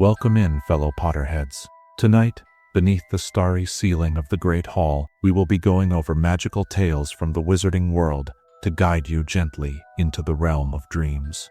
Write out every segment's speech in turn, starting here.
Welcome in, fellow Potterheads. Tonight, beneath the starry ceiling of the Great Hall, we will be going over magical tales from the wizarding world to guide you gently into the realm of dreams.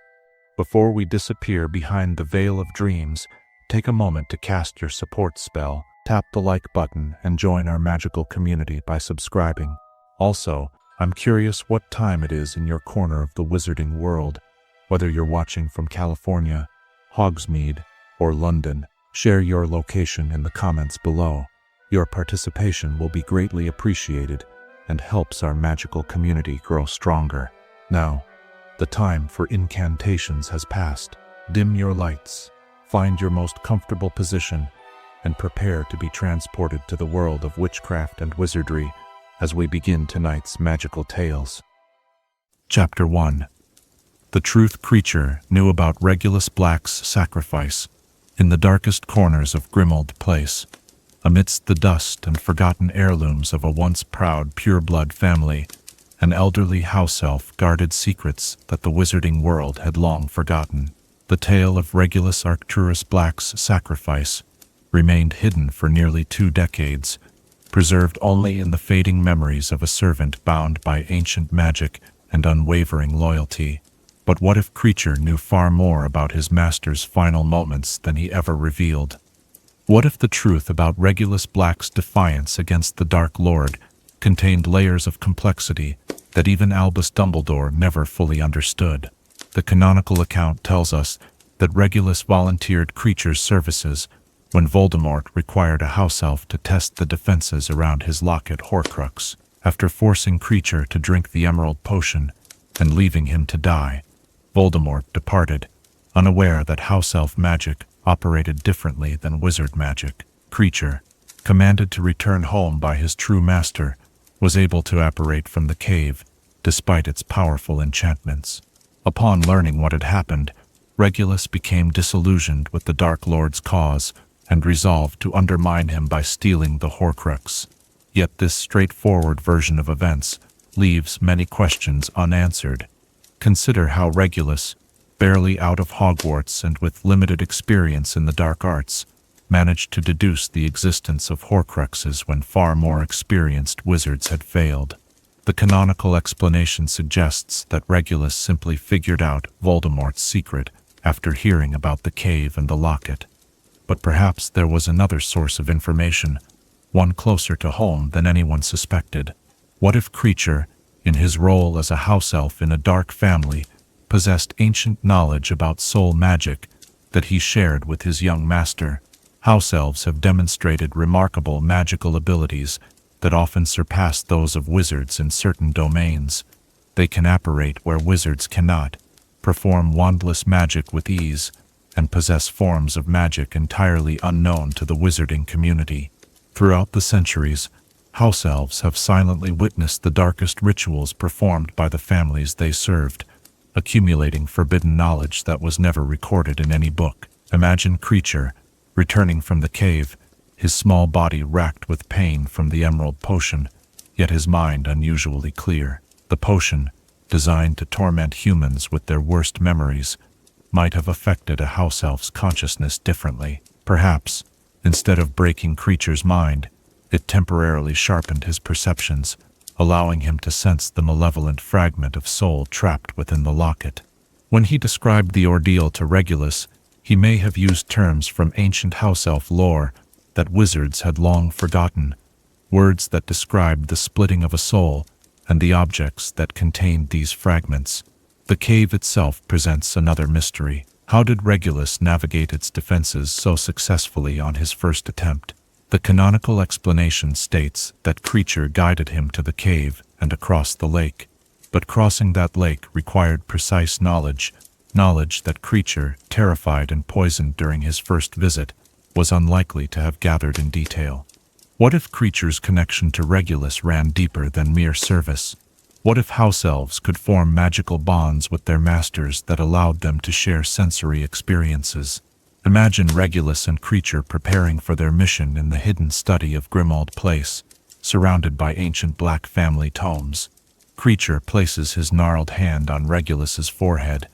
Before we disappear behind the veil of dreams, take a moment to cast your support spell, tap the like button, and join our magical community by subscribing. Also, I'm curious what time it is in your corner of the wizarding world. Whether you're watching from California, Hogsmeade, or London, share your location in the comments below. Your participation will be greatly appreciated and helps our magical community grow stronger. Now, the time for incantations has passed. Dim your lights, find your most comfortable position, and prepare to be transported to the world of witchcraft and wizardry as we begin tonight's magical tales. Chapter 1. The truth creature knew about Regulus Black's sacrifice. In the darkest corners of Grimmauld Place, amidst the dust and forgotten heirlooms of a once proud pure-blood family, an elderly house elf guarded secrets that the wizarding world had long forgotten. The tale of Regulus Arcturus Black's sacrifice remained hidden for nearly 2 decades, preserved only in the fading memories of a servant bound by ancient magic and unwavering loyalty. But what if Creature knew far more about his master's final moments than he ever revealed? What if the truth about Regulus Black's defiance against the Dark Lord contained layers of complexity that even Albus Dumbledore never fully understood? The canonical account tells us that Regulus volunteered Creature's services when Voldemort required a house elf to test the defenses around his locket Horcrux. After forcing Creature to drink the Emerald Potion and leaving him to die, Voldemort departed, unaware that house elf magic operated differently than wizard magic. Creature, commanded to return home by his true master, was able to apparate from the cave, despite its powerful enchantments. Upon learning what had happened, Regulus became disillusioned with the Dark Lord's cause and resolved to undermine him by stealing the Horcrux. Yet this straightforward version of events leaves many questions unanswered. Consider how Regulus, barely out of Hogwarts and with limited experience in the dark arts, managed to deduce the existence of Horcruxes when far more experienced wizards had failed. The canonical explanation suggests that Regulus simply figured out Voldemort's secret after hearing about the cave and the locket. But perhaps there was another source of information, one closer to home than anyone suspected. What if Creature, in his role as a house elf in a dark family, possessed ancient knowledge about soul magic that he shared with his young master? House elves have demonstrated remarkable magical abilities that often surpass those of wizards in certain domains. They can apparate where wizards cannot, perform wandless magic with ease, and possess forms of magic entirely unknown to the wizarding community. Throughout the centuries, house elves have silently witnessed the darkest rituals performed by the families they served, accumulating forbidden knowledge that was never recorded in any book. Imagine Creature, returning from the cave, his small body racked with pain from the Emerald Potion, yet his mind unusually clear. The potion, designed to torment humans with their worst memories, might have affected a house elf's consciousness differently. Perhaps, instead of breaking Creature's mind, it temporarily sharpened his perceptions, allowing him to sense the malevolent fragment of soul trapped within the locket. When he described the ordeal to Regulus, he may have used terms from ancient house elf lore that wizards had long forgotten, words that described the splitting of a soul and the objects that contained these fragments. The cave itself presents another mystery. How did Regulus navigate its defenses so successfully on his first attempt? The canonical explanation states that Creature guided him to the cave and across the lake, but crossing that lake required precise knowledge that Creature, terrified and poisoned during his first visit, was unlikely to have gathered in detail. What if Creature's connection to Regulus ran deeper than mere service? What if house elves could form magical bonds with their masters that allowed them to share sensory experiences? Imagine Regulus and Creature preparing for their mission in the hidden study of Grimmauld Place, surrounded by ancient black family tomes. Creature places his gnarled hand on Regulus's forehead,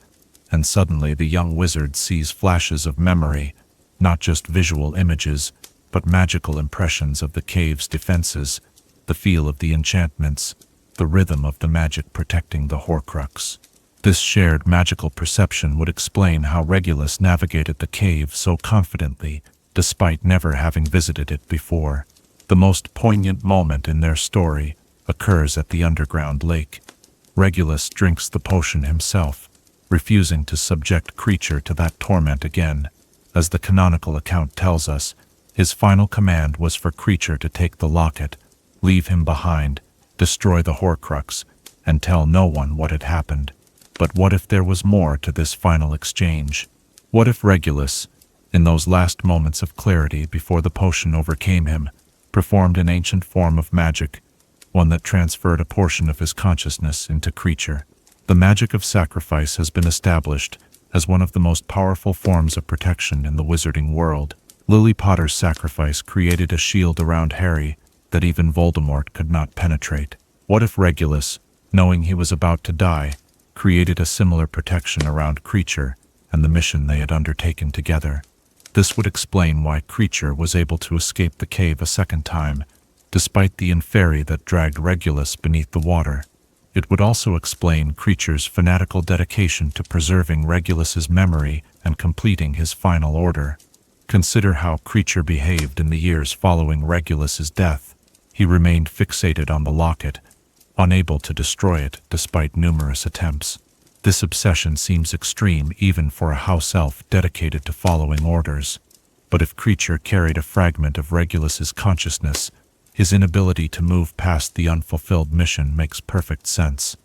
and suddenly the young wizard sees flashes of memory, not just visual images, but magical impressions of the cave's defenses, the feel of the enchantments, the rhythm of the magic protecting the Horcrux. This shared magical perception would explain how Regulus navigated the cave so confidently, despite never having visited it before. The most poignant moment in their story occurs at the underground lake. Regulus drinks the potion himself, refusing to subject Creature to that torment again. As the canonical account tells us, his final command was for Creature to take the locket, leave him behind, destroy the Horcrux, and tell no one what had happened. But what if there was more to this final exchange? What if Regulus, in those last moments of clarity before the potion overcame him, performed an ancient form of magic, one that transferred a portion of his consciousness into Creature? The magic of sacrifice has been established as one of the most powerful forms of protection in the wizarding world. Lily Potter's sacrifice created a shield around Harry that even Voldemort could not penetrate. What if Regulus, knowing he was about to die, created a similar protection around Creature and the mission they had undertaken together? This would explain why Creature was able to escape the cave a second time, despite the inferi that dragged Regulus beneath the water. It would also explain Creature's fanatical dedication to preserving Regulus's memory and completing his final order. Consider how Creature behaved in the years following Regulus's death. He remained fixated on the locket, unable to destroy it despite numerous attempts. This obsession seems extreme even for a house elf dedicated to following orders. But if Creature carried a fragment of Regulus's consciousness, his inability to move past the unfulfilled mission makes perfect sense.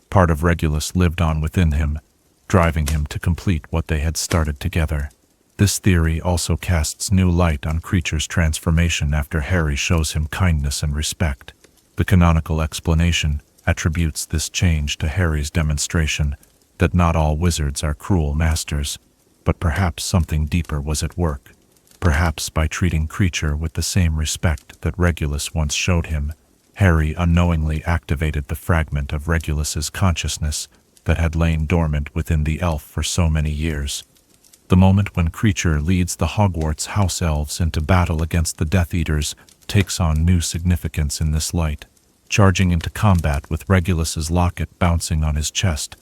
Part of Regulus lived on within him, driving him to complete what they had started together. This theory also casts new light on Creature's transformation after Harry shows him kindness and respect. The canonical explanation attributes this change to Harry's demonstration that not all wizards are cruel masters, but perhaps something deeper was at work. Perhaps by treating Creature with the same respect that Regulus once showed him, Harry unknowingly activated the fragment of Regulus's consciousness that had lain dormant within the elf for so many years. The moment when Creature leads the Hogwarts house elves into battle against the Death Eaters takes on new significance in this light. Charging into combat with Regulus's locket bouncing on his chest,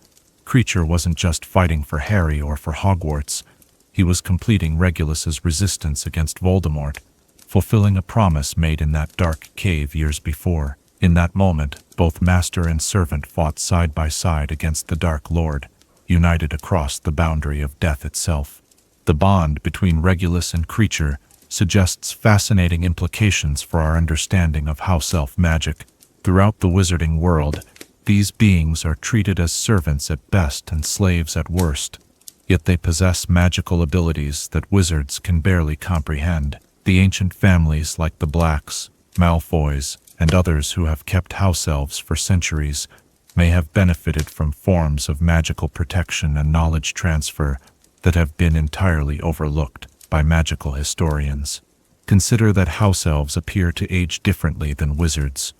Creature wasn't just fighting for Harry or for Hogwarts. He was completing Regulus's resistance against Voldemort, fulfilling a promise made in that dark cave years before. In that moment, both master and servant fought side by side against the Dark Lord, united across the boundary of death itself. The bond between Regulus and Creature suggests fascinating implications for our understanding of house elf magic. Throughout the wizarding world, these beings are treated as servants at best and slaves at worst, yet they possess magical abilities that wizards can barely comprehend. The ancient families like the Blacks, Malfoys, and others who have kept house elves for centuries may have benefited from forms of magical protection and knowledge transfer that have been entirely overlooked by magical historians. Consider that house elves appear to age differently than wizards.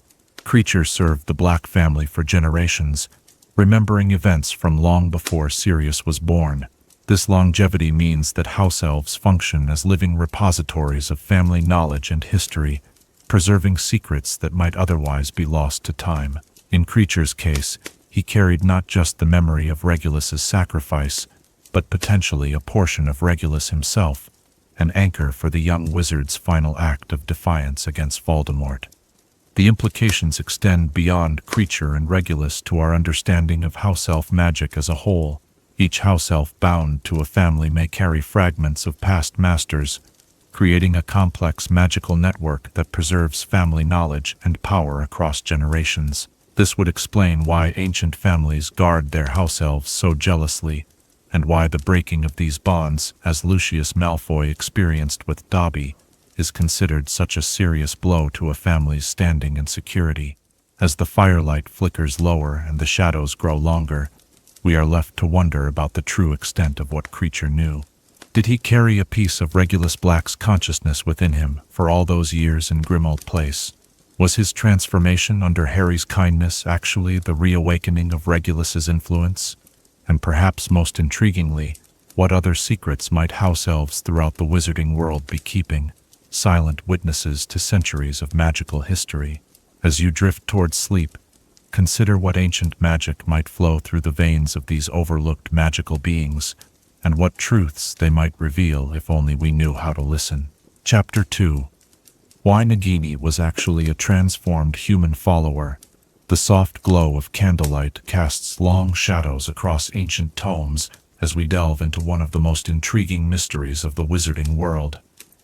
Creature served the Black family for generations, remembering events from long before Sirius was born. This longevity means that house elves function as living repositories of family knowledge and history, preserving secrets that might otherwise be lost to time. In Creature's case, he carried not just the memory of Regulus's sacrifice, but potentially a portion of Regulus himself, an anchor for the young wizard's final act of defiance against Voldemort. The implications extend beyond Creature and Regulus to our understanding of house elf magic as a whole. Each house elf bound to a family may carry fragments of past masters, creating a complex magical network that preserves family knowledge and power across generations. This would explain why ancient families guard their house elves so jealously, and why the breaking of these bonds, as Lucius Malfoy experienced with Dobby, is considered such a serious blow to a family's standing and security. As the firelight flickers lower and the shadows grow longer, we are left to wonder about the true extent of what Creature knew. Did he carry a piece of Regulus Black's consciousness within him for all those years in Grimmauld Place? Was his transformation under Harry's kindness actually the reawakening of Regulus's influence? And perhaps most intriguingly, What other secrets might house elves throughout the wizarding world be keeping, silent witnesses to centuries of magical history? As you drift towards sleep, consider what ancient magic might flow through the veins of these overlooked magical beings, and what truths they might reveal if only we knew how to listen. Chapter 2. Why Nagini was actually a transformed human follower. The soft glow of candlelight casts long shadows across ancient tomes as we delve into one of the most intriguing mysteries of the wizarding world.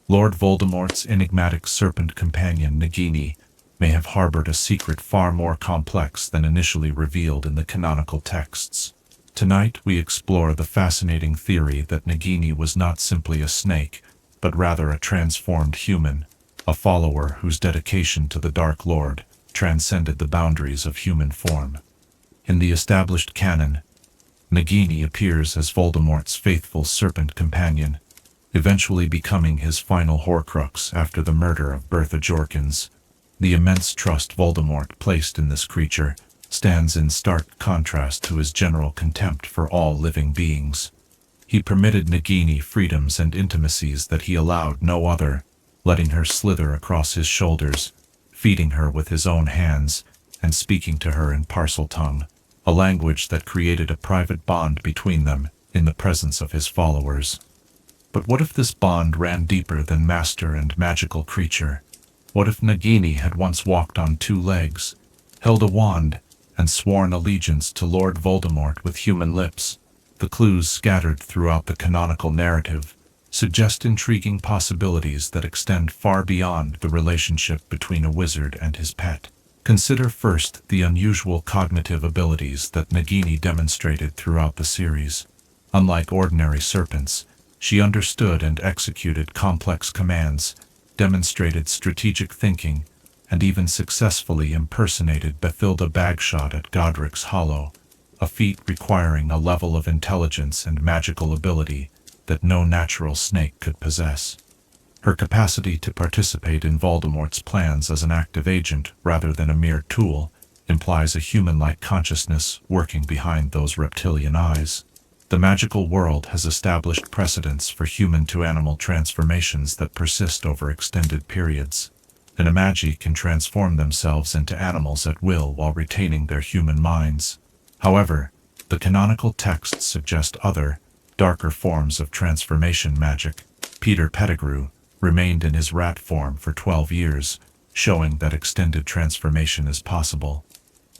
Lord Voldemort's enigmatic serpent companion Nagini may have harbored a secret far more complex than initially revealed in the canonical texts. Tonight we explore the fascinating theory that Nagini was not simply a snake, but rather a transformed human, a follower whose dedication to the Dark Lord transcended the boundaries of human form. In the established canon, Nagini appears as Voldemort's faithful serpent companion, eventually becoming his final Horcrux after the murder of Bertha Jorkins. The immense trust Voldemort placed in this creature stands in stark contrast to his general contempt for all living beings. He permitted Nagini freedoms and intimacies that he allowed no other, letting her slither across his shoulders, feeding her with his own hands, and speaking to her in Parseltongue, a language that created a private bond between them in the presence of his followers. But what if this bond ran deeper than master and magical creature? What if Nagini had once walked on two legs, held a wand, and sworn allegiance to Lord Voldemort with human lips? The clues scattered throughout the canonical narrative suggest intriguing possibilities that extend far beyond the relationship between a wizard and his pet. Consider first the unusual cognitive abilities that Nagini demonstrated throughout the series. Unlike ordinary serpents, she understood and executed complex commands, demonstrated strategic thinking, and even successfully impersonated Bathilda Bagshot at Godric's Hollow, a feat requiring a level of intelligence and magical ability that no natural snake could possess. Her capacity to participate in Voldemort's plans as an active agent rather than a mere tool implies a human-like consciousness working behind those reptilian eyes. The magical world has established precedents for human-to-animal transformations that persist over extended periods. Animagi can transform themselves into animals at will while retaining their human minds. However, the canonical texts suggest other, darker forms of transformation magic. Peter Pettigrew remained in his rat form for 12 years, showing that extended transformation is possible.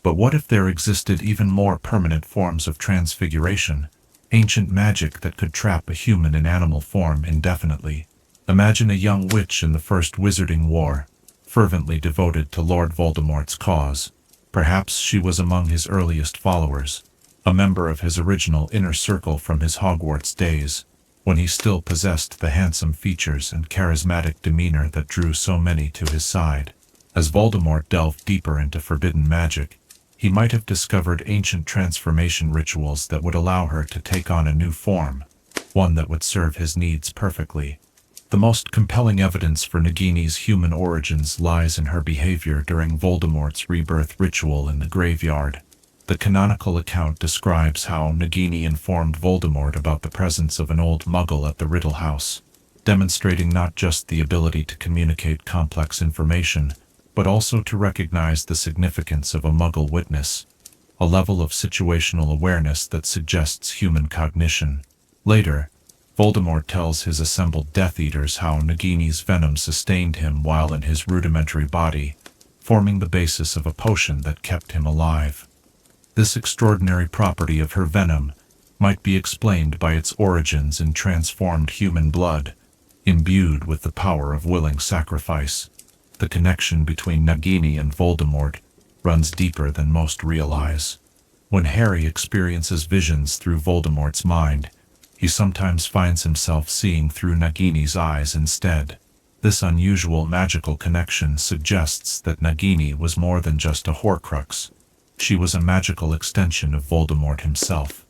But what if there existed even more permanent forms of transfiguration, ancient magic that could trap a human in animal form indefinitely? Imagine a young witch in the First Wizarding War, fervently devoted to Lord Voldemort's cause. Perhaps she was among his earliest followers, a member of his original inner circle from his Hogwarts days, when he still possessed the handsome features and charismatic demeanor that drew so many to his side. As Voldemort delved deeper into forbidden magic, he might have discovered ancient transformation rituals that would allow her to take on a new form, one that would serve his needs perfectly. The most compelling evidence for Nagini's human origins lies in her behavior during Voldemort's rebirth ritual in the graveyard. The canonical account describes how Nagini informed Voldemort about the presence of an old Muggle at the Riddle house, demonstrating not just the ability to communicate complex information, but also to recognize the significance of a Muggle witness, a level of situational awareness that suggests human cognition. Later, Voldemort tells his assembled Death Eaters how Nagini's venom sustained him while in his rudimentary body, forming the basis of a potion that kept him alive. This extraordinary property of her venom might be explained by its origins in transformed human blood, imbued with the power of willing sacrifice. The connection between Nagini and Voldemort runs deeper than most realize. When Harry experiences visions through Voldemort's mind, he sometimes finds himself seeing through Nagini's eyes instead. This unusual magical connection suggests that Nagini was more than just a Horcrux. She was a magical extension of Voldemort himself,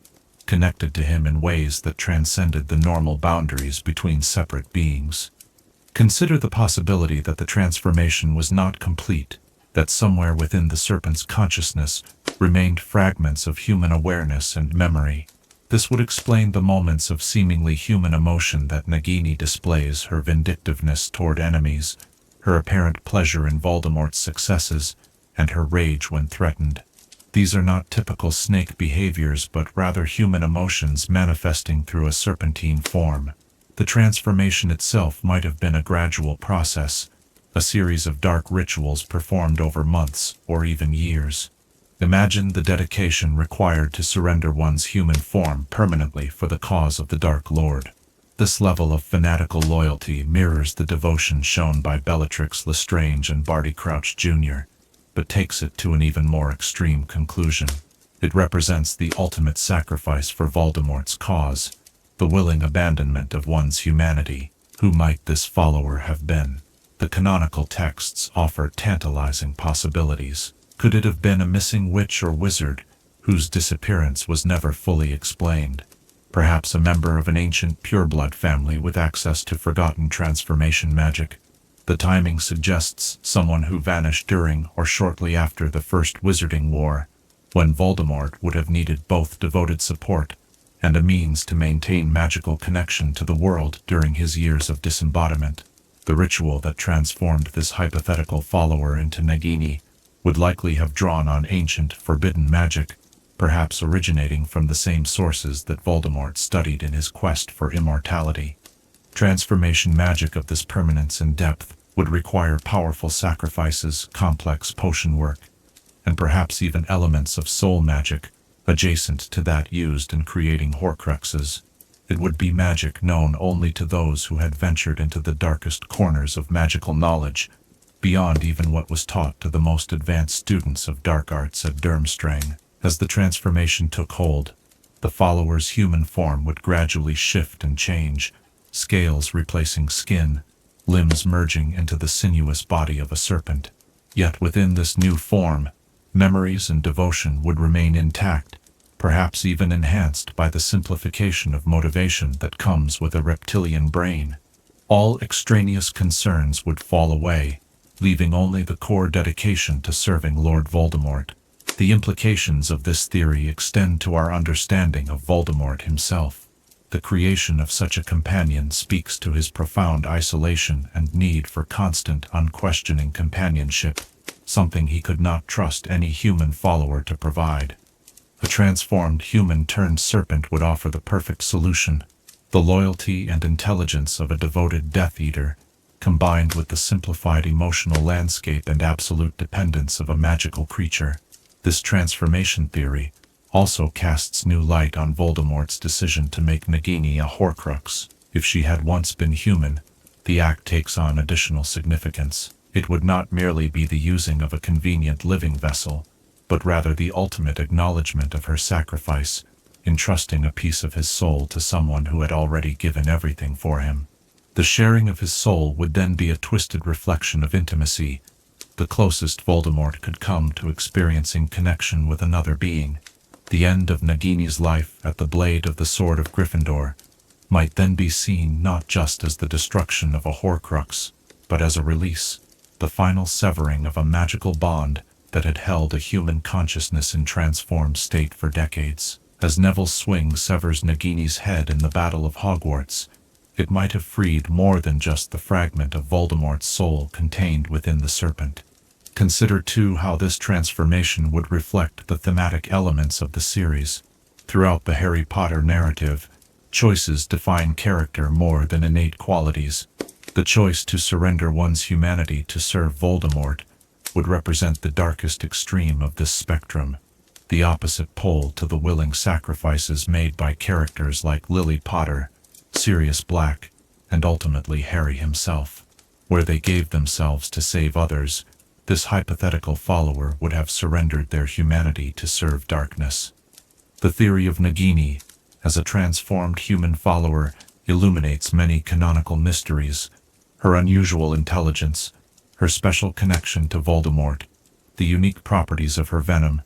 connected to him in ways that transcended the normal boundaries between separate beings. Consider the possibility that the transformation was not complete, that somewhere within the serpent's consciousness remained fragments of human awareness and memory. This would explain the moments of seemingly human emotion that Nagini displays, her vindictiveness toward enemies, her apparent pleasure in Voldemort's successes, and her rage when threatened. These are not typical snake behaviors but rather human emotions manifesting through a serpentine form. The transformation itself might have been a gradual process, a series of dark rituals performed over months or even years. Imagine the dedication required to surrender one's human form permanently for the cause of the Dark Lord. This level of fanatical loyalty mirrors the devotion shown by Bellatrix Lestrange and Barty Crouch Jr., but takes it to an even more extreme conclusion. It represents the ultimate sacrifice for Voldemort's cause, the willing abandonment of one's humanity. Who might this follower have been? The canonical texts offer tantalizing possibilities. Could it have been a missing witch or wizard, whose disappearance was never fully explained? Perhaps a member of an ancient pureblood family with access to forgotten transformation magic. The timing suggests someone who vanished during or shortly after the First Wizarding War, when Voldemort would have needed both devoted support and a means to maintain magical connection to the world during his years of disembodiment. The ritual that transformed this hypothetical follower into Nagini would likely have drawn on ancient, forbidden magic, perhaps originating from the same sources that Voldemort studied in his quest for immortality. Transformation magic of this permanence and depth would require powerful sacrifices, complex potion work, and perhaps even elements of soul magic, adjacent to that used in creating Horcruxes. It would be magic known only to those who had ventured into the darkest corners of magical knowledge, beyond even what was taught to the most advanced students of dark arts at Durmstrang. As the transformation took hold, the follower's human form would gradually shift and change, scales replacing skin, limbs merging into the sinuous body of a serpent. Yet within this new form, memories and devotion would remain intact, perhaps even enhanced by the simplification of motivation that comes with a reptilian brain. All extraneous concerns would fall away, leaving only the core dedication to serving Lord Voldemort. The implications of this theory extend to our understanding of Voldemort himself. The creation of such a companion speaks to his profound isolation and need for constant, unquestioning companionship, something he could not trust any human follower to provide. A transformed human-turned-serpent would offer the perfect solution. The loyalty and intelligence of a devoted Death Eater, combined with the simplified emotional landscape and absolute dependence of a magical creature. This transformation theory also casts new light on Voldemort's decision to make Nagini a Horcrux. If she had once been human, the act takes on additional significance. It would not merely be the using of a convenient living vessel, but rather the ultimate acknowledgement of her sacrifice, entrusting a piece of his soul to someone who had already given everything for him. The sharing of his soul would then be a twisted reflection of intimacy, the closest Voldemort could come to experiencing connection with another being. The end of Nagini's life at the blade of the Sword of Gryffindor might then be seen not just as the destruction of a Horcrux, but as a release, the final severing of a magical bond that had held a human consciousness in transformed state for decades. As Neville's swing severs Nagini's head in the Battle of Hogwarts, it might have freed more than just the fragment of Voldemort's soul contained within the serpent. Consider too how this transformation would reflect the thematic elements of the series. Throughout the Harry Potter narrative, choices define character more than innate qualities. The choice to surrender one's humanity to serve Voldemort would represent the darkest extreme of this spectrum, the opposite pole to the willing sacrifices made by characters like Lily Potter, Sirius Black, and ultimately Harry himself. Where they gave themselves to save others, this hypothetical follower would have surrendered their humanity to serve darkness. The theory of Nagini, as a transformed human follower, illuminates many canonical mysteries: her unusual intelligence, her special connection to Voldemort, the unique properties of her venom,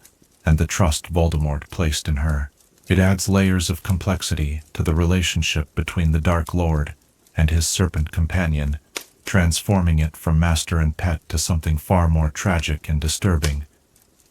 and the trust Voldemort placed in her. It adds layers of complexity to the relationship between the Dark Lord and his serpent companion, transforming it from master and pet to something far more tragic and disturbing.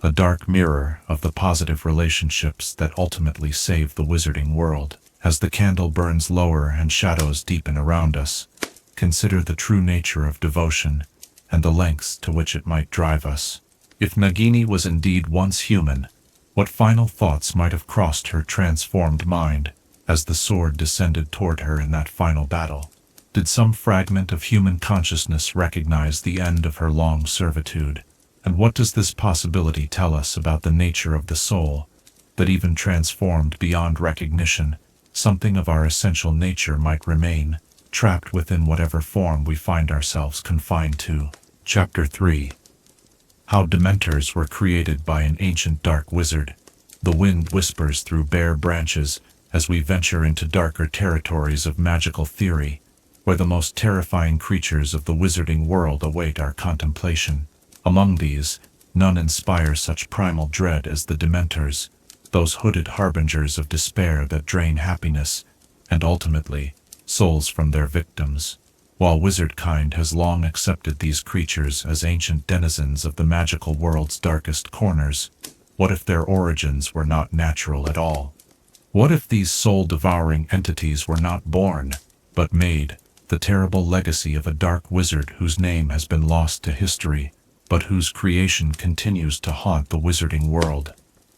a dark mirror of the positive relationships that ultimately save the wizarding world. As the candle burns lower and shadows deepen around us, consider the true nature of devotion and the lengths to which it might drive us. If Nagini was indeed once human, what final thoughts might have crossed her transformed mind as the sword descended toward her in that final battle? Did some fragment of human consciousness recognize the end of her long servitude? And what does this possibility tell us about the nature of the soul, that even transformed beyond recognition, something of our essential nature might remain, trapped within whatever form we find ourselves confined to? Chapter 3. How Dementors were created by an ancient dark wizard. The wind whispers through bare branches as we venture into darker territories of magical theory, where the most terrifying creatures of the wizarding world await our contemplation. Among these, none inspire such primal dread as the Dementors, those hooded harbingers of despair that drain happiness, and ultimately, souls from their victims. While wizardkind has long accepted these creatures as ancient denizens of the magical world's darkest corners, what if their origins were not natural at all? What if these soul-devouring entities were not born, but made, the terrible legacy of a dark wizard whose name has been lost to history, but whose creation continues to haunt the wizarding world?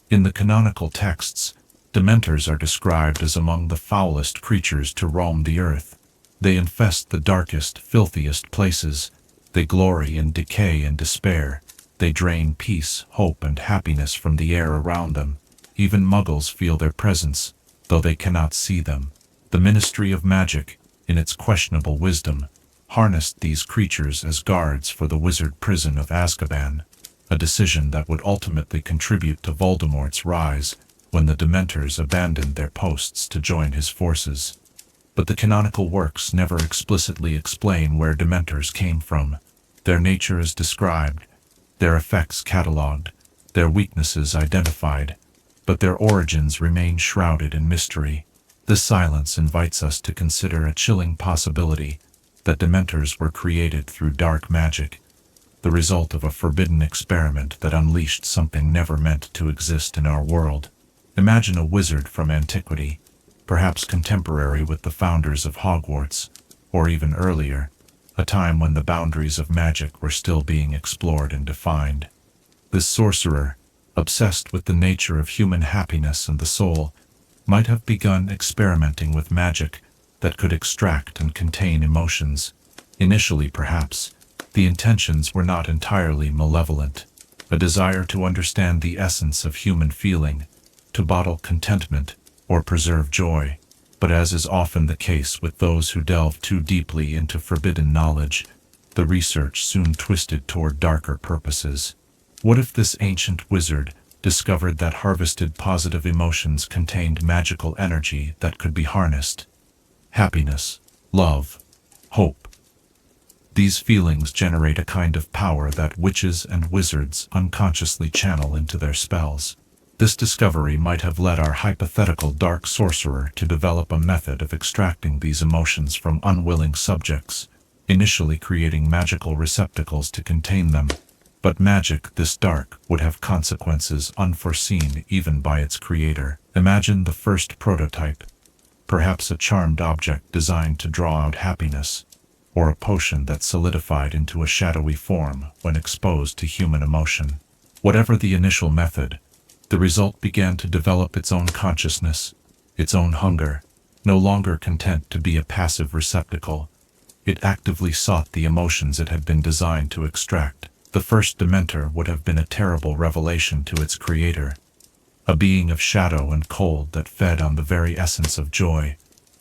In the canonical texts, Dementors are described as among the foulest creatures to roam the earth. They infest the darkest, filthiest places. They glory in decay and despair. They drain peace, hope, and happiness from the air around them. Even muggles feel their presence, though they cannot see them. The Ministry of Magic, in its questionable wisdom, harnessed these creatures as guards for the wizard prison of Azkaban, a decision that would ultimately contribute to Voldemort's rise when the Dementors abandoned their posts to join his forces. But the canonical works never explicitly explain where Dementors came from. Their nature is described, their effects catalogued, their weaknesses identified, but their origins remain shrouded in mystery. This silence invites us to consider a chilling possibility that Dementors were created through dark magic, the result of a forbidden experiment that unleashed something never meant to exist in our world. Imagine a wizard from antiquity, perhaps contemporary with the founders of Hogwarts, or even earlier, a time when the boundaries of magic were still being explored and defined. This sorcerer, obsessed with the nature of human happiness and the soul, might have begun experimenting with magic that could extract and contain emotions. Initially, perhaps, the intentions were not entirely malevolent, a desire to understand the essence of human feeling, to bottle contentment, or preserve joy. But as is often the case with those who delve too deeply into forbidden knowledge, the research soon twisted toward darker purposes. What if this ancient wizard discovered that harvested positive emotions contained magical energy that could be harnessed? Happiness, love, hope. These feelings generate a kind of power that witches and wizards unconsciously channel into their spells. This discovery might have led our hypothetical dark sorcerer to develop a method of extracting these emotions from unwilling subjects, initially creating magical receptacles to contain them. But magic this dark would have consequences unforeseen even by its creator. Imagine the first prototype, perhaps a charmed object designed to draw out happiness, or a potion that solidified into a shadowy form when exposed to human emotion. Whatever the initial method, the result began to develop its own consciousness, its own hunger. No longer content to be a passive receptacle, it actively sought the emotions it had been designed to extract. The first Dementor would have been a terrible revelation to its creator, a being of shadow and cold that fed on the very essence of joy,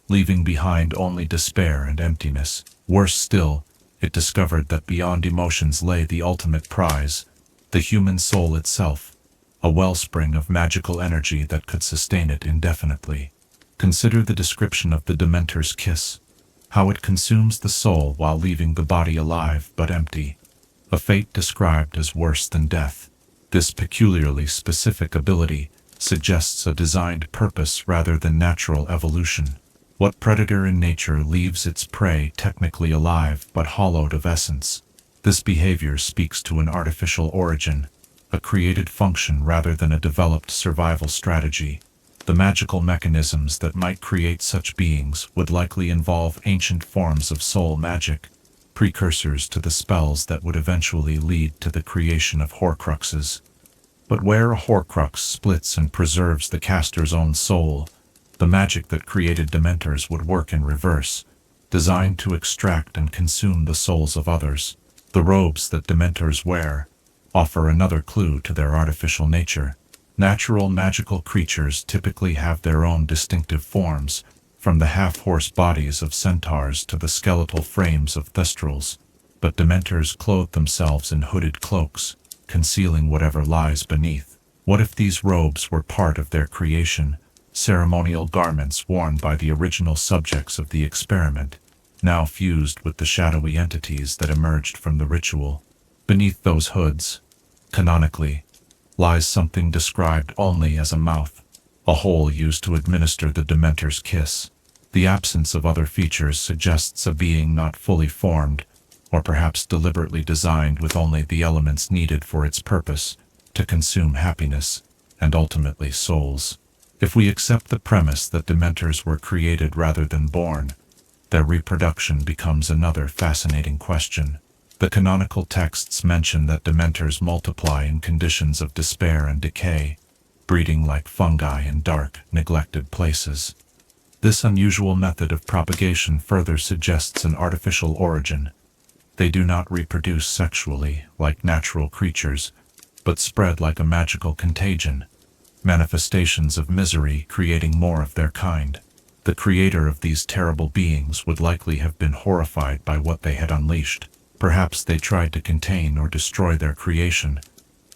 leaving behind only despair and emptiness. Worse still, it discovered that beyond emotions lay the ultimate prize, the human soul itself, a wellspring of magical energy that could sustain it indefinitely. Consider the description of the Dementor's kiss, how it consumes the soul while leaving the body alive but empty, a fate described as worse than death. This peculiarly specific ability suggests a designed purpose rather than natural evolution. What predator in nature leaves its prey technically alive but hollowed of essence? This behavior speaks to an artificial origin, a created function rather than a developed survival strategy. The magical mechanisms that might create such beings would likely involve ancient forms of soul magic, precursors to the spells that would eventually lead to the creation of Horcruxes. But where a Horcrux splits and preserves the caster's own soul, the magic that created Dementors would work in reverse, designed to extract and consume the souls of others. The robes that Dementors wear offer another clue to their artificial nature. Natural magical creatures typically have their own distinctive forms, from the half-horse bodies of centaurs to the skeletal frames of Thestrals, but Dementors clothe themselves in hooded cloaks, concealing whatever lies beneath. What if these robes were part of their creation, ceremonial garments worn by the original subjects of the experiment, now fused with the shadowy entities that emerged from the ritual? Beneath those hoods, canonically, lies something described only as a mouth, a hole used to administer the Dementor's kiss. The absence of other features suggests a being not fully formed, or perhaps deliberately designed with only the elements needed for its purpose, to consume happiness, and ultimately souls. If we accept the premise that Dementors were created rather than born, their reproduction becomes another fascinating question. The canonical texts mention that Dementors multiply in conditions of despair and decay, breeding like fungi in dark, neglected places. This unusual method of propagation further suggests an artificial origin. They do not reproduce sexually, like natural creatures, but spread like a magical contagion, manifestations of misery creating more of their kind. The creator of these terrible beings would likely have been horrified by what they had unleashed. Perhaps they tried to contain or destroy their creation,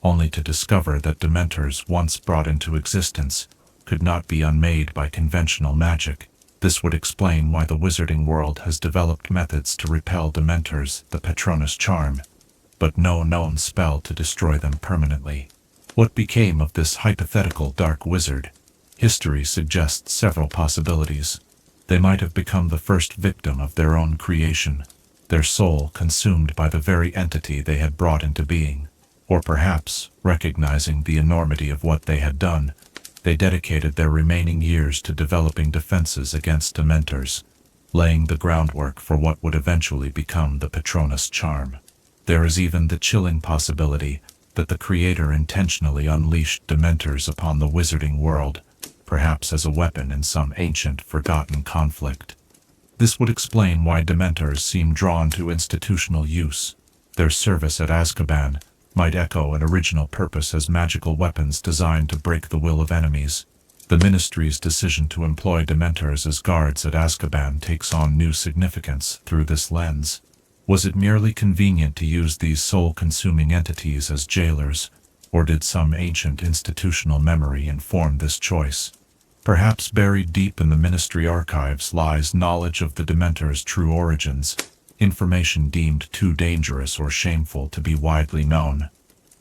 only to discover that Dementors once brought into existence could not be unmade by conventional magic. This would explain why the wizarding world has developed methods to repel Dementors, the Patronus charm, but no known spell to destroy them permanently. What became of this hypothetical dark wizard? History suggests several possibilities. They might have become the first victim of their own creation, their soul consumed by the very entity they had brought into being. Or perhaps, recognizing the enormity of what they had done, they dedicated their remaining years to developing defenses against Dementors, laying the groundwork for what would eventually become the Patronus charm. There is even the chilling possibility that the creator intentionally unleashed Dementors upon the wizarding world, perhaps as a weapon in some ancient, forgotten conflict. This would explain why Dementors seem drawn to institutional use. Their service at Azkaban might echo an original purpose as magical weapons designed to break the will of enemies. The Ministry's decision to employ Dementors as guards at Azkaban takes on new significance through this lens. Was it merely convenient to use these soul-consuming entities as jailers, or did some ancient institutional memory inform this choice? Perhaps buried deep in the Ministry archives lies knowledge of the Dementors' true origins, information deemed too dangerous or shameful to be widely known.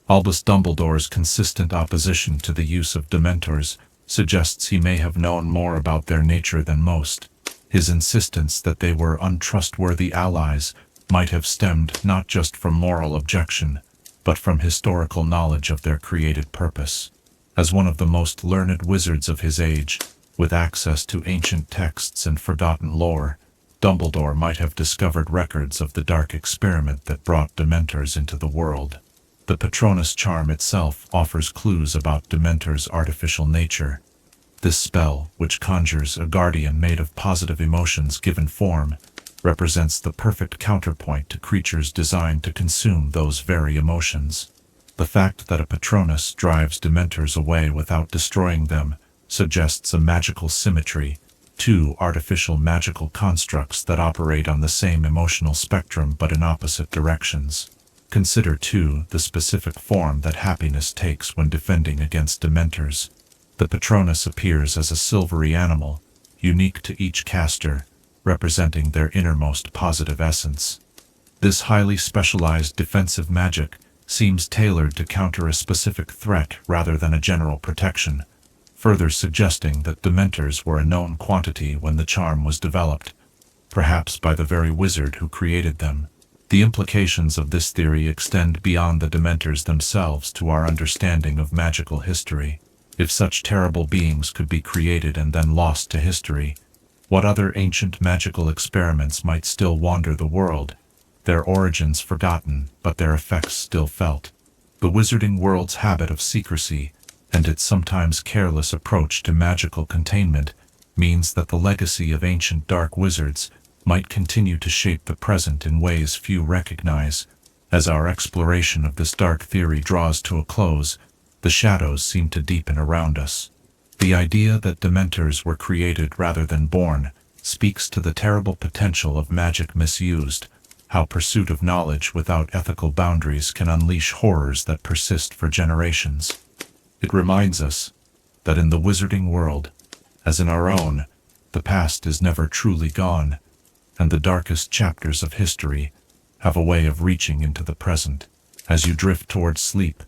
Albus Dumbledore's consistent opposition to the use of Dementors suggests he may have known more about their nature than most. His insistence that they were untrustworthy allies might have stemmed not just from moral objection, but from historical knowledge of their created purpose. As one of the most learned wizards of his age, with access to ancient texts and forgotten lore, Dumbledore might have discovered records of the dark experiment that brought Dementors into the world. The Patronus charm itself offers clues about Dementors' artificial nature. This spell, which conjures a guardian made of positive emotions given form, represents the perfect counterpoint to creatures designed to consume those very emotions. The fact that a Patronus drives Dementors away without destroying them suggests a magical symmetry, two artificial magical constructs that operate on the same emotional spectrum but in opposite directions. Consider, too, the specific form that happiness takes when defending against Dementors. The Patronus appears as a silvery animal, unique to each caster, representing their innermost positive essence. This highly specialized defensive magic seems tailored to counter a specific threat rather than a general protection, further suggesting that Dementors were a known quantity when the charm was developed, perhaps by the very wizard who created them. The implications of this theory extend beyond the Dementors themselves to our understanding of magical history. If such terrible beings could be created and then lost to history, what other ancient magical experiments might still wander the world, their origins forgotten but their effects still felt? The wizarding world's habit of secrecy, and its sometimes careless approach to magical containment, means that the legacy of ancient dark wizards might continue to shape the present in ways few recognize. As our exploration of this dark theory draws to a close, the shadows seem to deepen around us. The idea that Dementors were created rather than born speaks to the terrible potential of magic misused, how pursuit of knowledge without ethical boundaries can unleash horrors that persist for generations. It reminds us that in the wizarding world, as in our own, the past is never truly gone, and the darkest chapters of history have a way of reaching into the present. As you drift towards sleep,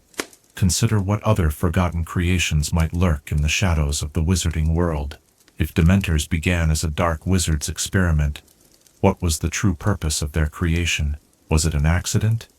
consider what other forgotten creations might lurk in the shadows of the wizarding world. If Dementors began as a dark wizard's experiment, what was the true purpose of their creation? Was it an accident,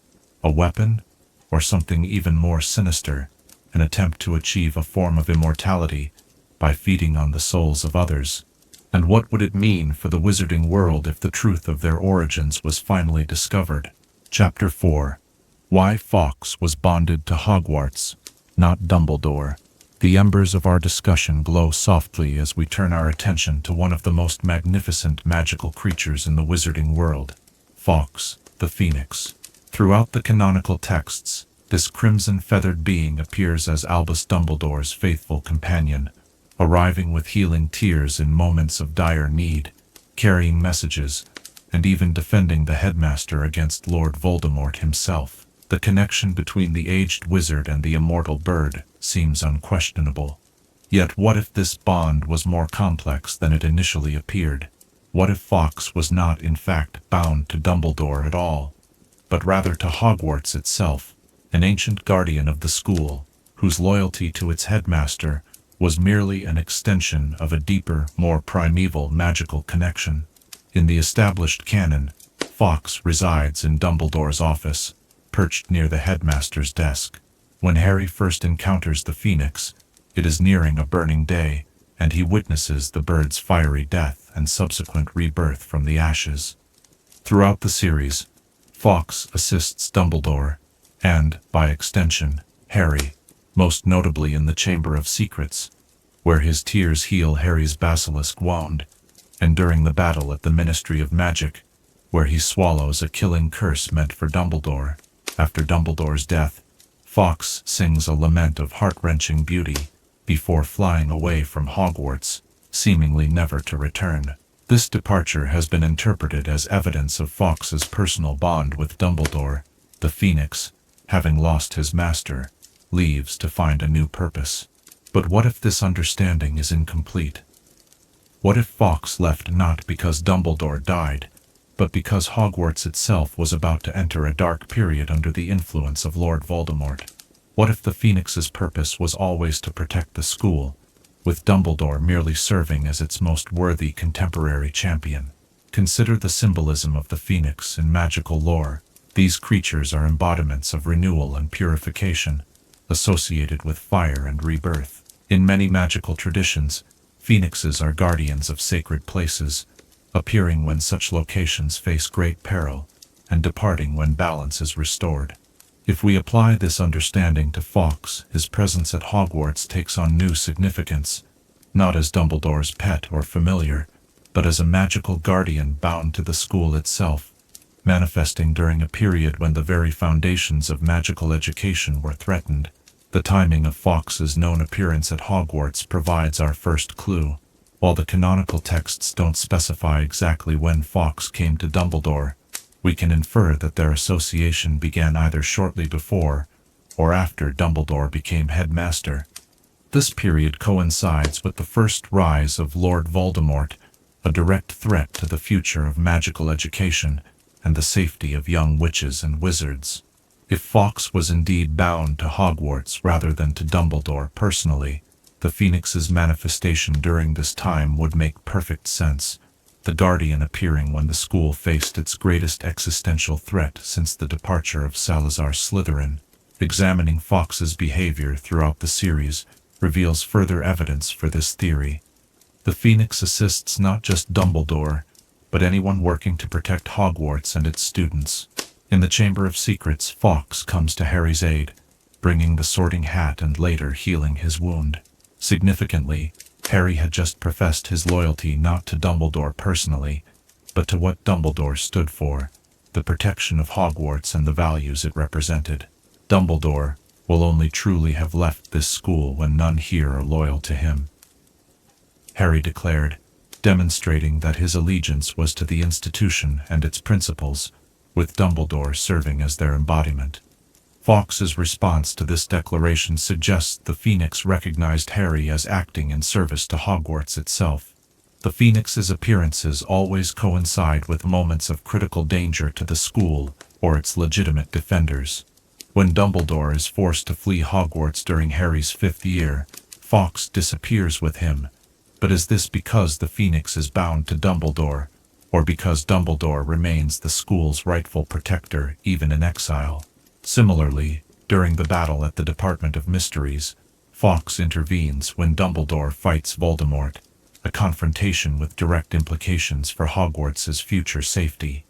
a weapon, or something even more sinister, an attempt to achieve a form of immortality by feeding on the souls of others? And what would it mean for the wizarding world if the truth of their origins was finally discovered? Chapter 4. Why Fawkes was bonded to Hogwarts, not Dumbledore. The embers of our discussion glow softly as we turn our attention to one of the most magnificent magical creatures in the wizarding world, Fawkes, the Phoenix. Throughout the canonical texts, this crimson-feathered being appears as Albus Dumbledore's faithful companion, arriving with healing tears in moments of dire need, carrying messages, and even defending the headmaster against Lord Voldemort himself. The connection between the aged wizard and the immortal bird seems unquestionable. Yet what if this bond was more complex than it initially appeared? What if Fawkes was not in fact bound to Dumbledore at all, but rather to Hogwarts itself, an ancient guardian of the school, whose loyalty to its headmaster was merely an extension of a deeper, more primeval magical connection? In the established canon, Fawkes resides in Dumbledore's office, perched near the headmaster's desk. When Harry first encounters the Phoenix, it is nearing a burning day, and he witnesses the bird's fiery death and subsequent rebirth from the ashes. Throughout the series, Fawkes assists Dumbledore, and, by extension, Harry, most notably in the Chamber of Secrets, where his tears heal Harry's basilisk wound, and during the battle at the Ministry of Magic, where he swallows a killing curse meant for Dumbledore. After Dumbledore's death, Fawkes sings a lament of heart-wrenching beauty before flying away from Hogwarts, seemingly never to return. This departure has been interpreted as evidence of Fawkes's personal bond with Dumbledore. The Phoenix, having lost his master, leaves to find a new purpose. But what if this understanding is incomplete? What if Fawkes left not because Dumbledore died, but because Hogwarts itself was about to enter a dark period under the influence of Lord Voldemort? What if the Phoenix's purpose was always to protect the school, with Dumbledore merely serving as its most worthy contemporary champion? Consider the symbolism of the Phoenix in magical lore. These creatures are embodiments of renewal and purification, associated with fire and rebirth. In many magical traditions, Phoenixes are guardians of sacred places, appearing when such locations face great peril, and departing when balance is restored. If we apply this understanding to Fawkes, his presence at Hogwarts takes on new significance, not as Dumbledore's pet or familiar, but as a magical guardian bound to the school itself, manifesting during a period when the very foundations of magical education were threatened. The timing of Fawkes's known appearance at Hogwarts provides our first clue. While the canonical texts don't specify exactly when Fawkes came to Dumbledore, we can infer that their association began either shortly before or after Dumbledore became headmaster. This period coincides with the first rise of Lord Voldemort, a direct threat to the future of magical education and the safety of young witches and wizards. If Fawkes was indeed bound to Hogwarts rather than to Dumbledore personally, the Phoenix's manifestation during this time would make perfect sense. the Guardian appearing when the school faced its greatest existential threat since the departure of Salazar Slytherin. Examining Fawkes' behavior throughout the series reveals further evidence for this theory. The Phoenix assists not just Dumbledore, but anyone working to protect Hogwarts and its students. In the Chamber of Secrets, Fawkes comes to Harry's aid, bringing the Sorting Hat and later healing his wound. Significantly, Harry had just professed his loyalty not to Dumbledore personally, but to what Dumbledore stood for, the protection of Hogwarts and the values it represented. Dumbledore will only truly have left this school when none here are loyal to him, Harry declared, demonstrating that his allegiance was to the institution and its principles, with Dumbledore serving as their embodiment. Fawkes' response to this declaration suggests the Phoenix recognized Harry as acting in service to Hogwarts itself. The Phoenix's appearances always coincide with moments of critical danger to the school or its legitimate defenders. When Dumbledore is forced to flee Hogwarts during Harry's 5th year, Fawkes disappears with him. But is this because the Phoenix is bound to Dumbledore, or because Dumbledore remains the school's rightful protector even in exile? Similarly, during the battle at the Department of Mysteries, Fawkes intervenes when Dumbledore fights Voldemort, a confrontation with direct implications for Hogwarts' future safety.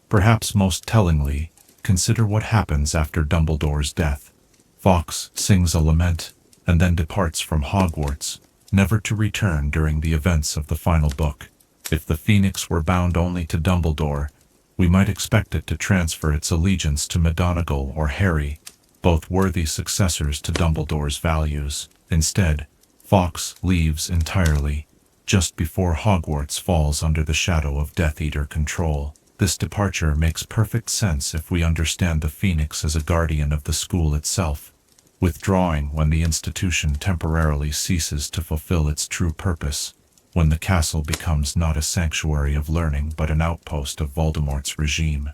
Perhaps most tellingly, consider what happens after Dumbledore's death. Fawkes sings a lament, and then departs from Hogwarts, never to return during the events of the final book. If the Phoenix were bound only to Dumbledore, we might expect it to transfer its allegiance to McGonagall or Harry, both worthy successors to Dumbledore's values. Instead, Fawkes leaves entirely, just before Hogwarts falls under the shadow of Death Eater control. This departure makes perfect sense if we understand the Phoenix as a guardian of the school itself, withdrawing when the institution temporarily ceases to fulfill its true purpose, when the castle becomes not a sanctuary of learning but an outpost of Voldemort's regime.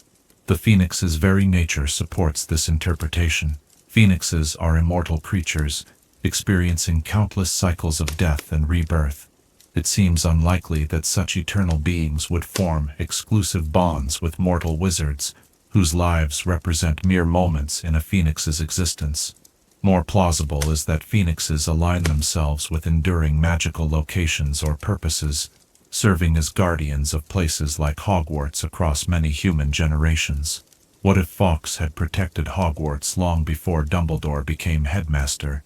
The Phoenix's very nature supports this interpretation. Phoenixes are immortal creatures, experiencing countless cycles of death and rebirth. It seems unlikely that such eternal beings would form exclusive bonds with mortal wizards, whose lives represent mere moments in a Phoenix's existence. More plausible is that Phoenixes align themselves with enduring magical locations or purposes, serving as guardians of places like Hogwarts across many human generations. What if Fawkes had protected Hogwarts long before Dumbledore became headmaster?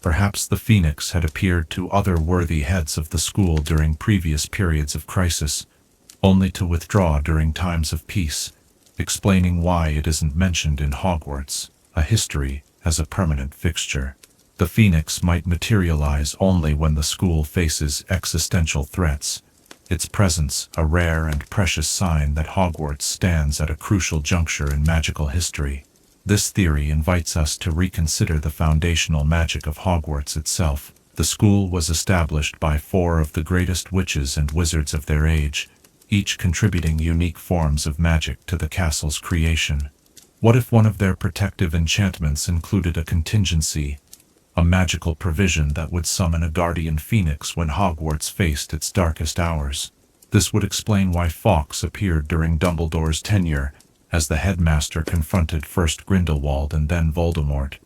Perhaps the Phoenix had appeared to other worthy heads of the school during previous periods of crisis, only to withdraw during times of peace, explaining why it isn't mentioned in Hogwarts, a history, as a permanent fixture. The Phoenix might materialize only when the school faces existential threats, its presence a rare and precious sign that Hogwarts stands at a crucial juncture in magical history. This theory invites us to reconsider the foundational magic of Hogwarts itself. The school was established by 4 of the greatest witches and wizards of their age, each contributing unique forms of magic to the castle's creation. What if one of their protective enchantments included a contingency, a magical provision that would summon a guardian phoenix when Hogwarts faced its darkest hours? This would explain why Fawkes appeared during Dumbledore's tenure, as the headmaster confronted first Grindelwald and then Voldemort,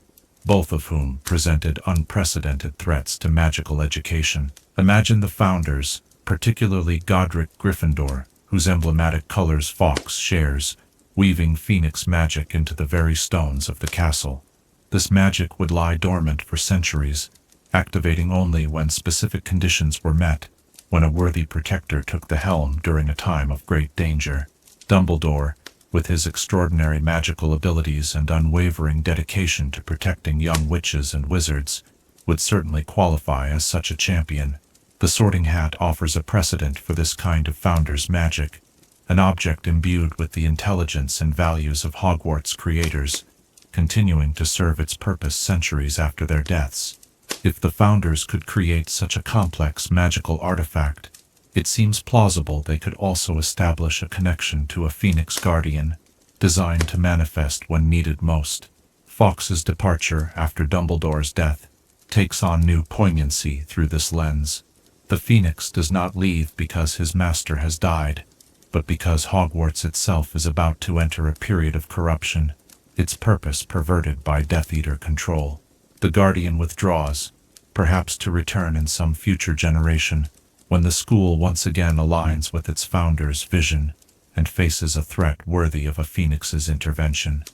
both of whom presented unprecedented threats to magical education. Imagine the founders, particularly Godric Gryffindor, whose emblematic colors Fawkes shares, weaving Phoenix magic into the very stones of the castle. This magic would lie dormant for centuries, activating only when specific conditions were met, when a worthy protector took the helm during a time of great danger. Dumbledore, with his extraordinary magical abilities and unwavering dedication to protecting young witches and wizards, would certainly qualify as such a champion. The Sorting Hat offers a precedent for this kind of founder's magic, an object imbued with the intelligence and values of Hogwarts creators, continuing to serve its purpose centuries after their deaths. If the founders could create such a complex magical artifact, it seems plausible they could also establish a connection to a Phoenix Guardian, designed to manifest when needed most. Fawkes' departure after Dumbledore's death takes on new poignancy through this lens. The Phoenix does not leave because his master has died, but because Hogwarts itself is about to enter a period of corruption, its purpose perverted by Death Eater control. The Guardian withdraws, perhaps to return in some future generation, when the school once again aligns with its founder's vision and faces a threat worthy of a Phoenix's intervention.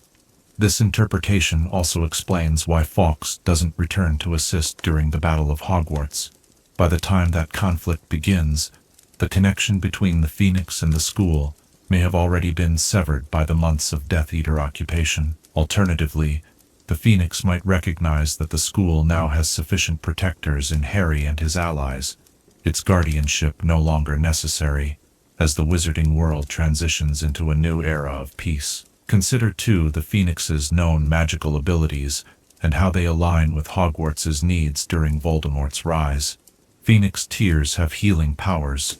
This interpretation also explains why Fawkes doesn't return to assist during the Battle of Hogwarts. By the time that conflict begins, the connection between the Phoenix and the school may have already been severed by the months of Death Eater occupation. Alternatively, the Phoenix might recognize that the school now has sufficient protectors in Harry and his allies, its guardianship no longer necessary, as the wizarding world transitions into a new era of peace. Consider too the Phoenix's known magical abilities and how they align with Hogwarts's needs during Voldemort's rise. Phoenix tears have healing powers,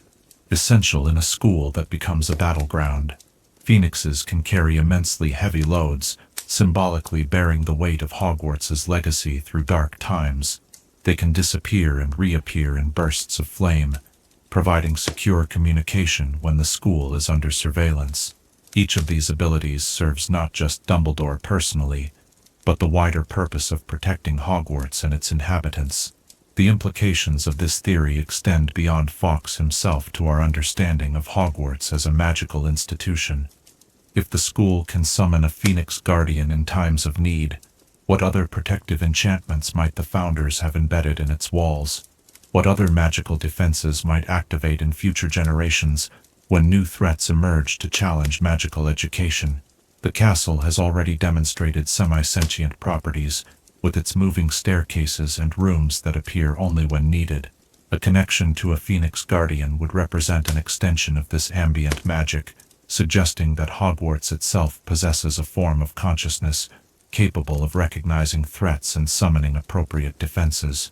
essential in a school that becomes a battleground. Phoenixes can carry immensely heavy loads, symbolically bearing the weight of Hogwarts's legacy through dark times. They can disappear and reappear in bursts of flame, providing secure communication when the school is under surveillance. Each of these abilities serves not just Dumbledore personally, but the wider purpose of protecting Hogwarts and its inhabitants. The implications of this theory extend beyond Fawkes himself to our understanding of Hogwarts as a magical institution. If the school can summon a Phoenix Guardian in times of need, what other protective enchantments might the founders have embedded in its walls? What other magical defenses might activate in future generations when new threats emerge to challenge magical education? The castle has already demonstrated semi-sentient properties, with its moving staircases and rooms that appear only when needed. A connection to a Phoenix Guardian would represent an extension of this ambient magic, suggesting that Hogwarts itself possesses a form of consciousness capable of recognizing threats and summoning appropriate defenses.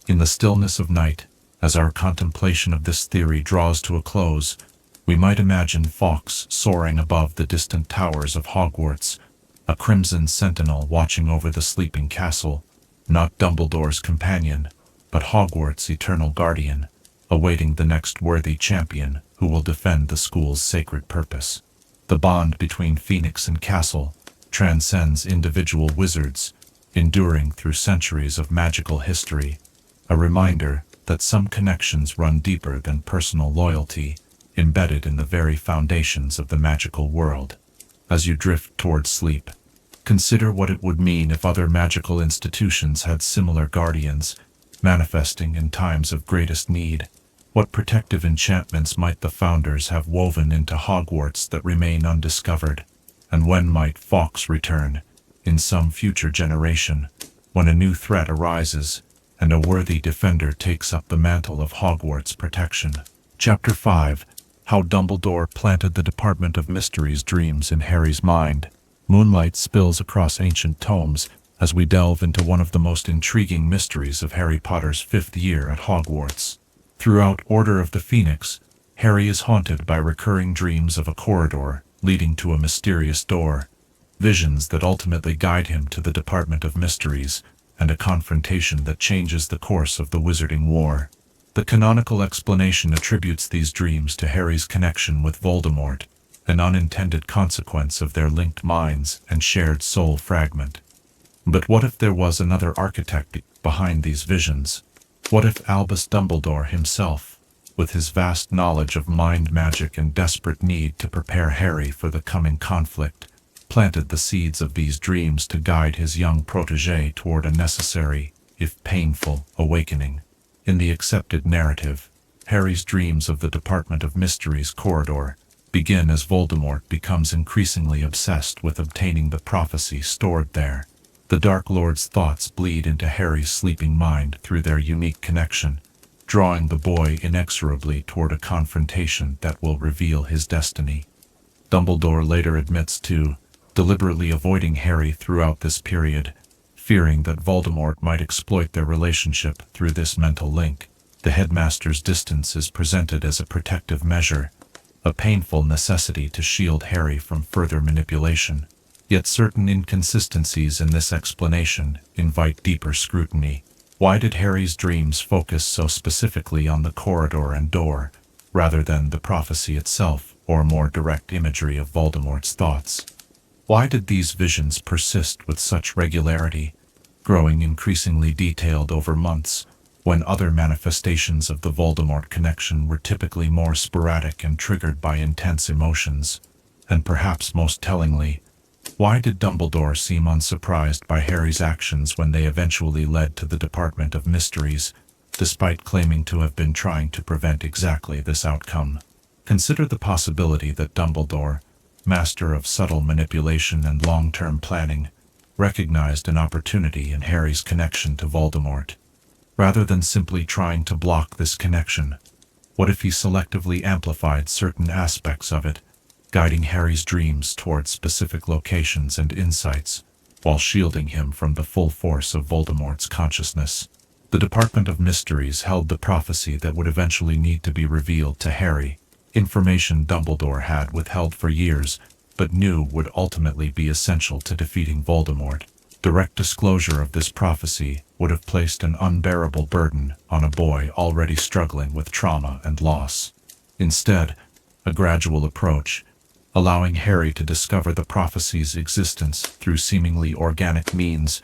In the stillness of night, as our contemplation of this theory draws to a close, we might imagine Fawkes soaring above the distant towers of Hogwarts, a crimson sentinel watching over the sleeping castle, not Dumbledore's companion, but Hogwarts' eternal guardian, awaiting the next worthy champion who will defend the school's sacred purpose. The bond between Phoenix and castle transcends individual wizards, enduring through centuries of magical history, a reminder that some connections run deeper than personal loyalty, embedded in the very foundations of the magical world. As you drift toward sleep, consider what it would mean if other magical institutions had similar guardians, manifesting in times of greatest need. What protective enchantments might the founders have woven into Hogwarts that remain undiscovered? And when might Fawkes return, in some future generation, when a new threat arises, and a worthy defender takes up the mantle of Hogwarts protection? Chapter 5. How Dumbledore planted the Department of Mysteries dreams in Harry's mind. Moonlight spills across ancient tomes as we delve into one of the most intriguing mysteries of Harry Potter's 5th year at Hogwarts. Throughout Order of the Phoenix, Harry is haunted by recurring dreams of a corridor leading to a mysterious door, visions that ultimately guide him to the Department of Mysteries, and a confrontation that changes the course of the Wizarding War. The canonical explanation attributes these dreams to Harry's connection with Voldemort, an unintended consequence of their linked minds and shared soul fragment. But what if there was another architect behind these visions? What if Albus Dumbledore himself, with his vast knowledge of mind magic and desperate need to prepare Harry for the coming conflict, planted the seeds of these dreams to guide his young protégé toward a necessary, if painful, awakening? In the accepted narrative, Harry's dreams of the Department of Mysteries corridor begin as Voldemort becomes increasingly obsessed with obtaining the prophecy stored there. The Dark Lord's thoughts bleed into Harry's sleeping mind through their unique connection, drawing the boy inexorably toward a confrontation that will reveal his destiny. Dumbledore later admits to deliberately avoiding Harry throughout this period, fearing that Voldemort might exploit their relationship through this mental link. The headmaster's distance is presented as a protective measure, a painful necessity to shield Harry from further manipulation. Yet certain inconsistencies in this explanation invite deeper scrutiny. Why did Harry's dreams focus so specifically on the corridor and door, rather than the prophecy itself or more direct imagery of Voldemort's thoughts? Why did these visions persist with such regularity, growing increasingly detailed over months, when other manifestations of the Voldemort connection were typically more sporadic and triggered by intense emotions? And perhaps most tellingly, why did Dumbledore seem unsurprised by Harry's actions when they eventually led to the Department of Mysteries, despite claiming to have been trying to prevent exactly this outcome? Consider the possibility that Dumbledore, master of subtle manipulation and long-term planning, recognized an opportunity in Harry's connection to Voldemort. Rather than simply trying to block this connection, what if he selectively amplified certain aspects of it, guiding Harry's dreams towards specific locations and insights, while shielding him from the full force of Voldemort's consciousness? The Department of Mysteries held the prophecy that would eventually need to be revealed to Harry, information Dumbledore had withheld for years, but knew would ultimately be essential to defeating Voldemort. Direct disclosure of this prophecy would have placed an unbearable burden on a boy already struggling with trauma and loss. Instead, a gradual approach, allowing Harry to discover the prophecy's existence through seemingly organic means,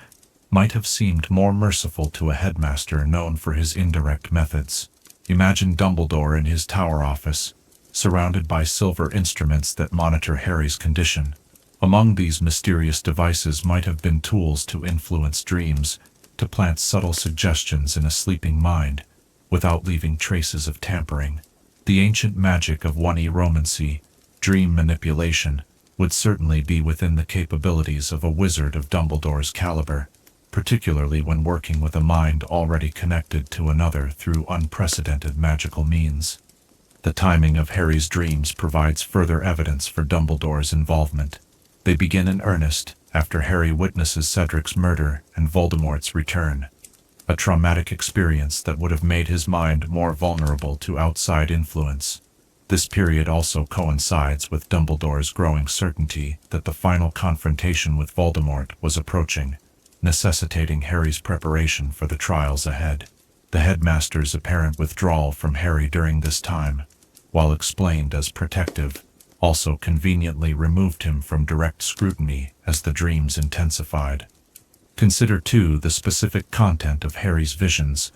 might have seemed more merciful to a headmaster known for his indirect methods. Imagine Dumbledore in his tower office, surrounded by silver instruments that monitor Harry's condition. Among these mysterious devices might have been tools to influence dreams, to plant subtle suggestions in a sleeping mind, without leaving traces of tampering. The ancient magic of one-eromancy, dream manipulation, would certainly be within the capabilities of a wizard of Dumbledore's caliber, particularly when working with a mind already connected to another through unprecedented magical means. The timing of Harry's dreams provides further evidence for Dumbledore's involvement. They begin in earnest after Harry witnesses Cedric's murder and Voldemort's return, a traumatic experience that would have made his mind more vulnerable to outside influence. This period also coincides with Dumbledore's growing certainty that the final confrontation with Voldemort was approaching, necessitating Harry's preparation for the trials ahead. The headmaster's apparent withdrawal from Harry during this time, while explained as protective, also conveniently removed him from direct scrutiny as the dreams intensified. Consider, too, the specific content of Harry's visions.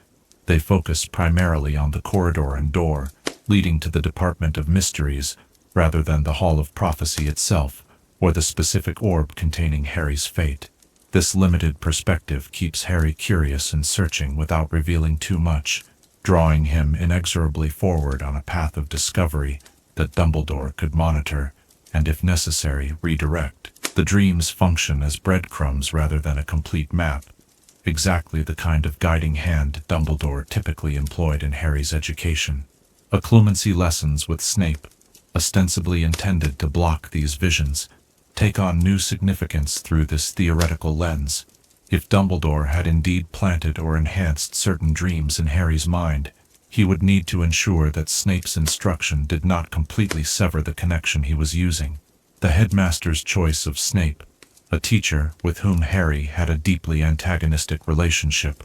They focus primarily on the corridor and door, leading to the Department of Mysteries, rather than the Hall of Prophecy itself, or the specific orb containing Harry's fate. This limited perspective keeps Harry curious and searching without revealing too much, drawing him inexorably forward on a path of discovery that Dumbledore could monitor, and if necessary, redirect. The dreams function as breadcrumbs rather than a complete map, exactly the kind of guiding hand Dumbledore typically employed in Harry's education. Occlumency lessons with Snape, ostensibly intended to block these visions, take on new significance through this theoretical lens. If Dumbledore had indeed planted or enhanced certain dreams in Harry's mind, he would need to ensure that Snape's instruction did not completely sever the connection he was using. The headmaster's choice of Snape, a teacher with whom Harry had a deeply antagonistic relationship,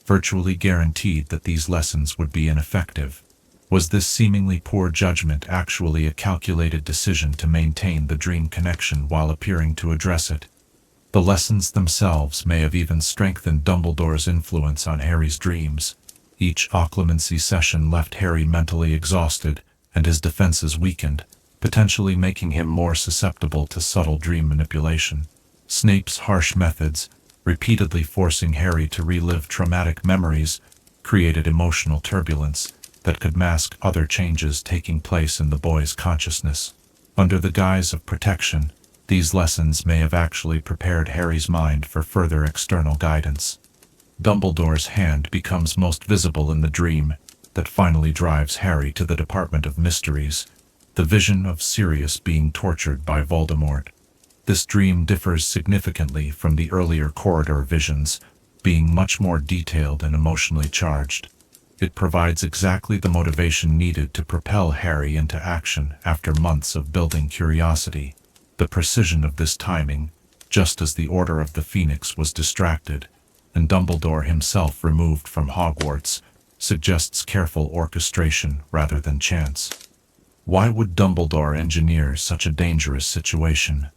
virtually guaranteed that these lessons would be ineffective. Was this seemingly poor judgment actually a calculated decision to maintain the dream connection while appearing to address it? The lessons themselves may have even strengthened Dumbledore's influence on Harry's dreams. Each occlumency session left Harry mentally exhausted and his defenses weakened, potentially making him more susceptible to subtle dream manipulation. Snape's harsh methods, repeatedly forcing Harry to relive traumatic memories, created emotional turbulence that could mask other changes taking place in the boy's consciousness. Under the guise of protection, these lessons may have actually prepared Harry's mind for further external guidance. Dumbledore's hand becomes most visible in the dream that finally drives Harry to the Department of Mysteries, the vision of Sirius being tortured by Voldemort. This dream differs significantly from the earlier corridor visions, being much more detailed and emotionally charged. It provides exactly the motivation needed to propel Harry into action after months of building curiosity. The precision of this timing, just as the Order of the Phoenix was distracted, and Dumbledore himself removed from Hogwarts, suggests careful orchestration rather than chance. Why would Dumbledore engineer such a dangerous situation?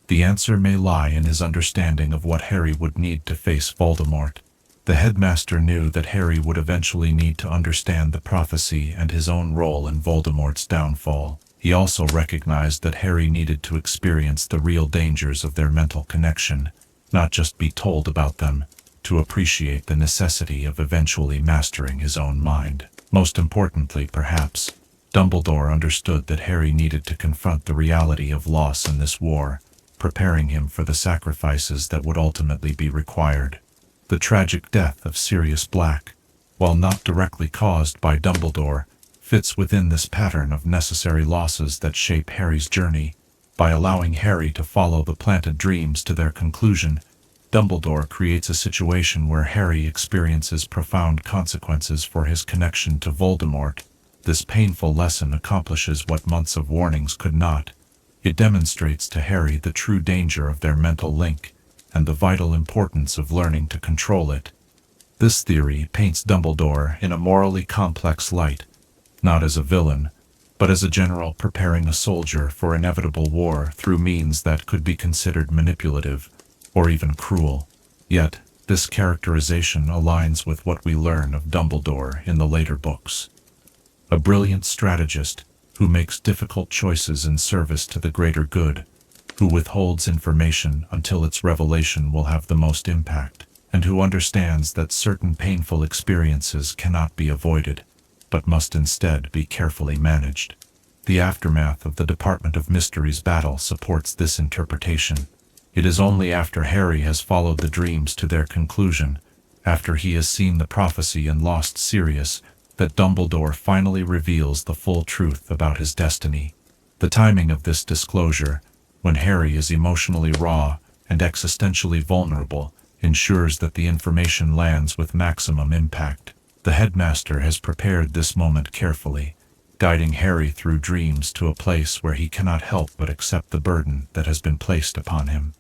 The answer may lie in his understanding of what Harry would need to face Voldemort. The headmaster knew that Harry would eventually need to understand the prophecy and his own role in Voldemort's downfall. He also recognized that Harry needed to experience the real dangers of their mental connection, not just be told about them, to appreciate the necessity of eventually mastering his own mind. Most importantly, perhaps, Dumbledore understood that Harry needed to confront the reality of loss in this war, preparing him for the sacrifices that would ultimately be required. The tragic death of Sirius Black, while not directly caused by Dumbledore, fits within this pattern of necessary losses that shape Harry's journey. By allowing Harry to follow the planted dreams to their conclusion, Dumbledore creates a situation where Harry experiences profound consequences for his connection to Voldemort. This painful lesson accomplishes what months of warnings could not. It demonstrates to Harry the true danger of their mental link, and the vital importance of learning to control it. This theory paints Dumbledore in a morally complex light, not as a villain, but as a general preparing a soldier for inevitable war through means that could be considered manipulative, or even cruel. Yet, this characterization aligns with what we learn of Dumbledore in the later books. A brilliant strategist who makes difficult choices in service to the greater good, who withholds information until its revelation will have the most impact, and who understands that certain painful experiences cannot be avoided, but must instead be carefully managed. The aftermath of the Department of Mystery's battle supports this interpretation. It is only after Harry has followed the dreams to their conclusion, after he has seen the prophecy and lost Sirius, that Dumbledore finally reveals the full truth about his destiny. The timing of this disclosure, when Harry is emotionally raw and existentially vulnerable, ensures that the information lands with maximum impact. The headmaster has prepared this moment carefully, guiding Harry through dreams to a place where he cannot help but accept the burden that has been placed upon him.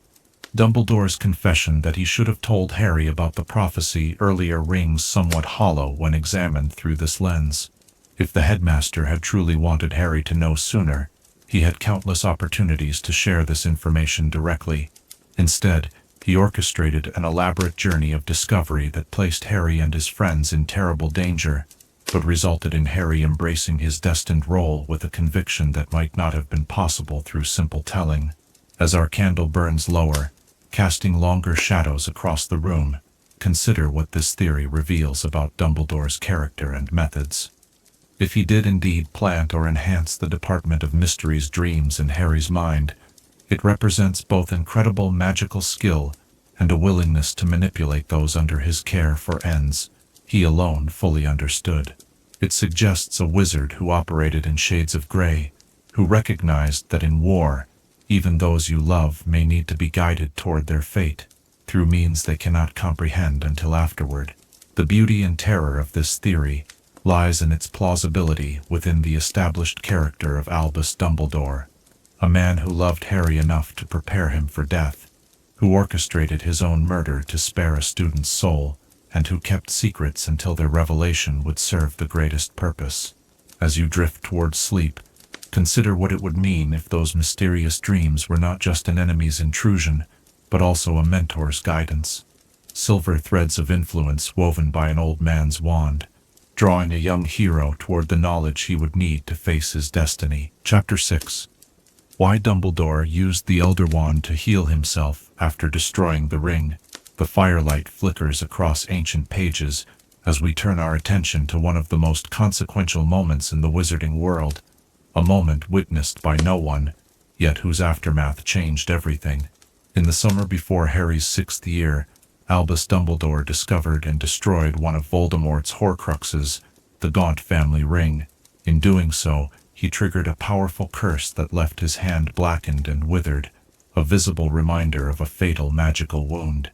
Dumbledore's confession that he should have told Harry about the prophecy earlier rings somewhat hollow when examined through this lens. If the headmaster had truly wanted Harry to know sooner, he had countless opportunities to share this information directly. Instead, he orchestrated an elaborate journey of discovery that placed Harry and his friends in terrible danger, but resulted in Harry embracing his destined role with a conviction that might not have been possible through simple telling. As our candle burns lower, casting longer shadows across the room, consider what this theory reveals about Dumbledore's character and methods. If he did indeed plant or enhance the Department of Mystery's dreams in Harry's mind, it represents both incredible magical skill and a willingness to manipulate those under his care for ends he alone fully understood. It suggests a wizard who operated in shades of gray, who recognized that in war, even those you love may need to be guided toward their fate, through means they cannot comprehend until afterward. The beauty and terror of this theory lies in its plausibility within the established character of Albus Dumbledore, a man who loved Harry enough to prepare him for death, who orchestrated his own murder to spare a student's soul, and who kept secrets until their revelation would serve the greatest purpose. As you drift toward sleep, consider what it would mean if those mysterious dreams were not just an enemy's intrusion, but also a mentor's guidance. Silver threads of influence woven by an old man's wand, drawing a young hero toward the knowledge he would need to face his destiny. Chapter 6. Why Dumbledore used the Elder Wand to heal himself after destroying the ring. The firelight flickers across ancient pages as we turn our attention to one of the most consequential moments in the wizarding world, a moment witnessed by no one, yet whose aftermath changed everything. In the summer before Harry's 6th year, Albus Dumbledore discovered and destroyed one of Voldemort's Horcruxes, the Gaunt family ring. In doing so, he triggered a powerful curse that left his hand blackened and withered, a visible reminder of a fatal magical wound.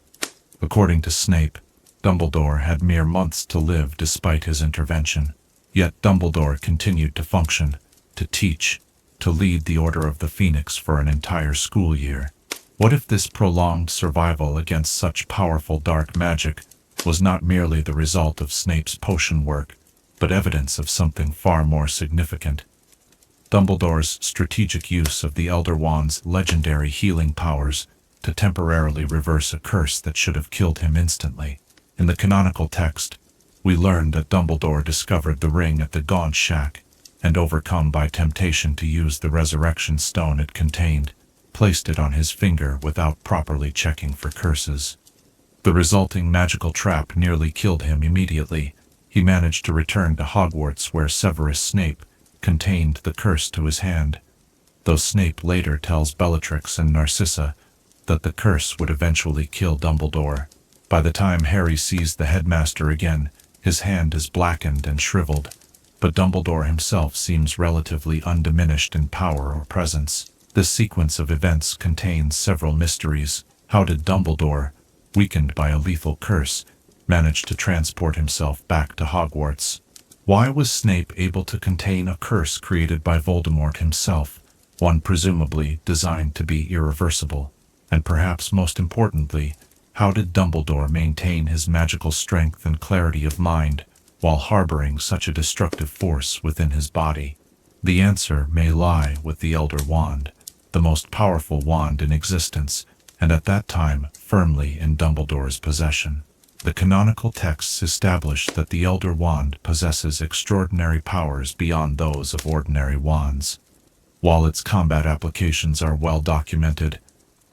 According to Snape, Dumbledore had mere months to live despite his intervention. Yet Dumbledore continued to function, to teach, to lead the Order of the Phoenix for an entire school year. What if this prolonged survival against such powerful dark magic was not merely the result of Snape's potion work, but evidence of something far more significant. Dumbledore's strategic use of the Elder Wand's legendary healing powers to temporarily reverse a curse that should have killed him instantly. In the canonical text, we learn that Dumbledore discovered the ring at the Gaunt Shack, and overcome by temptation to use the resurrection stone it contained, placed it on his finger without properly checking for curses. The resulting magical trap nearly killed him immediately. He managed to return to Hogwarts where Severus Snape contained the curse to his hand, though Snape later tells Bellatrix and Narcissa that the curse would eventually kill Dumbledore. By the time Harry sees the headmaster again, his hand is blackened and shriveled, but Dumbledore himself seems relatively undiminished in power or presence. This sequence of events contains several mysteries. How did Dumbledore, weakened by a lethal curse, manage to transport himself back to Hogwarts? Why was Snape able to contain a curse created by Voldemort himself, one presumably designed to be irreversible? And perhaps most importantly, how did Dumbledore maintain his magical strength and clarity of mind while harboring such a destructive force within his body? The answer may lie with the Elder Wand, the most powerful wand in existence, and at that time firmly in Dumbledore's possession. The canonical texts establish that the Elder Wand possesses extraordinary powers beyond those of ordinary wands. While its combat applications are well documented,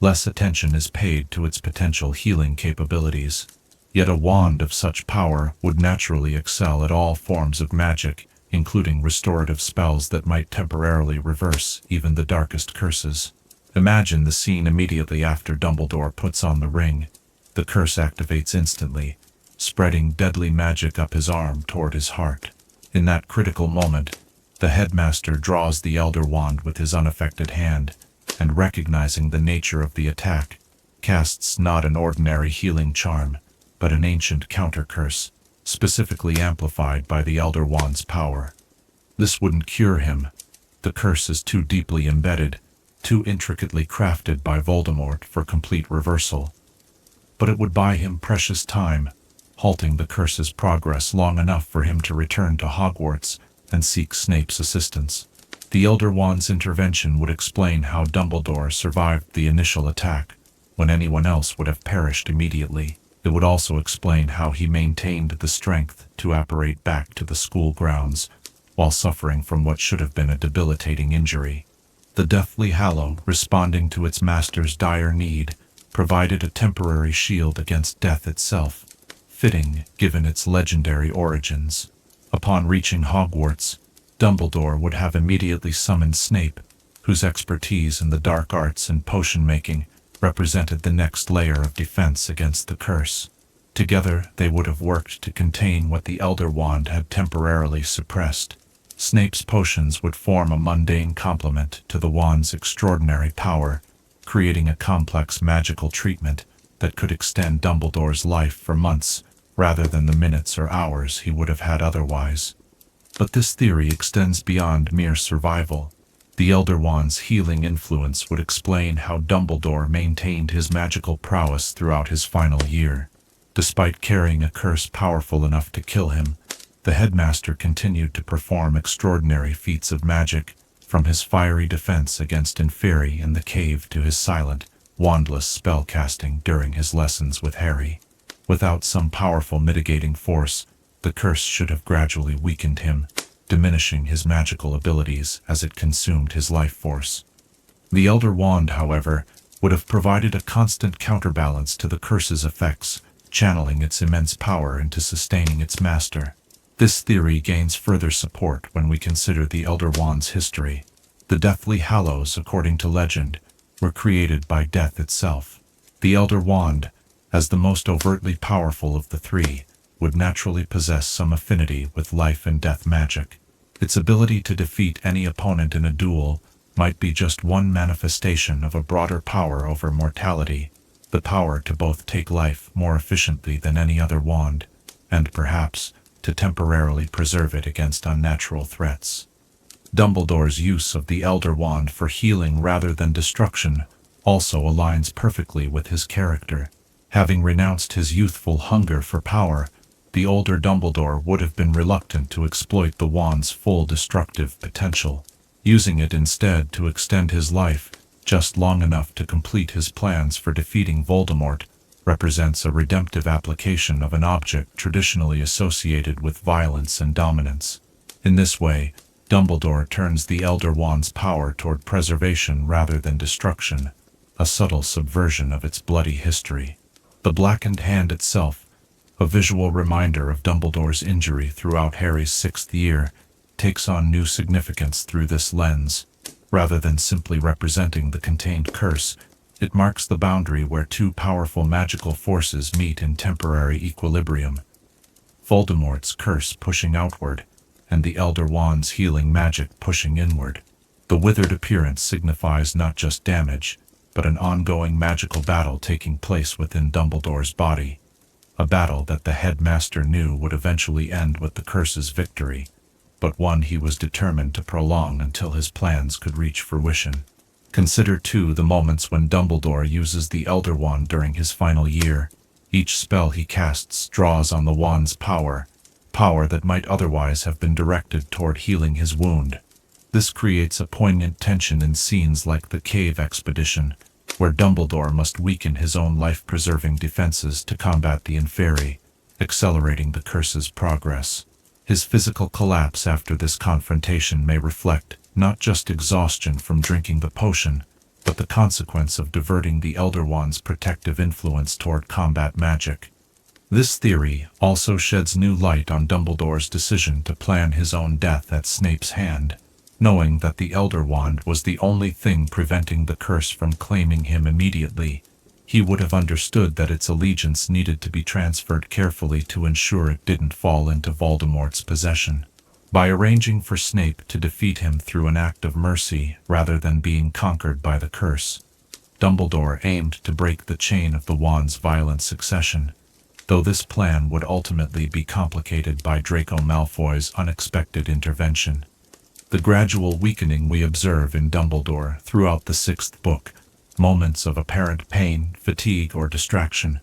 less attention is paid to its potential healing capabilities. Yet a wand of such power would naturally excel at all forms of magic, including restorative spells that might temporarily reverse even the darkest curses. Imagine the scene immediately after Dumbledore puts on the ring. The curse activates instantly, spreading deadly magic up his arm toward his heart. In that critical moment, the headmaster draws the Elder Wand with his unaffected hand, and recognizing the nature of the attack, casts not an ordinary healing charm, but an ancient counter-curse, specifically amplified by the Elder Wand's power. This wouldn't cure him. The curse is too deeply embedded, too intricately crafted by Voldemort for complete reversal. But it would buy him precious time, halting the curse's progress long enough for him to return to Hogwarts and seek Snape's assistance. The Elder Wand's intervention would explain how Dumbledore survived the initial attack, when anyone else would have perished immediately. It would also explain how he maintained the strength to apparate back to the school grounds, while suffering from what should have been a debilitating injury. The Deathly Hallow, responding to its master's dire need, provided a temporary shield against death itself, fitting given its legendary origins. Upon reaching Hogwarts, Dumbledore would have immediately summoned Snape, whose expertise in the dark arts and potion-making represented the next layer of defense against the curse. Together, they would have worked to contain what the Elder Wand had temporarily suppressed. Snape's potions would form a mundane complement to the wand's extraordinary power, creating a complex magical treatment that could extend Dumbledore's life for months rather than the minutes or hours he would have had otherwise. But this theory extends beyond mere survival. The Elder Wand's healing influence would explain how Dumbledore maintained his magical prowess throughout his final year. Despite carrying a curse powerful enough to kill him, the headmaster continued to perform extraordinary feats of magic, from his fiery defense against Inferi in the cave to his silent, wandless spellcasting during his lessons with Harry. Without some powerful mitigating force, the curse should have gradually weakened him, diminishing his magical abilities as it consumed his life force. The Elder Wand, however, would have provided a constant counterbalance to the curse's effects, channeling its immense power into sustaining its master. This theory gains further support when we consider the Elder Wand's history. The Deathly Hallows, according to legend, were created by death itself. The Elder Wand, as the most overtly powerful of the three, would naturally possess some affinity with life and death magic. Its ability to defeat any opponent in a duel might be just one manifestation of a broader power over mortality, the power to both take life more efficiently than any other wand, and perhaps to temporarily preserve it against unnatural threats. Dumbledore's use of the Elder Wand for healing rather than destruction also aligns perfectly with his character. Having renounced his youthful hunger for power, the older Dumbledore would have been reluctant to exploit the wand's full destructive potential, using it instead to extend his life just long enough to complete his plans for defeating Voldemort. Represents a redemptive application of an object traditionally associated with violence and dominance. In this way, Dumbledore turns the Elder Wand's power toward preservation rather than destruction, a subtle subversion of its bloody history. The blackened hand itself, a visual reminder of Dumbledore's injury throughout Harry's 6th year, takes on new significance through this lens. Rather than simply representing the contained curse, it marks the boundary where two powerful magical forces meet in temporary equilibrium. Voldemort's curse pushing outward, and the Elder Wand's healing magic pushing inward. The withered appearance signifies not just damage, but an ongoing magical battle taking place within Dumbledore's body. A battle that the headmaster knew would eventually end with the curse's victory, but one he was determined to prolong until his plans could reach fruition. Consider, too, the moments when Dumbledore uses the Elder Wand during his final year. Each spell he casts draws on the wand's power that might otherwise have been directed toward healing his wound. This creates a poignant tension in scenes like the cave expedition, where Dumbledore must weaken his own life-preserving defenses to combat the Inferi, accelerating the curse's progress. His physical collapse after this confrontation may reflect not just exhaustion from drinking the potion, but the consequence of diverting the Elder Wand's protective influence toward combat magic. This theory also sheds new light on Dumbledore's decision to plan his own death at Snape's hand. Knowing that the Elder Wand was the only thing preventing the curse from claiming him immediately, he would have understood that its allegiance needed to be transferred carefully to ensure it didn't fall into Voldemort's possession. By arranging for Snape to defeat him through an act of mercy rather than being conquered by the curse, Dumbledore aimed to break the chain of the wand's violent succession, though this plan would ultimately be complicated by Draco Malfoy's unexpected intervention. The gradual weakening we observe in Dumbledore throughout the 6th book, moments of apparent pain, fatigue, or distraction,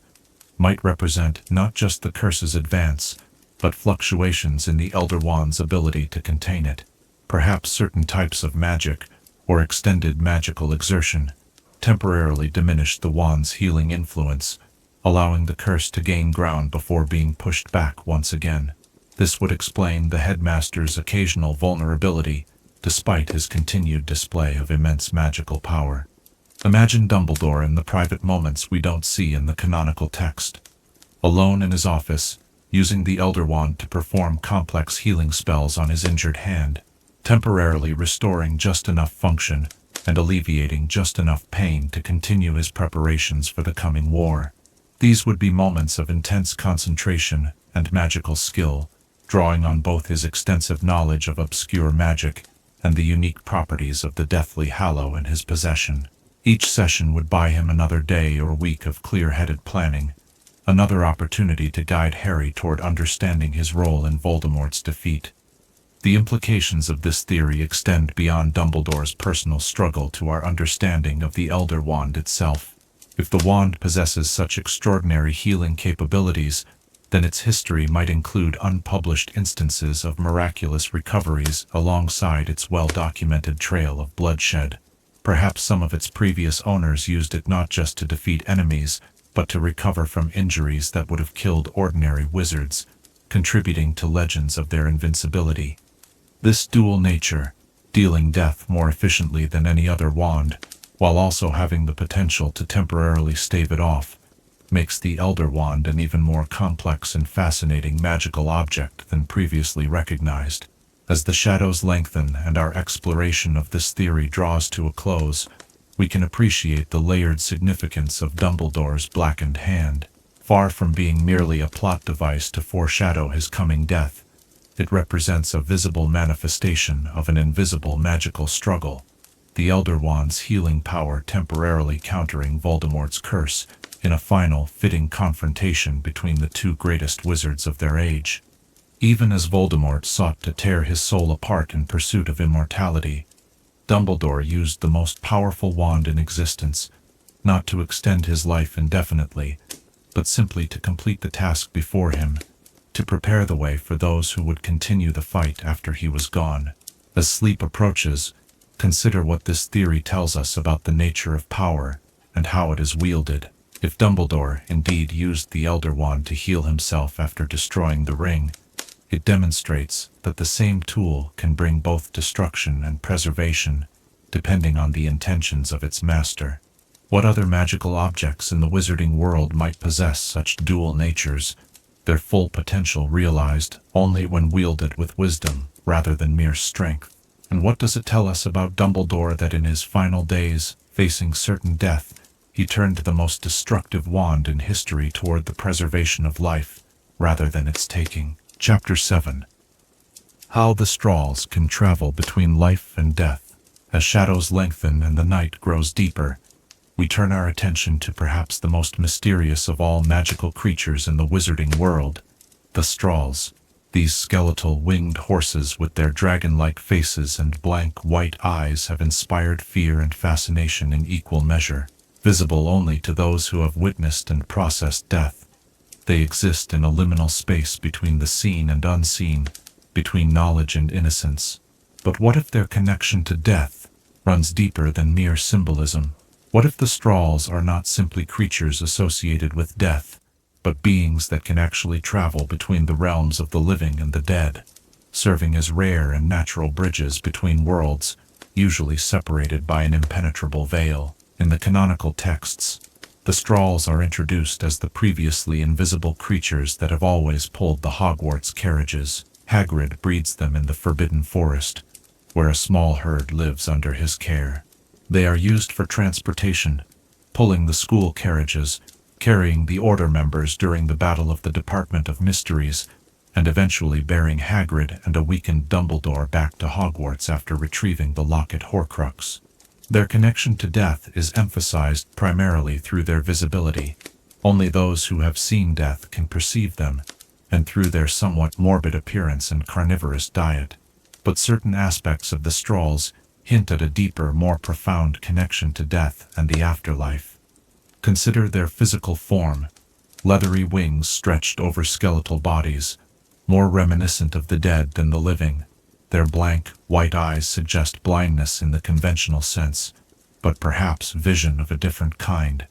might represent not just the curse's advance, but fluctuations in the Elder Wand's ability to contain it. Perhaps certain types of magic, or extended magical exertion, temporarily diminished the wand's healing influence, allowing the curse to gain ground before being pushed back once again. This would explain the headmaster's occasional vulnerability, despite his continued display of immense magical power. Imagine Dumbledore in the private moments we don't see in the canonical text. Alone in his office, using the Elder Wand to perform complex healing spells on his injured hand, temporarily restoring just enough function and alleviating just enough pain to continue his preparations for the coming war. These would be moments of intense concentration and magical skill, drawing on both his extensive knowledge of obscure magic and the unique properties of the Deathly Hallow in his possession. Each session would buy him another day or week of clear-headed planning, another opportunity to guide Harry toward understanding his role in Voldemort's defeat. The implications of this theory extend beyond Dumbledore's personal struggle to our understanding of the Elder Wand itself. If the wand possesses such extraordinary healing capabilities, then its history might include unpublished instances of miraculous recoveries alongside its well-documented trail of bloodshed. Perhaps some of its previous owners used it not just to defeat enemies, but to recover from injuries that would have killed ordinary wizards, contributing to legends of their invincibility. This dual nature, dealing death more efficiently than any other wand, while also having the potential to temporarily stave it off, makes the Elder Wand an even more complex and fascinating magical object than previously recognized. As the shadows lengthen and our exploration of this theory draws to a close, we can appreciate the layered significance of Dumbledore's blackened hand. Far from being merely a plot device to foreshadow his coming death, it represents a visible manifestation of an invisible magical struggle, the Elder Wand's healing power temporarily countering Voldemort's curse in a final, fitting confrontation between the two greatest wizards of their age. Even as Voldemort sought to tear his soul apart in pursuit of immortality, Dumbledore used the most powerful wand in existence, not to extend his life indefinitely, but simply to complete the task before him, to prepare the way for those who would continue the fight after he was gone. As sleep approaches, consider what this theory tells us about the nature of power and how it is wielded. If Dumbledore indeed used the Elder Wand to heal himself after destroying the ring, it demonstrates that the same tool can bring both destruction and preservation, depending on the intentions of its master. What other magical objects in the wizarding world might possess such dual natures, their full potential realized only when wielded with wisdom rather than mere strength? And what does it tell us about Dumbledore that in his final days, facing certain death, he turned the most destructive wand in history toward the preservation of life, rather than its taking? Chapter 7. How the Thestrals can travel between life and death. As shadows lengthen and the night grows deeper, we turn our attention to perhaps the most mysterious of all magical creatures in the wizarding world, the Thestrals. These skeletal winged horses with their dragon-like faces and blank white eyes have inspired fear and fascination in equal measure. Visible only to those who have witnessed and processed death, they exist in a liminal space between the seen and unseen, between knowledge and innocence. But what if their connection to death runs deeper than mere symbolism? What if the Thestrals are not simply creatures associated with death, but beings that can actually travel between the realms of the living and the dead, serving as rare and natural bridges between worlds, usually separated by an impenetrable veil? In the canonical texts, the Thestrals are introduced as the previously invisible creatures that have always pulled the Hogwarts carriages. Hagrid breeds them in the Forbidden Forest, where a small herd lives under his care. They are used for transportation, pulling the school carriages, carrying the Order members during the Battle of the Department of Mysteries, and eventually bearing Hagrid and a weakened Dumbledore back to Hogwarts after retrieving the Locket Horcrux. Their connection to death is emphasized primarily through their visibility. Only those who have seen death can perceive them, and through their somewhat morbid appearance and carnivorous diet. But certain aspects of the Thestrals hint at a deeper, more profound connection to death and the afterlife. Consider their physical form: leathery wings stretched over skeletal bodies, more reminiscent of the dead than the living. Their blank, white eyes suggest blindness in the conventional sense, but perhaps vision of a different kind,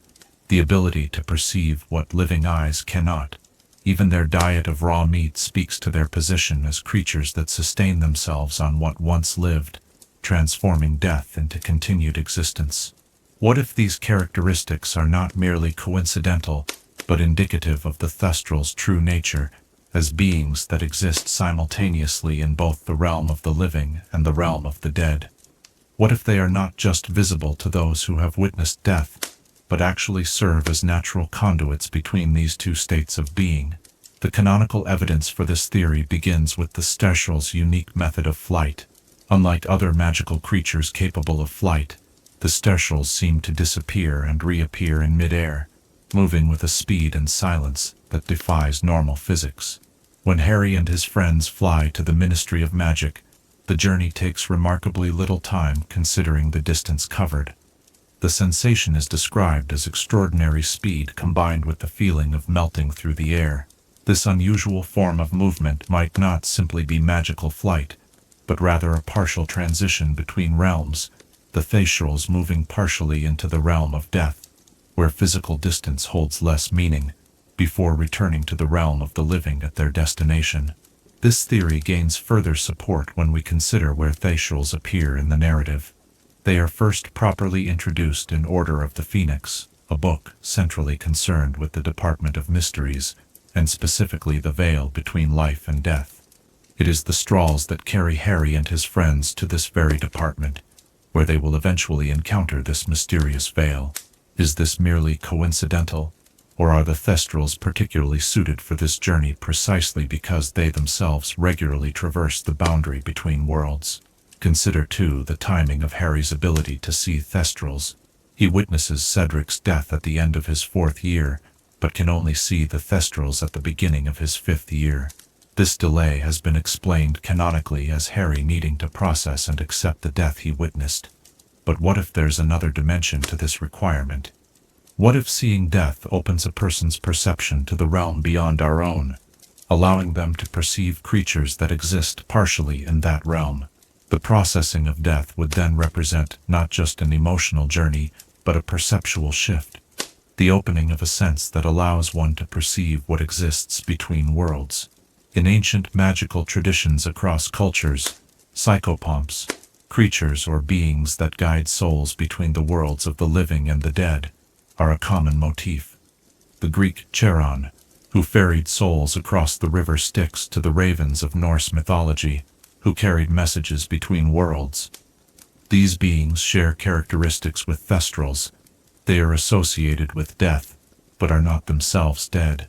the ability to perceive what living eyes cannot. Even their diet of raw meat speaks to their position as creatures that sustain themselves on what once lived, transforming death into continued existence. What if these characteristics are not merely coincidental, but indicative of the Thestrals' true nature, as beings that exist simultaneously in both the realm of the living and the realm of the dead? What if they are not just visible to those who have witnessed death, but actually serve as natural conduits between these two states of being? The canonical evidence for this theory begins with the Thestrals' unique method of flight. Unlike other magical creatures capable of flight, the Thestrals seem to disappear and reappear in midair, moving with a speed and silence that defies normal physics. When Harry and his friends fly to the Ministry of Magic, the journey takes remarkably little time considering the distance covered. The sensation is described as extraordinary speed combined with the feeling of melting through the air. This unusual form of movement might not simply be magical flight, but rather a partial transition between realms, the Thestrals moving partially into the realm of death, where physical distance holds less meaning, before returning to the realm of the living at their destination. This theory gains further support when we consider where Thestrals appear in the narrative. They are first properly introduced in Order of the Phoenix, a book centrally concerned with the Department of Mysteries, and specifically the veil between life and death. It is the Thestrals that carry Harry and his friends to this very department, where they will eventually encounter this mysterious veil. Is this merely coincidental, or are the Thestrals particularly suited for this journey precisely because they themselves regularly traverse the boundary between worlds? Consider, too, the timing of Harry's ability to see Thestrals. He witnesses Cedric's death at the end of his 4th year, but can only see the Thestrals at the beginning of his 5th year. This delay has been explained canonically as Harry needing to process and accept the death he witnessed. But what if there's another dimension to this requirement? What if seeing death opens a person's perception to the realm beyond our own, allowing them to perceive creatures that exist partially in that realm? The processing of death would then represent not just an emotional journey, but a perceptual shift, the opening of a sense that allows one to perceive what exists between worlds. In ancient magical traditions across cultures, psychopomps, creatures or beings that guide souls between the worlds of the living and the dead, are a common motif. The Greek Charon, who ferried souls across the river Styx to the ravens of Norse mythology, who carried messages between worlds. These beings share characteristics with Thestrals. They are associated with death, but are not themselves dead.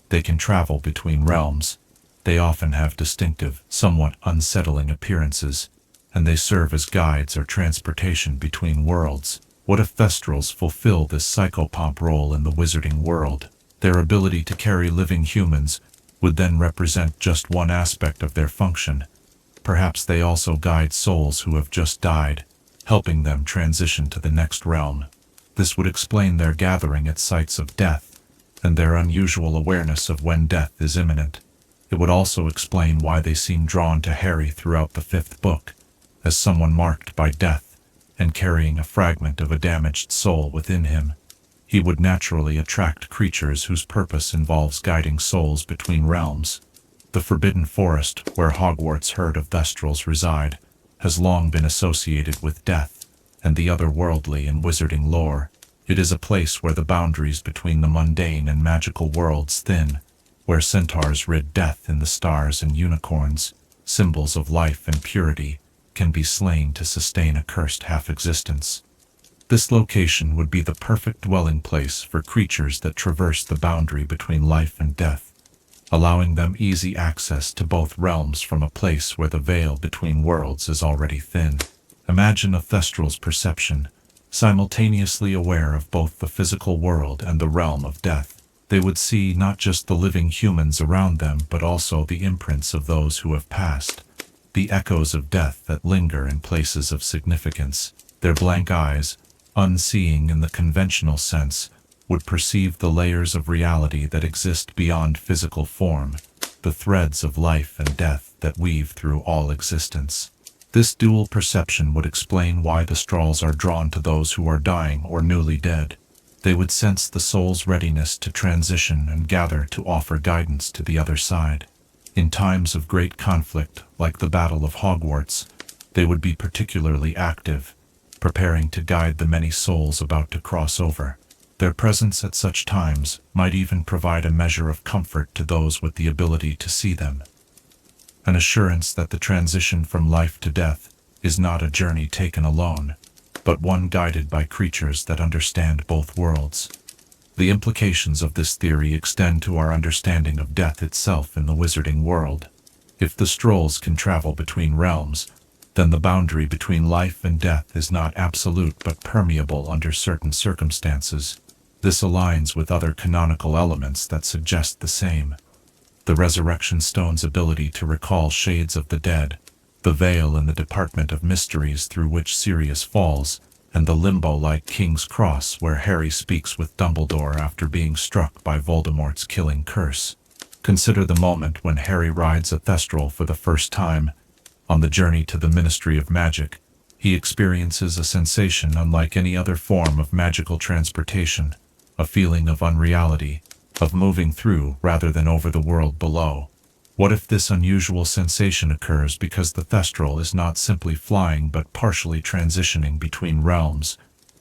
They can travel between realms. They often have distinctive, somewhat unsettling appearances, and they serve as guides or transportation between worlds. What if Thestrals fulfill this psychopomp role in the wizarding world? Their ability to carry living humans would then represent just one aspect of their function. Perhaps they also guide souls who have just died, helping them transition to the next realm. This would explain their gathering at sites of death, and their unusual awareness of when death is imminent. It would also explain why they seem drawn to Harry throughout the 5th book, as someone marked by death, and carrying a fragment of a damaged soul within him. He would naturally attract creatures whose purpose involves guiding souls between realms. The Forbidden Forest, where Hogwarts' herd of Thestrals reside, has long been associated with death and the otherworldly in wizarding lore. It is a place where the boundaries between the mundane and magical worlds thin, where centaurs rid death in the stars and unicorns, symbols of life and purity, can be slain to sustain a cursed half-existence. This location would be the perfect dwelling place for creatures that traverse the boundary between life and death, allowing them easy access to both realms from a place where the veil between worlds is already thin. Imagine a Thestral's perception, simultaneously aware of both the physical world and the realm of death. They would see not just the living humans around them, but also the imprints of those who have passed, the echoes of death that linger in places of significance. Their blank eyes, unseeing in the conventional sense, would perceive the layers of reality that exist beyond physical form, the threads of life and death that weave through all existence. This dual perception would explain why the Thestrals are drawn to those who are dying or newly dead. They would sense the soul's readiness to transition and gather to offer guidance to the other side. In times of great conflict, like the Battle of Hogwarts, they would be particularly active, preparing to guide the many souls about to cross over. Their presence at such times might even provide a measure of comfort to those with the ability to see them. An assurance that the transition from life to death is not a journey taken alone, but one guided by creatures that understand both worlds. The implications of this theory extend to our understanding of death itself in the wizarding world. If the Thestrals can travel between realms, then the boundary between life and death is not absolute but permeable under certain circumstances. This aligns with other canonical elements that suggest the same. The Resurrection Stone's ability to recall shades of the dead, the veil in the Department of Mysteries through which Sirius falls, and the limbo-like King's Cross where Harry speaks with Dumbledore after being struck by Voldemort's killing curse. Consider the moment when Harry rides a Thestral for the first time. On the journey to the Ministry of Magic, he experiences a sensation unlike any other form of magical transportation, a feeling of unreality, of moving through rather than over the world below. What if this unusual sensation occurs because the Thestral is not simply flying but partially transitioning between realms,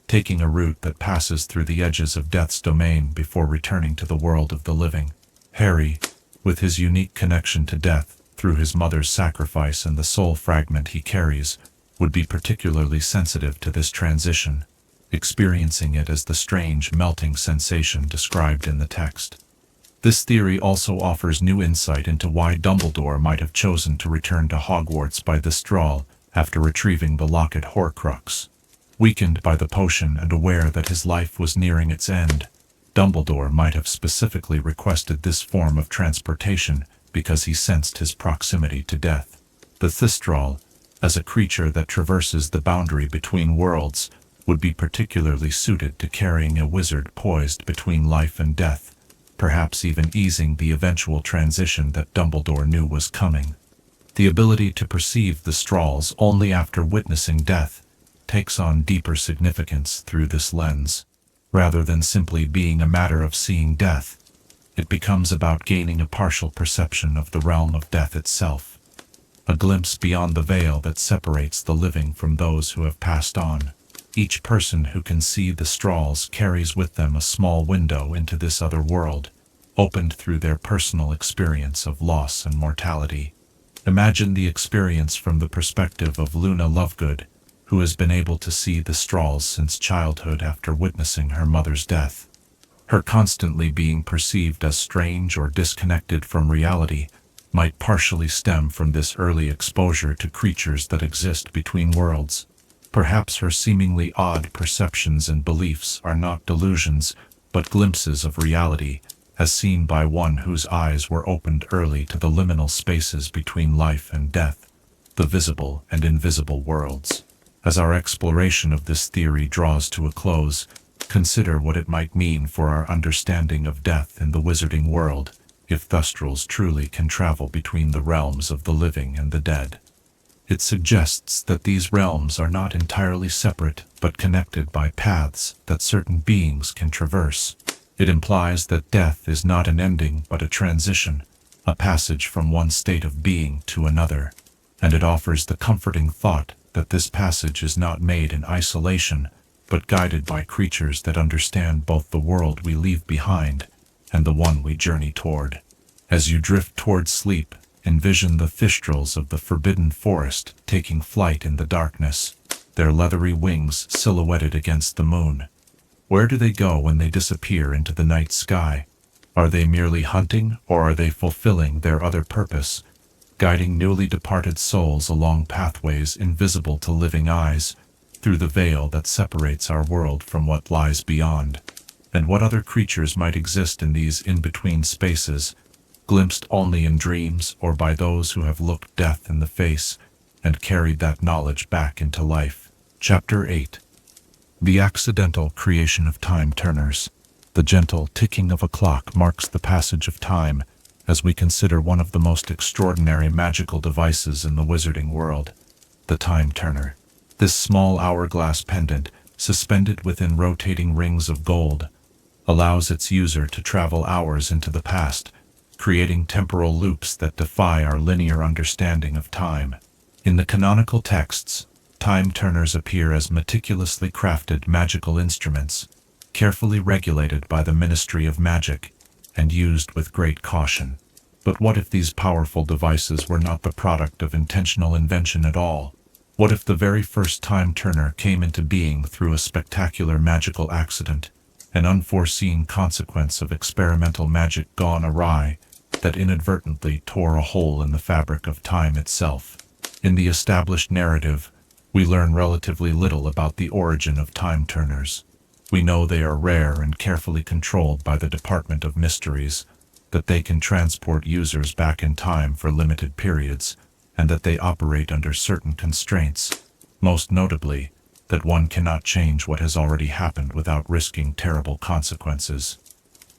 taking a route that passes through the edges of death's domain before returning to the world of the living? Harry, with his unique connection to death through his mother's sacrifice and the soul fragment he carries, would be particularly sensitive to this transition, experiencing it as the strange melting sensation described in the text. This theory also offers new insight into why Dumbledore might have chosen to return to Hogwarts by Thestral after retrieving the locket Horcrux. Weakened by the potion and aware that his life was nearing its end, Dumbledore might have specifically requested this form of transportation because he sensed his proximity to death. The Thestral, as a creature that traverses the boundary between worlds, would be particularly suited to carrying a wizard poised between life and death, perhaps even easing the eventual transition that Dumbledore knew was coming. The ability to perceive the Thestrals only after witnessing death takes on deeper significance through this lens. Rather than simply being a matter of seeing death, it becomes about gaining a partial perception of the realm of death itself, a glimpse beyond the veil that separates the living from those who have passed on. Each person who can see the Thestrals carries with them a small window into this other world, opened through their personal experience of loss and mortality. Imagine the experience from the perspective of Luna Lovegood, who has been able to see the Thestrals since childhood after witnessing her mother's death. Her constantly being perceived as strange or disconnected from reality might partially stem from this early exposure to creatures that exist between worlds. Perhaps her seemingly odd perceptions and beliefs are not delusions, but glimpses of reality, as seen by one whose eyes were opened early to the liminal spaces between life and death, the visible and invisible worlds. As our exploration of this theory draws to a close, consider what it might mean for our understanding of death in the wizarding world, if Thestrals truly can travel between the realms of the living and the dead. It suggests that these realms are not entirely separate, but connected by paths that certain beings can traverse. It implies that death is not an ending but a transition, a passage from one state of being to another, and it offers the comforting thought that this passage is not made in isolation, but guided by creatures that understand both the world we leave behind and the one we journey toward. As you drift toward sleep, envision the Thestrals of the Forbidden Forest taking flight in the darkness, their leathery wings silhouetted against the moon. Where do they go when they disappear into the night sky? Are they merely hunting, or are they fulfilling their other purpose, guiding newly departed souls along pathways invisible to living eyes, through the veil that separates our world from what lies beyond? And what other creatures might exist in these in-between spaces, glimpsed only in dreams or by those who have looked death in the face and carried that knowledge back into life? Chapter 8. The accidental creation of time turners. The gentle ticking of a clock marks the passage of time, as we consider one of the most extraordinary magical devices in the wizarding world, the time turner. This small hourglass pendant, suspended within rotating rings of gold, allows its user to travel hours into the past, creating temporal loops that defy our linear understanding of time. In the canonical texts, time turners appear as meticulously crafted magical instruments, carefully regulated by the Ministry of Magic, and used with great caution. But what if these powerful devices were not the product of intentional invention at all? What if the very first time turner came into being through a spectacular magical accident, an unforeseen consequence of experimental magic gone awry, that inadvertently tore a hole in the fabric of time itself? In the established narrative, we learn relatively little about the origin of time turners. We know they are rare and carefully controlled by the Department of Mysteries, that they can transport users back in time for limited periods, and that they operate under certain constraints, most notably, that one cannot change what has already happened without risking terrible consequences.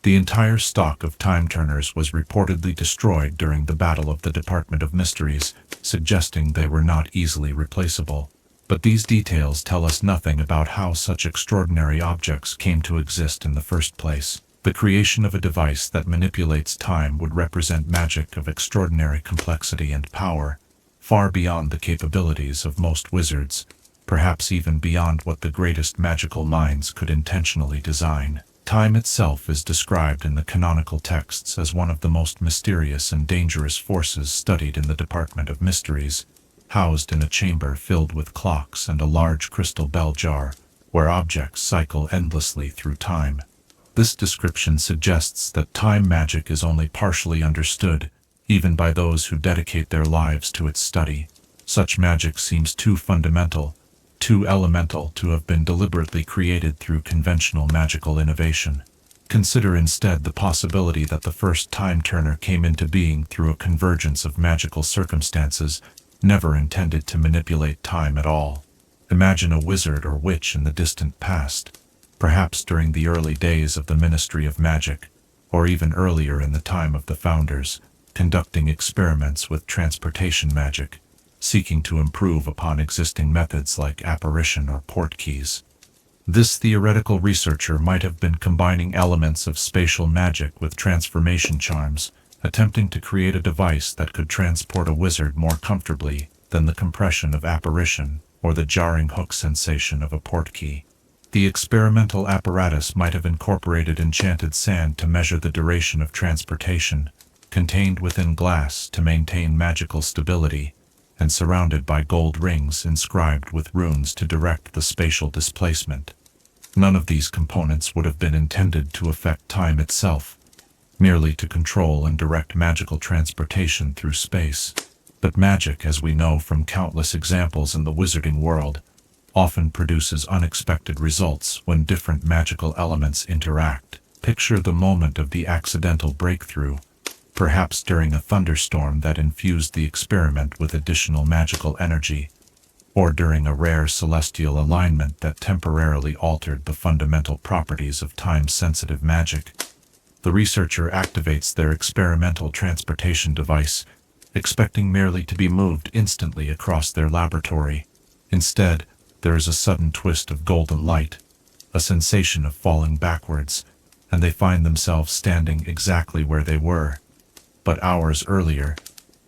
The entire stock of time turners was reportedly destroyed during the Battle of the Department of Mysteries, suggesting they were not easily replaceable. But these details tell us nothing about how such extraordinary objects came to exist in the first place. The creation of a device that manipulates time would represent magic of extraordinary complexity and power, far beyond the capabilities of most wizards, perhaps even beyond what the greatest magical minds could intentionally design. Time itself is described in the canonical texts as one of the most mysterious and dangerous forces studied in the Department of Mysteries, housed in a chamber filled with clocks and a large crystal bell jar, where objects cycle endlessly through time. This description suggests that time magic is only partially understood, even by those who dedicate their lives to its study. Such magic seems too fundamental, too elemental to have been deliberately created through conventional magical innovation. Consider instead the possibility that the first time turner came into being through a convergence of magical circumstances, never intended to manipulate time at all. Imagine a wizard or witch in the distant past, perhaps during the early days of the Ministry of Magic, or even earlier in the time of the Founders, conducting experiments with transportation magic, seeking to improve upon existing methods like apparition or portkeys. This theoretical researcher might have been combining elements of spatial magic with transformation charms, attempting to create a device that could transport a wizard more comfortably than the compression of apparition or the jarring hook sensation of a portkey. The experimental apparatus might have incorporated enchanted sand to measure the duration of transportation, contained within glass to maintain magical stability, and surrounded by gold rings inscribed with runes to direct the spatial displacement. None of these components would have been intended to affect time itself, merely to control and direct magical transportation through space. But magic, as we know from countless examples in the wizarding world, often produces unexpected results when different magical elements interact. Picture the moment of the accidental breakthrough, perhaps during a thunderstorm that infused the experiment with additional magical energy, or during a rare celestial alignment that temporarily altered the fundamental properties of time-sensitive magic. The researcher activates their experimental transportation device, expecting merely to be moved instantly across their laboratory. Instead, there is a sudden twist of golden light, a sensation of falling backwards, and they find themselves standing exactly where they were, but hours earlier,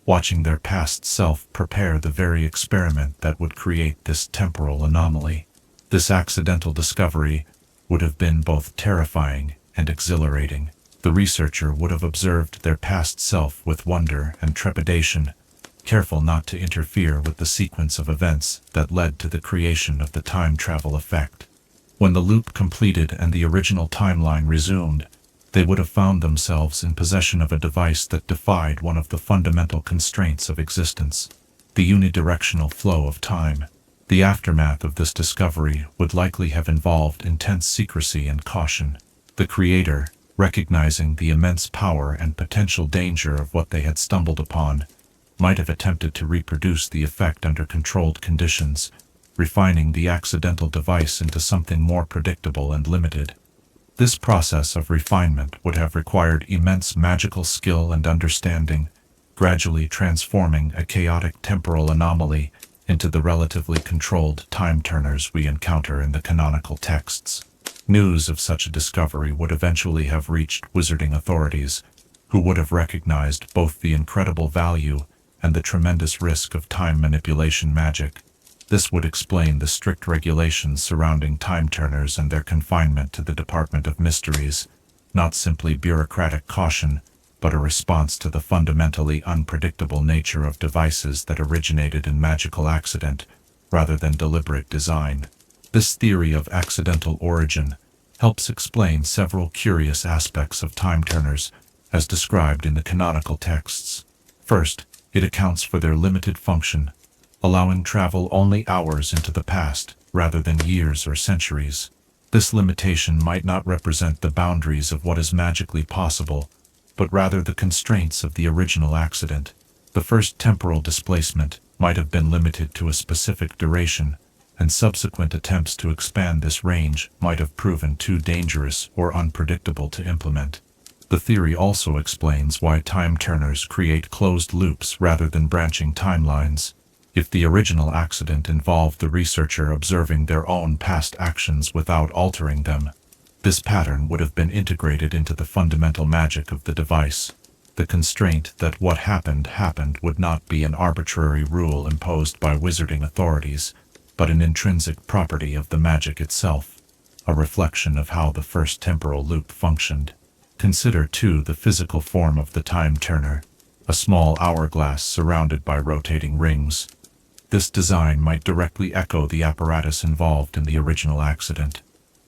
watching their past self prepare the very experiment that would create this temporal anomaly. This accidental discovery would have been both terrifying and exhilarating. The researcher would have observed their past self with wonder and trepidation, careful not to interfere with the sequence of events that led to the creation of the time travel effect. When the loop completed and the original timeline resumed, they would have found themselves in possession of a device that defied one of the fundamental constraints of existence, the unidirectional flow of time. The aftermath of this discovery would likely have involved intense secrecy and caution. The creator, recognizing the immense power and potential danger of what they had stumbled upon, might have attempted to reproduce the effect under controlled conditions, refining the accidental device into something more predictable and limited. This process of refinement would have required immense magical skill and understanding, gradually transforming a chaotic temporal anomaly into the relatively controlled time-turners we encounter in the canonical texts. News of such a discovery would eventually have reached wizarding authorities, who would have recognized both the incredible value and the tremendous risk of time manipulation magic. This would explain the strict regulations surrounding time-turners and their confinement to the Department of Mysteries, not simply bureaucratic caution, but a response to the fundamentally unpredictable nature of devices that originated in magical accident rather than deliberate design. This theory of accidental origin helps explain several curious aspects of time-turners as described in the canonical texts. First, it accounts for their limited function, allowing travel only hours into the past rather than years or centuries. This limitation might not represent the boundaries of what is magically possible, but rather the constraints of the original accident. The first temporal displacement might have been limited to a specific duration, and subsequent attempts to expand this range might have proven too dangerous or unpredictable to implement. The theory also explains why time-turners create closed loops rather than branching timelines. If the original accident involved the researcher observing their own past actions without altering them, this pattern would have been integrated into the fundamental magic of the device. The constraint that what happened would not be an arbitrary rule imposed by wizarding authorities, but an intrinsic property of the magic itself, a reflection of how the first temporal loop functioned. Consider, too, the physical form of the time-turner, a small hourglass surrounded by rotating rings. This design might directly echo the apparatus involved in the original accident.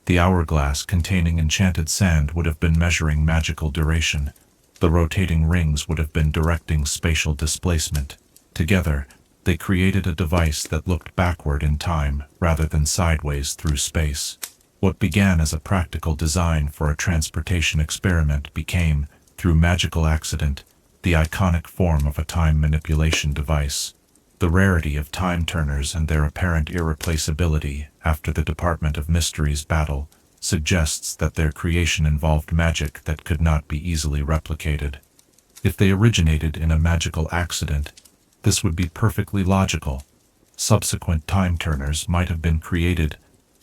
The hourglass containing enchanted sand would have been measuring magical duration. The rotating rings would have been directing spatial displacement. Together, they created a device that looked backward in time rather than sideways through space. What began as a practical design for a transportation experiment became, through magical accident, the iconic form of a time manipulation device. The rarity of time-turners and their apparent irreplaceability after the Department of Mysteries battle suggests that their creation involved magic that could not be easily replicated. If they originated in a magical accident, this would be perfectly logical. Subsequent time-turners might have been created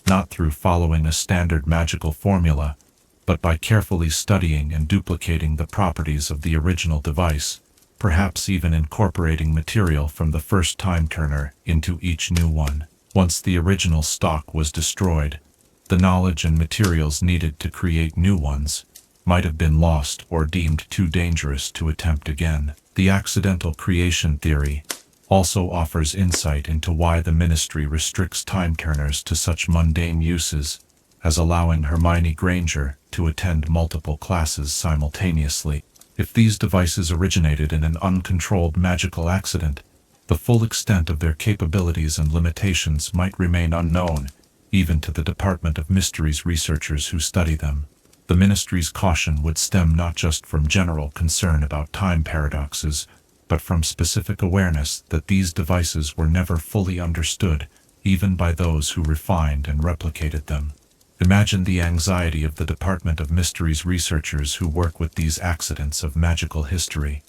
not through following a standard magical formula, but by carefully studying and duplicating the properties of the original device, perhaps even incorporating material from the first time-turner into each new one. Once the original stock was destroyed, the knowledge and materials needed to create new ones might have been lost or deemed too dangerous to attempt again. The accidental creation theory also offers insight into why the Ministry restricts time-turners to such mundane uses as allowing Hermione Granger to attend multiple classes simultaneously. If these devices originated in an uncontrolled magical accident, the full extent of their capabilities and limitations might remain unknown, even to the Department of Mysteries researchers who study them. The Ministry's caution would stem not just from general concern about time paradoxes, but from specific awareness that these devices were never fully understood, even by those who refined and replicated them. Imagine the anxiety of the Department of Mysteries researchers who work with these accidents of magical history.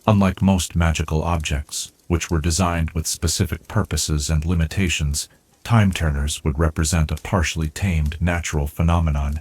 Unlike most magical objects, which were designed with specific purposes and limitations, time-turners would represent a partially tamed natural phenomenon,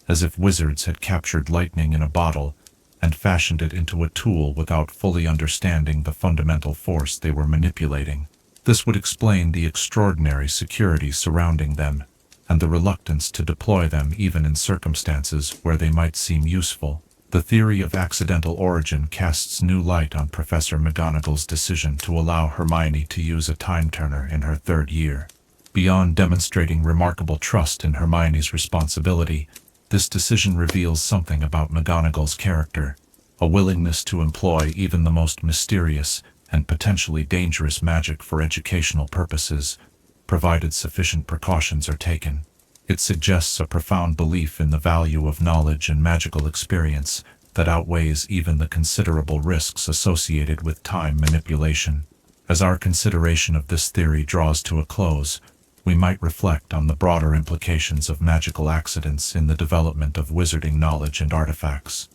as if wizards had captured lightning in a bottle and fashioned it into a tool without fully understanding the fundamental force they were manipulating. This would explain the extraordinary security surrounding them, and the reluctance to deploy them even in circumstances where they might seem useful. The theory of accidental origin casts new light on Professor McGonagall's decision to allow Hermione to use a time-turner in her third year. Beyond demonstrating remarkable trust in Hermione's responsibility, this decision reveals something about McGonagall's character, a willingness to employ even the most mysterious and potentially dangerous magic for educational purposes, provided sufficient precautions are taken. It suggests a profound belief in the value of knowledge and magical experience that outweighs even the considerable risks associated with time manipulation. As our consideration of this theory draws to a close, we might reflect on the broader implications of magical accidents in the development of wizarding knowledge and artifacts.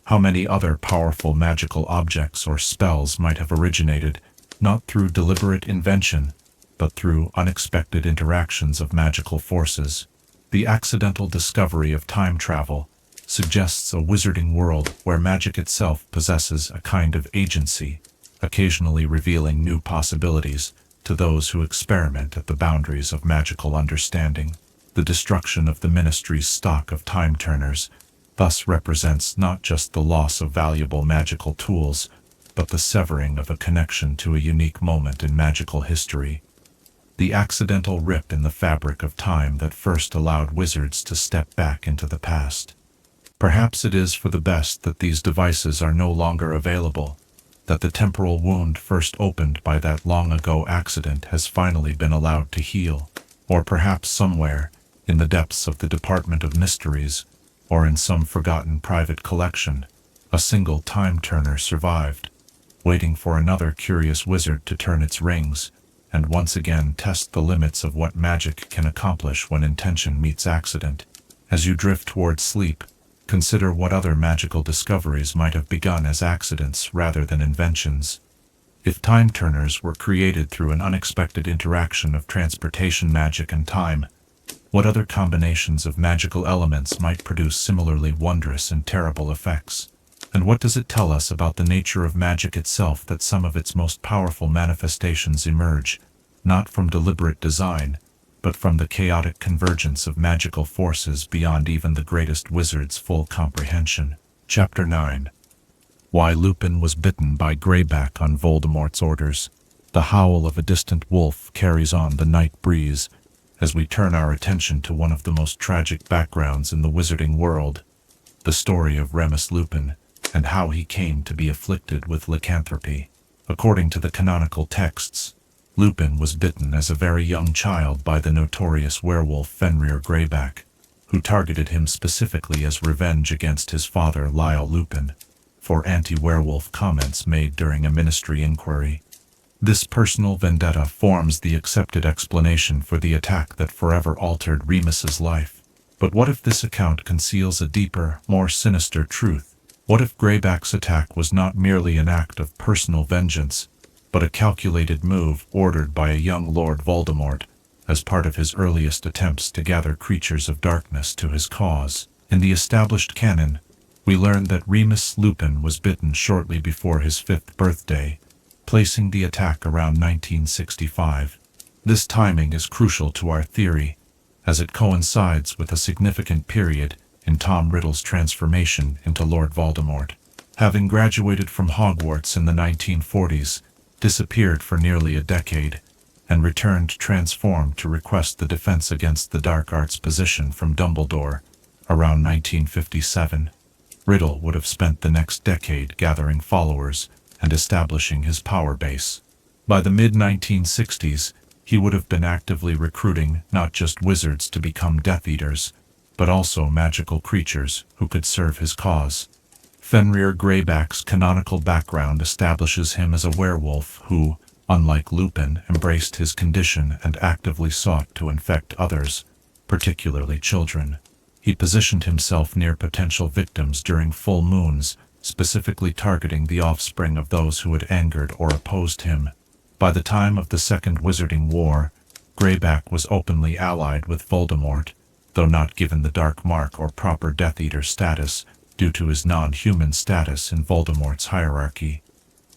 How many other powerful magical objects or spells might have originated, not through deliberate invention, but through unexpected interactions of magical forces? The accidental discovery of time travel suggests a wizarding world where magic itself possesses a kind of agency, occasionally revealing new possibilities to those who experiment at the boundaries of magical understanding. The destruction of the Ministry's stock of time-turners thus represents not just the loss of valuable magical tools, but the severing of a connection to a unique moment in magical history. The accidental rip in the fabric of time that first allowed wizards to step back into the past. Perhaps it is for the best that these devices are no longer available, that the temporal wound first opened by that long-ago accident has finally been allowed to heal, or perhaps somewhere, in the depths of the Department of Mysteries, or in some forgotten private collection, a single time-turner survived, waiting for another curious wizard to turn its rings, and once again test the limits of what magic can accomplish when intention meets accident. As you drift towards sleep, consider what other magical discoveries might have begun as accidents rather than inventions. If time-turners were created through an unexpected interaction of transportation magic and time, what other combinations of magical elements might produce similarly wondrous and terrible effects? And what does it tell us about the nature of magic itself that some of its most powerful manifestations emerge, not from deliberate design, but from the chaotic convergence of magical forces beyond even the greatest wizard's full comprehension? Chapter 9. Why Lupin was bitten by Greyback on Voldemort's orders. The howl of a distant wolf carries on the night breeze, as we turn our attention to one of the most tragic backgrounds in the wizarding world, the story of Remus Lupin, and how he came to be afflicted with lycanthropy. According to the canonical texts, Lupin was bitten as a very young child by the notorious werewolf Fenrir Greyback, who targeted him specifically as revenge against his father Lyle Lupin, for anti-werewolf comments made during a ministry inquiry. This personal vendetta forms the accepted explanation for the attack that forever altered Remus's life. But what if this account conceals a deeper, more sinister truth? What if Greyback's attack was not merely an act of personal vengeance, but a calculated move ordered by a young Lord Voldemort as part of his earliest attempts to gather creatures of darkness to his cause? In the established canon, we learn that Remus Lupin was bitten shortly before his 5th birthday, placing the attack around 1965. This timing is crucial to our theory, as it coincides with a significant period in Tom Riddle's transformation into Lord Voldemort. Having graduated from Hogwarts in the 1940s, disappeared for nearly a decade, and returned transformed to request the Defense Against the Dark Arts position from Dumbledore around 1957. Riddle would have spent the next decade gathering followers and establishing his power base. By the mid-1960s, he would have been actively recruiting not just wizards to become Death Eaters, but also magical creatures who could serve his cause. Fenrir Greyback's canonical background establishes him as a werewolf who, unlike Lupin, embraced his condition and actively sought to infect others, particularly children. He positioned himself near potential victims during full moons, specifically targeting the offspring of those who had angered or opposed him. By the time of the Second Wizarding War, Greyback was openly allied with Voldemort, though not given the Dark Mark or proper Death Eater status due to his non-human status in Voldemort's hierarchy.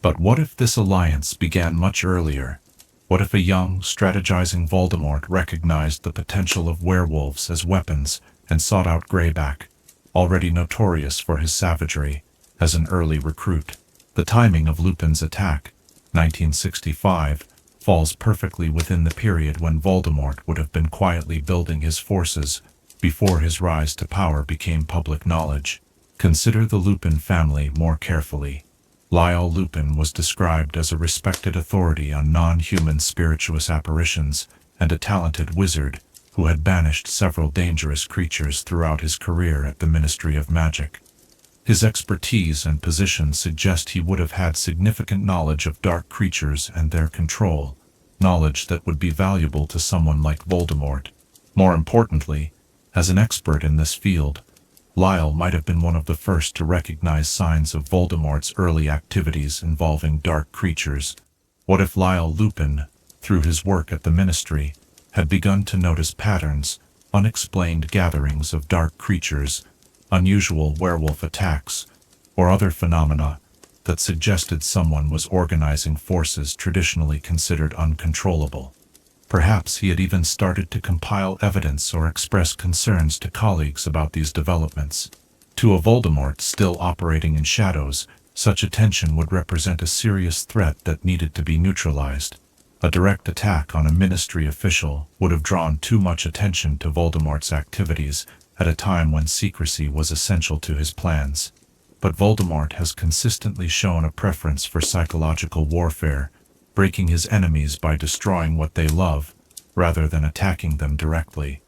But what if this alliance began much earlier? What if a young, strategizing Voldemort recognized the potential of werewolves as weapons and sought out Greyback, already notorious for his savagery, as an early recruit? The timing of Lupin's attack, 1965, falls perfectly within the period when Voldemort would have been quietly building his forces before his rise to power became public knowledge. Consider the Lupin family more carefully. Lyle Lupin was described as a respected authority on non-human spirituous apparitions and a talented wizard who had banished several dangerous creatures throughout his career at the Ministry of Magic. His expertise and position suggest he would have had significant knowledge of dark creatures and their control, knowledge that would be valuable to someone like Voldemort. More importantly, as an expert in this field, Lyle might have been one of the first to recognize signs of Voldemort's early activities involving dark creatures. What if Lyle Lupin, through his work at the Ministry, had begun to notice patterns, unexplained gatherings of dark creatures, unusual werewolf attacks, or other phenomena that suggested someone was organizing forces traditionally considered uncontrollable? Perhaps he had even started to compile evidence or express concerns to colleagues about these developments. To a Voldemort still operating in shadows, such attention would represent a serious threat that needed to be neutralized. A direct attack on a Ministry official would have drawn too much attention to Voldemort's activities at a time when secrecy was essential to his plans. But Voldemort has consistently shown a preference for psychological warfare, breaking his enemies by destroying what they love, rather than attacking them directly.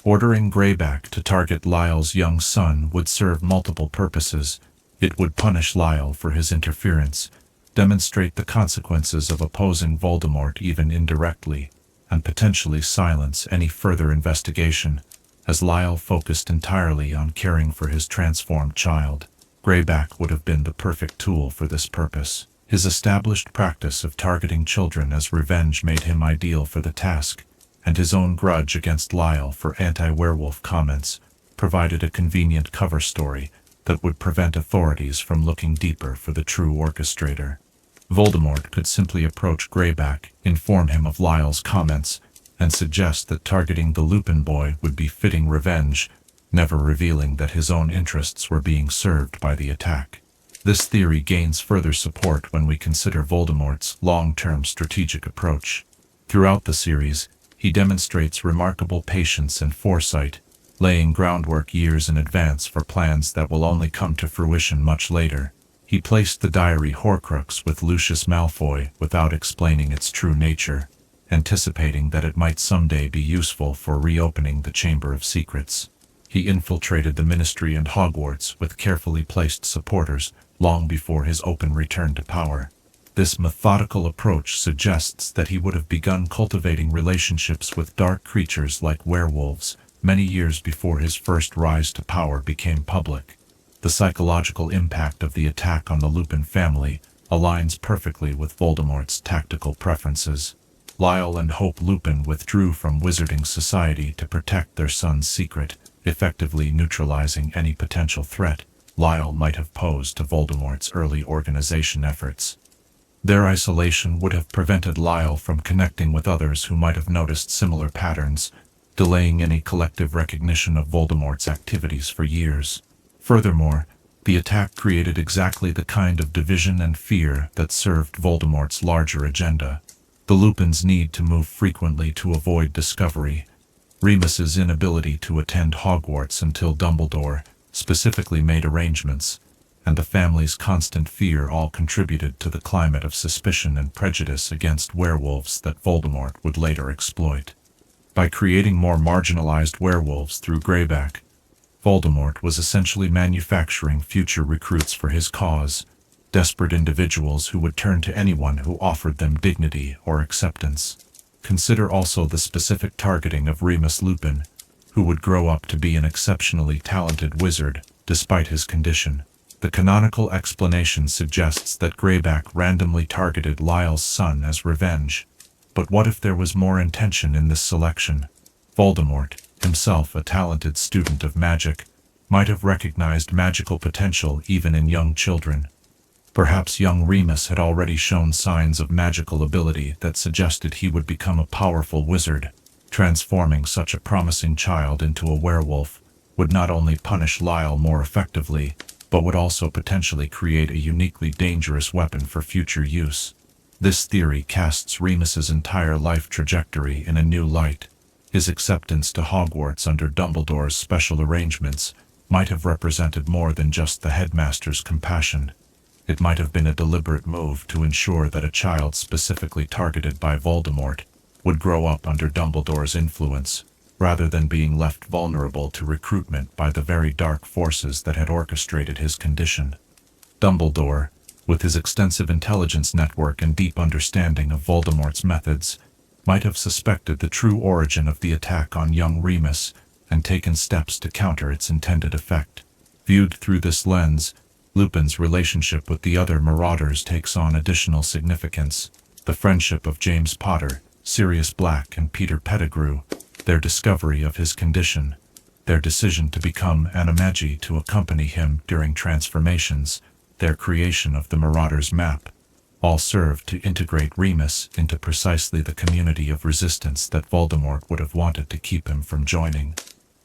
Ordering Greyback to target Lyle's young son would serve multiple purposes. It would punish Lyle for his interference, demonstrate the consequences of opposing Voldemort even indirectly, and potentially silence any further investigation, as Lyle focused entirely on caring for his transformed child. Greyback would have been the perfect tool for this purpose. His established practice of targeting children as revenge made him ideal for the task, and his own grudge against Lyle for anti-werewolf comments provided a convenient cover story that would prevent authorities from looking deeper for the true orchestrator. Voldemort could simply approach Greyback, inform him of Lyle's comments, and suggest that targeting the Lupin boy would be fitting revenge, never revealing that his own interests were being served by the attack. This theory gains further support when we consider Voldemort's long-term strategic approach. Throughout the series, he demonstrates remarkable patience and foresight, laying groundwork years in advance for plans that will only come to fruition much later. He placed the diary Horcrux with Lucius Malfoy without explaining its true nature, anticipating that it might someday be useful for reopening the Chamber of Secrets. He infiltrated the Ministry and Hogwarts with carefully placed supporters long before his open return to power. This methodical approach suggests that he would have begun cultivating relationships with dark creatures like werewolves many years before his first rise to power became public. The psychological impact of the attack on the Lupin family aligns perfectly with Voldemort's tactical preferences. Lyle and Hope Lupin withdrew from Wizarding Society to protect their son's secret, effectively neutralizing any potential threat Lyle might have posed to Voldemort's early organization efforts. Their isolation would have prevented Lyle from connecting with others who might have noticed similar patterns, delaying any collective recognition of Voldemort's activities for years. Furthermore, the attack created exactly the kind of division and fear that served Voldemort's larger agenda. The Lupins' need to move frequently to avoid discovery, Remus's inability to attend Hogwarts until Dumbledore specifically made arrangements, and the family's constant fear all contributed to the climate of suspicion and prejudice against werewolves that Voldemort would later exploit. By creating more marginalized werewolves through Greyback, Voldemort was essentially manufacturing future recruits for his cause, desperate individuals who would turn to anyone who offered them dignity or acceptance. Consider also the specific targeting of Remus Lupin, who would grow up to be an exceptionally talented wizard despite his condition. The canonical explanation suggests that Greyback randomly targeted Lyle's son as revenge. But what if there was more intention in this selection? Voldemort, himself a talented student of magic, might have recognized magical potential even in young children. Perhaps young Remus had already shown signs of magical ability that suggested he would become a powerful wizard. Transforming such a promising child into a werewolf would not only punish Lyle more effectively, but would also potentially create a uniquely dangerous weapon for future use. This theory casts Remus's entire life trajectory in a new light. His acceptance to Hogwarts under Dumbledore's special arrangements might have represented more than just the headmaster's compassion. It might have been a deliberate move to ensure that a child specifically targeted by Voldemort would grow up under Dumbledore's influence, rather than being left vulnerable to recruitment by the very dark forces that had orchestrated his condition. Dumbledore, with his extensive intelligence network and deep understanding of Voldemort's methods, might have suspected the true origin of the attack on young Remus and taken steps to counter its intended effect. Viewed through this lens, Lupin's relationship with the other Marauders takes on additional significance. The friendship of James Potter, Sirius Black, and Peter Pettigrew, their discovery of his condition, their decision to become Animagi to accompany him during transformations, their creation of the Marauders' map, all served to integrate Remus into precisely the community of resistance that Voldemort would have wanted to keep him from joining.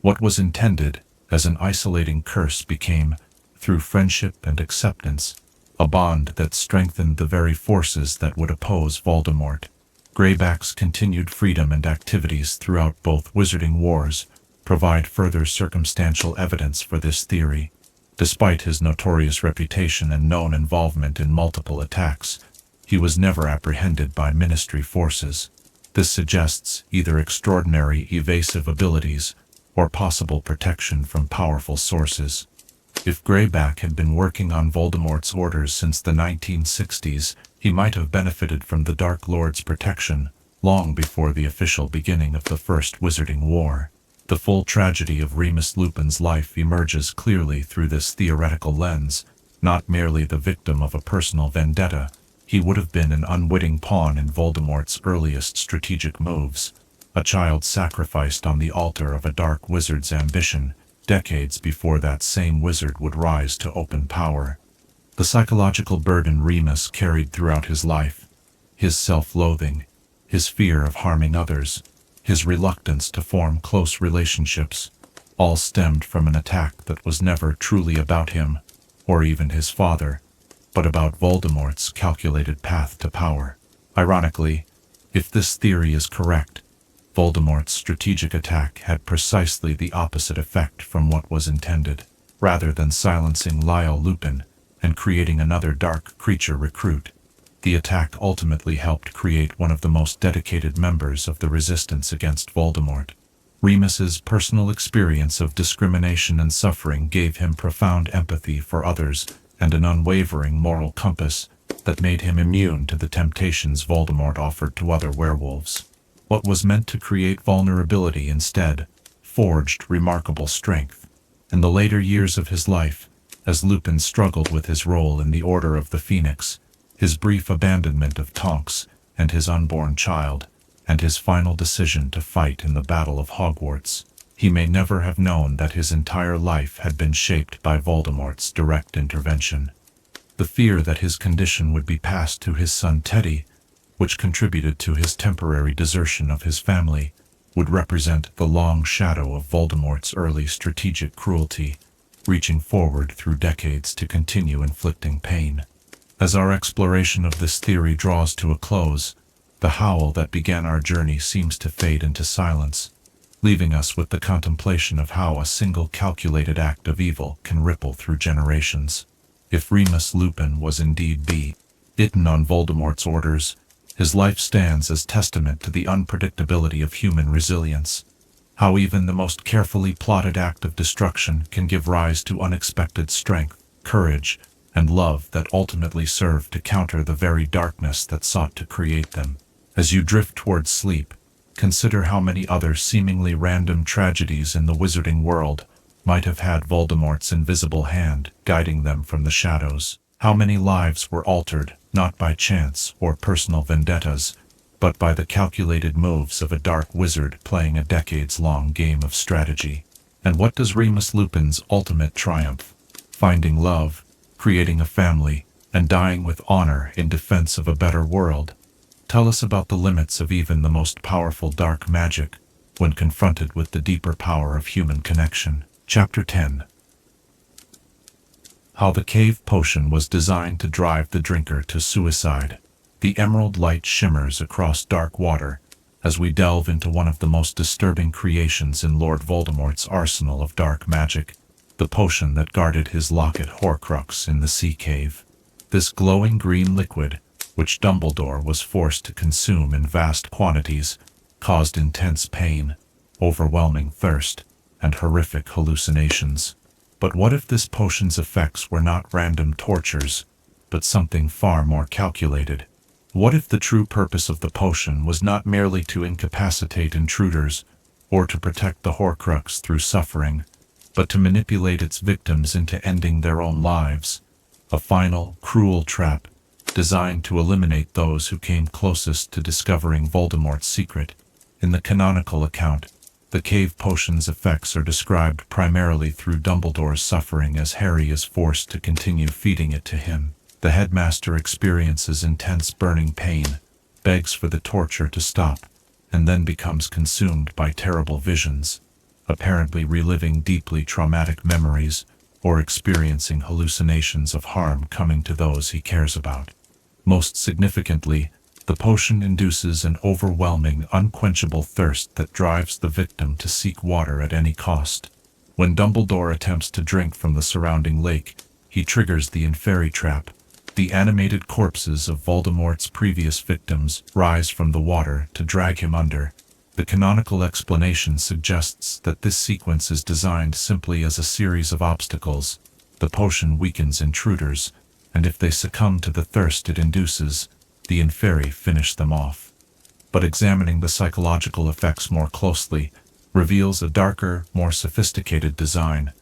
What was intended as an isolating curse became, through friendship and acceptance, a bond that strengthened the very forces that would oppose Voldemort. Greyback's continued freedom and activities throughout both Wizarding Wars provide further circumstantial evidence for this theory. Despite his notorious reputation and known involvement in multiple attacks, he was never apprehended by Ministry forces. This suggests either extraordinary evasive abilities or possible protection from powerful sources. If Greyback had been working on Voldemort's orders since the 1960s, he might have benefited from the Dark Lord's protection long before the official beginning of the First Wizarding War. The full tragedy of Remus Lupin's life emerges clearly through this theoretical lens. Not merely the victim of a personal vendetta, he would have been an unwitting pawn in Voldemort's earliest strategic moves, a child sacrificed on the altar of a dark wizard's ambition, decades before that same wizard would rise to open power. The psychological burden Remus carried throughout his life, his self-loathing, his fear of harming others, his reluctance to form close relationships, all stemmed from an attack that was never truly about him, or even his father, but about Voldemort's calculated path to power. Ironically, if this theory is correct, Voldemort's strategic attack had precisely the opposite effect from what was intended. Rather than silencing Lyle Lupin and creating another dark creature recruit, the attack ultimately helped create one of the most dedicated members of the resistance against Voldemort. Remus's personal experience of discrimination and suffering gave him profound empathy for others and an unwavering moral compass, that made him immune to the temptations Voldemort offered to other werewolves. What was meant to create vulnerability instead forged remarkable strength. In the later years of his life, as Lupin struggled with his role in the Order of the Phoenix, his brief abandonment of Tonks and his unborn child, and his final decision to fight in the Battle of Hogwarts, he may never have known that his entire life had been shaped by Voldemort's direct intervention. The fear that his condition would be passed to his son Teddy, which contributed to his temporary desertion of his family, would represent the long shadow of Voldemort's early strategic cruelty, reaching forward through decades to continue inflicting pain. As our exploration of this theory draws to a close, the howl that began our journey seems to fade into silence, leaving us with the contemplation of how a single calculated act of evil can ripple through generations. If Remus Lupin was indeed bitten on Voldemort's orders, his life stands as testament to the unpredictability of human resilience. How even the most carefully plotted act of destruction can give rise to unexpected strength, courage, and love that ultimately serve to counter the very darkness that sought to create them. As you drift towards sleep, consider how many other seemingly random tragedies in the wizarding world might have had Voldemort's invisible hand guiding them from the shadows. How many lives were altered, not by chance or personal vendettas, but by the calculated moves of a dark wizard playing a decades-long game of strategy. And what does Remus Lupin's ultimate triumph, finding love, creating a family, and dying with honor in defense of a better world, tell us about the limits of even the most powerful dark magic when confronted with the deeper power of human connection? Chapter 10. How the cave potion was designed to drive the drinker to suicide. The emerald light shimmers across dark water as we delve into one of the most disturbing creations in Lord Voldemort's arsenal of dark magic, the potion that guarded his locket Horcrux in the sea cave. This glowing green liquid, which Dumbledore was forced to consume in vast quantities, caused intense pain, overwhelming thirst, and horrific hallucinations. But what if this potion's effects were not random tortures, but something far more calculated? What if the true purpose of the potion was not merely to incapacitate intruders, or to protect the Horcrux through suffering, but to manipulate its victims into ending their own lives? A final, cruel trap, designed to eliminate those who came closest to discovering Voldemort's secret. In the canonical account, the cave potion's effects are described primarily through Dumbledore's suffering as Harry is forced to continue feeding it to him. The headmaster experiences intense burning pain, begs for the torture to stop, and then becomes consumed by terrible visions, apparently reliving deeply traumatic memories or experiencing hallucinations of harm coming to those he cares about. Most significantly, the potion induces an overwhelming, unquenchable thirst that drives the victim to seek water at any cost. When Dumbledore attempts to drink from the surrounding lake, he triggers the Inferi trap. The animated corpses of Voldemort's previous victims rise from the water to drag him under. The canonical explanation suggests that this sequence is designed simply as a series of obstacles. The potion weakens intruders, and if they succumb to the thirst it induces, the Inferi finish them off. But examining the psychological effects more closely reveals a darker, more sophisticated design,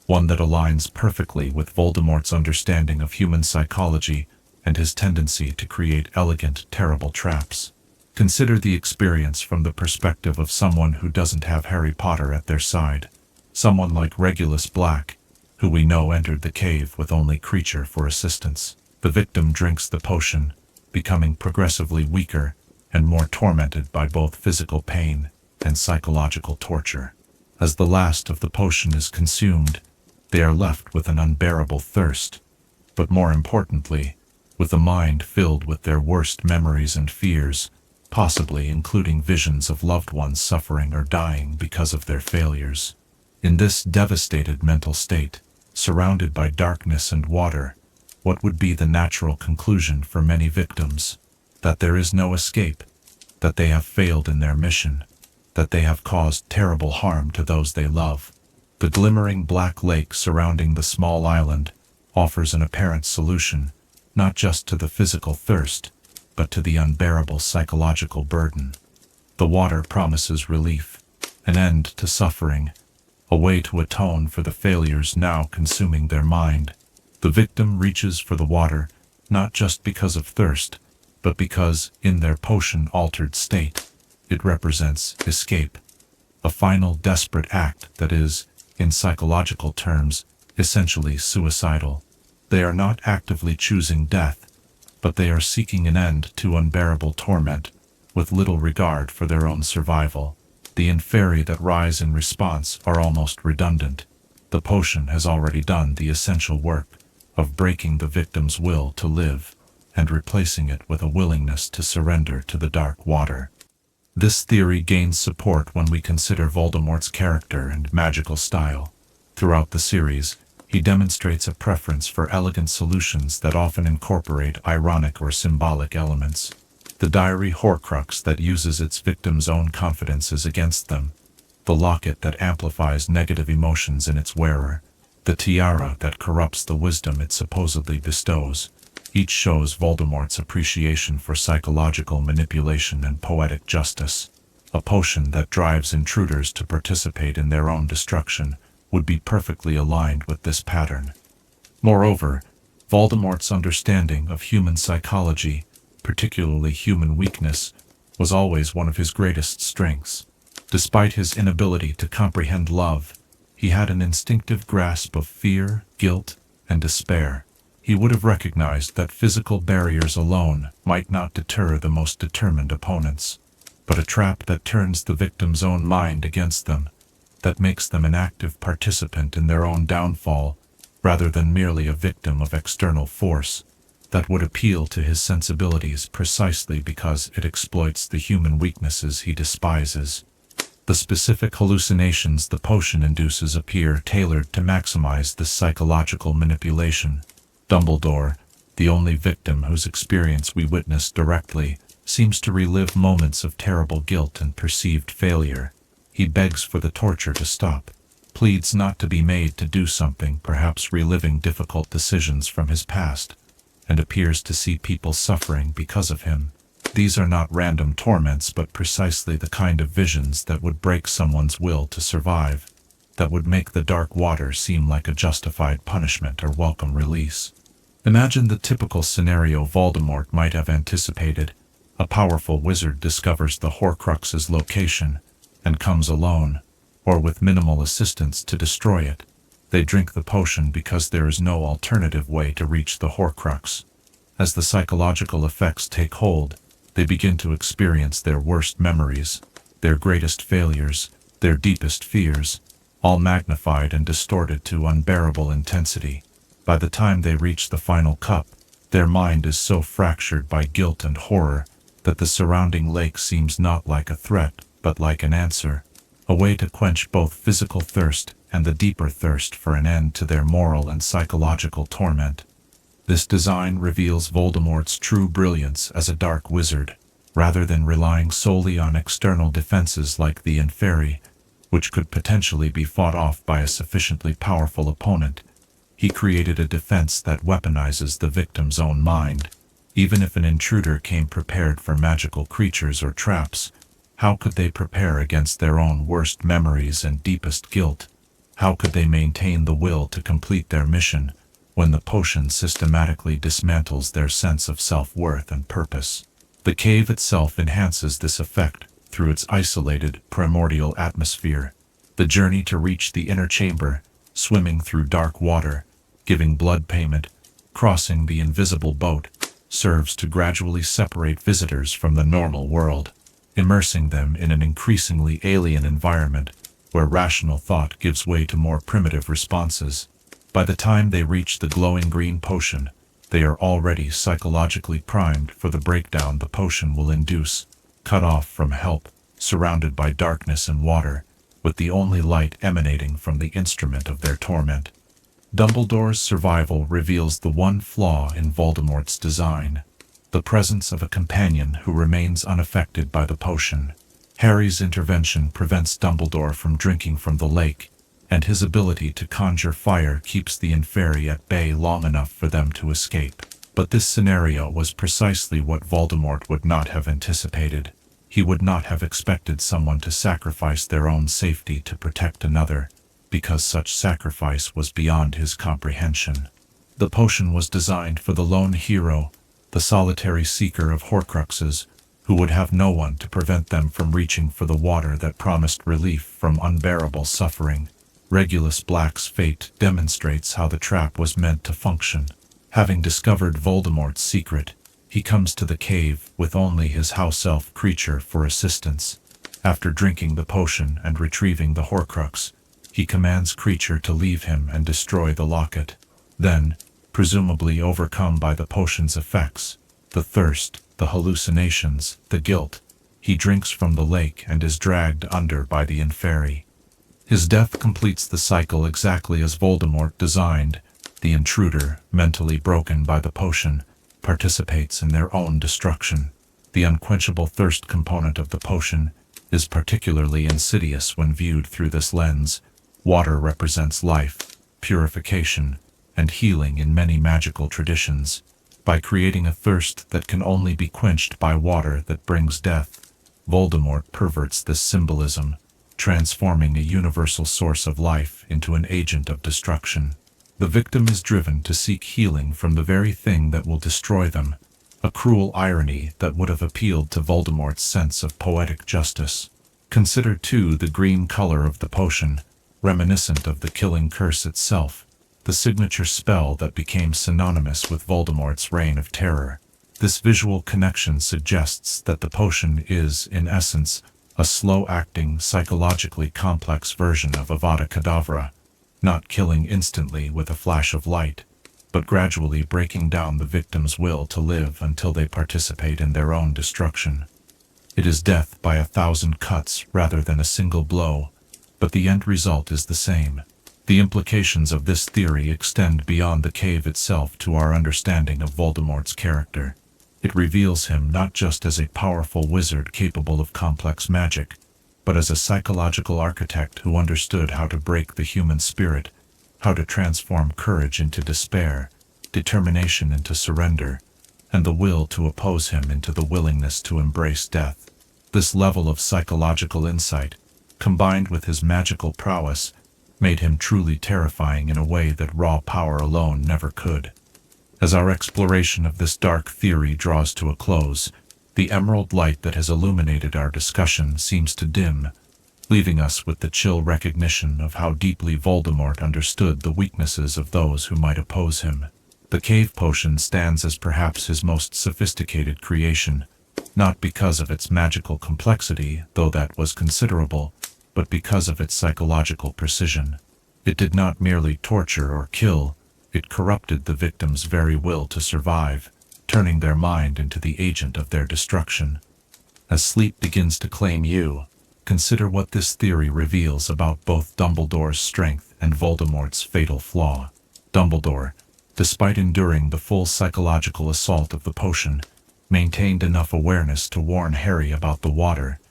one that aligns perfectly with Voldemort's understanding of human psychology and his tendency to create elegant, terrible traps. Consider the experience from the perspective of someone who doesn't have Harry Potter at their side. Someone like Regulus Black, who we know entered the cave with only Creature for assistance. The victim drinks the potion, becoming progressively weaker and more tormented by both physical pain and psychological torture. As the last of the potion is consumed, they are left with an unbearable thirst, but more importantly, with a mind filled with their worst memories and fears, possibly including visions of loved ones suffering or dying because of their failures. In this devastated mental state, surrounded by darkness and water, what would be the natural conclusion for many victims? That there is no escape, that they have failed in their mission, that they have caused terrible harm to those they love. The glimmering black lake surrounding the small island offers an apparent solution, not just to the physical thirst, but to the unbearable psychological burden. The water promises relief, an end to suffering, a way to atone for the failures now consuming their mind. The victim reaches for the water, not just because of thirst, but because, in their potion-altered state, it represents escape, a final desperate act that is, in psychological terms, essentially suicidal. They are not actively choosing death, but they are seeking an end to unbearable torment, with little regard for their own survival. The inferi that rise in response are almost redundant. The potion has already done the essential work of breaking the victim's will to live, and replacing it with a willingness to surrender to the dark water. This theory gains support when we consider Voldemort's character and magical style. Throughout the series, he demonstrates a preference for elegant solutions that often incorporate ironic or symbolic elements. The diary Horcrux that uses its victim's own confidences against them, the locket that amplifies negative emotions in its wearer, the tiara that corrupts the wisdom it supposedly bestows. Each shows Voldemort's appreciation for psychological manipulation and poetic justice. A potion that drives intruders to participate in their own destruction would be perfectly aligned with this pattern. Moreover, Voldemort's understanding of human psychology, particularly human weakness, was always one of his greatest strengths. Despite his inability to comprehend love, he had an instinctive grasp of fear, guilt, and despair. He would have recognized that physical barriers alone might not deter the most determined opponents, but a trap that turns the victim's own mind against them, that makes them an active participant in their own downfall, rather than merely a victim of external force, that would appeal to his sensibilities precisely because it exploits the human weaknesses he despises. The specific hallucinations the potion induces appear tailored to maximize this psychological manipulation. Dumbledore, the only victim whose experience we witness directly, seems to relive moments of terrible guilt and perceived failure. He begs for the torture to stop, pleads not to be made to do something, perhaps reliving difficult decisions from his past, and appears to see people suffering because of him. These are not random torments, but precisely the kind of visions that would break someone's will to survive, that would make the dark water seem like a justified punishment or welcome release. Imagine the typical scenario Voldemort might have anticipated. A powerful wizard discovers the Horcrux's location and comes alone, or with minimal assistance, to destroy it. They drink the potion because there is no alternative way to reach the Horcrux. As the psychological effects take hold, they begin to experience their worst memories, their greatest failures, their deepest fears, all magnified and distorted to unbearable intensity. By the time they reach the final cup, their mind is so fractured by guilt and horror that the surrounding lake seems not like a threat, but like an answer, a way to quench both physical thirst and the deeper thirst for an end to their moral and psychological torment. This design reveals Voldemort's true brilliance as a dark wizard. Rather than relying solely on external defenses like the inferi, which could potentially be fought off by a sufficiently powerful opponent, he created a defense that weaponizes the victim's own mind. Even if an intruder came prepared for magical creatures or traps, how could they prepare against their own worst memories and deepest guilt? How could they maintain the will to complete their mission when the potion systematically dismantles their sense of self-worth and purpose? The cave itself enhances this effect through its isolated, primordial atmosphere. The journey to reach the inner chamber, swimming through dark water, giving blood payment, crossing the invisible boat, serves to gradually separate visitors from the normal world, immersing them in an increasingly alien environment where rational thought gives way to more primitive responses. By the time they reach the glowing green potion, they are already psychologically primed for the breakdown the potion will induce, cut off from help, surrounded by darkness and water, with the only light emanating from the instrument of their torment. Dumbledore's survival reveals the one flaw in Voldemort's design: the presence of a companion who remains unaffected by the potion. Harry's intervention prevents Dumbledore from drinking from the lake, and his ability to conjure fire keeps the inferi at bay long enough for them to escape. But this scenario was precisely what Voldemort would not have anticipated. He would not have expected someone to sacrifice their own safety to protect another, because such sacrifice was beyond his comprehension. The potion was designed for the lone hero, the solitary seeker of Horcruxes, who would have no one to prevent them from reaching for the water that promised relief from unbearable suffering. Regulus Black's fate demonstrates how the trap was meant to function. Having discovered Voldemort's secret, he comes to the cave with only his house elf Kreacher for assistance. After drinking the potion and retrieving the Horcrux, he commands Kreacher to leave him and destroy the locket. Then, presumably overcome by the potion's effects, the thirst, the hallucinations, the guilt, he drinks from the lake and is dragged under by the Inferi. His death completes the cycle exactly as Voldemort designed. The intruder, mentally broken by the potion, participates in their own destruction. The unquenchable thirst component of the potion is particularly insidious when viewed through this lens. Water represents life, purification, and healing in many magical traditions. By creating a thirst that can only be quenched by water that brings death, Voldemort perverts this symbolism, transforming a universal source of life into an agent of destruction. The victim is driven to seek healing from the very thing that will destroy them, a cruel irony that would have appealed to Voldemort's sense of poetic justice. Consider, too, the green color of the potion, reminiscent of the killing curse itself, the signature spell that became synonymous with Voldemort's reign of terror. This visual connection suggests that the potion is, in essence, a slow-acting, psychologically complex version of Avada Kedavra, not killing instantly with a flash of light, but gradually breaking down the victim's will to live until they participate in their own destruction. It is death by 1,000 cuts rather than a single blow, but the end result is the same. The implications of this theory extend beyond the cave itself to our understanding of Voldemort's character. It reveals him not just as a powerful wizard capable of complex magic, but as a psychological architect who understood how to break the human spirit, how to transform courage into despair, determination into surrender, and the will to oppose him into the willingness to embrace death. This level of psychological insight, combined with his magical prowess, made him truly terrifying in a way that raw power alone never could. As our exploration of this dark theory draws to a close, the emerald light that has illuminated our discussion seems to dim, leaving us with the chill recognition of how deeply Voldemort understood the weaknesses of those who might oppose him. The cave potion stands as perhaps his most sophisticated creation, not because of its magical complexity, though that was considerable, but because of its psychological precision. It did not merely torture or kill, it corrupted the victim's very will to survive, turning their mind into the agent of their destruction. As sleep begins to claim you, consider what this theory reveals about both Dumbledore's strength and Voldemort's fatal flaw. Dumbledore, despite enduring the full psychological assault of the potion, maintained enough awareness to warn Harry about the water,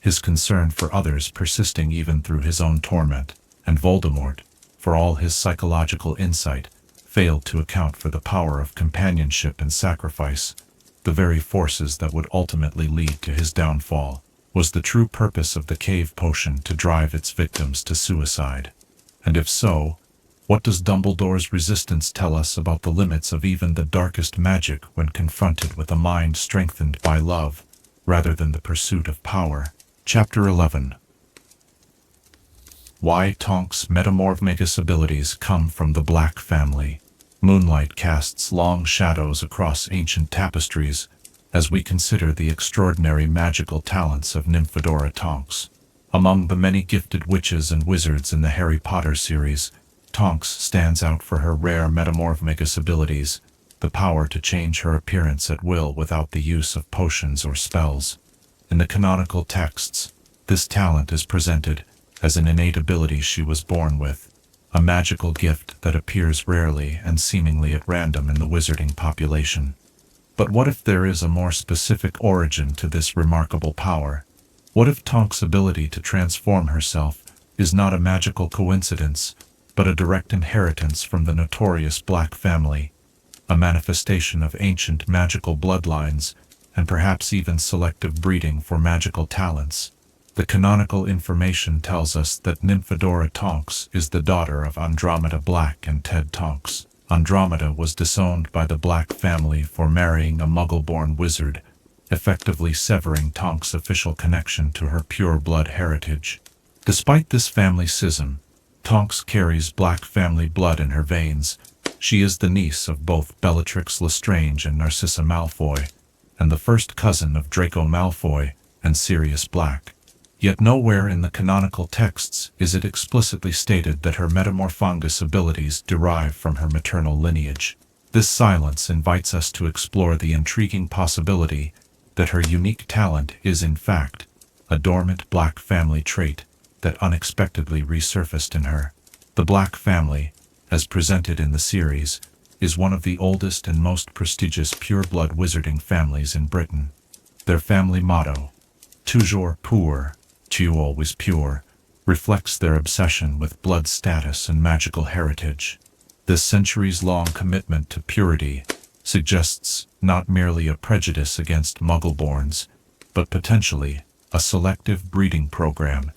his concern for others persisting even through his own torment, and Voldemort, for all his psychological insight, failed to account for the power of companionship and sacrifice, the very forces that would ultimately lead to his downfall. Was the true purpose of the cave potion to drive its victims to suicide? And if so, what does Dumbledore's resistance tell us about the limits of even the darkest magic when confronted with a mind strengthened by love, rather than the pursuit of power? Chapter 11. Why Tonks' Metamorphmagus abilities come from the Black family. Moonlight casts long shadows across ancient tapestries as we consider the extraordinary magical talents of Nymphadora Tonks. Among the many gifted witches and wizards in the Harry Potter series, Tonks stands out for her rare Metamorphmagus abilities, the power to change her appearance at will without the use of potions or spells. In the canonical texts, this talent is presented as an innate ability she was born with, a magical gift that appears rarely and seemingly at random in the wizarding population. But what if there is a more specific origin to this remarkable power? What if Tonks' ability to transform herself is not a magical coincidence, but a direct inheritance from the notorious Black family? a manifestation of ancient magical bloodlines, and perhaps even selective breeding for magical talents. The canonical information tells us that Nymphadora Tonks is the daughter of Andromeda Black and Ted Tonks. Andromeda was disowned by the Black family for marrying a Muggle-born wizard, effectively severing Tonks' official connection to her pure-blood heritage. Despite this family schism, Tonks carries Black family blood in her veins. She is the niece of both Bellatrix Lestrange and Narcissa Malfoy, and the first cousin of Draco Malfoy and Sirius Black. Yet nowhere in the canonical texts is it explicitly stated that her Metamorphmagus abilities derive from her maternal lineage. This silence invites us to explore the intriguing possibility that her unique talent is in fact a dormant Black family trait that unexpectedly resurfaced in her. The Black family, as presented in the series, is one of the oldest and most prestigious pure-blood wizarding families in Britain. Their family motto, Toujours pur, tu always pure, reflects their obsession with blood status and magical heritage. This centuries-long commitment to purity suggests not merely a prejudice against Muggle-borns, but potentially a selective breeding program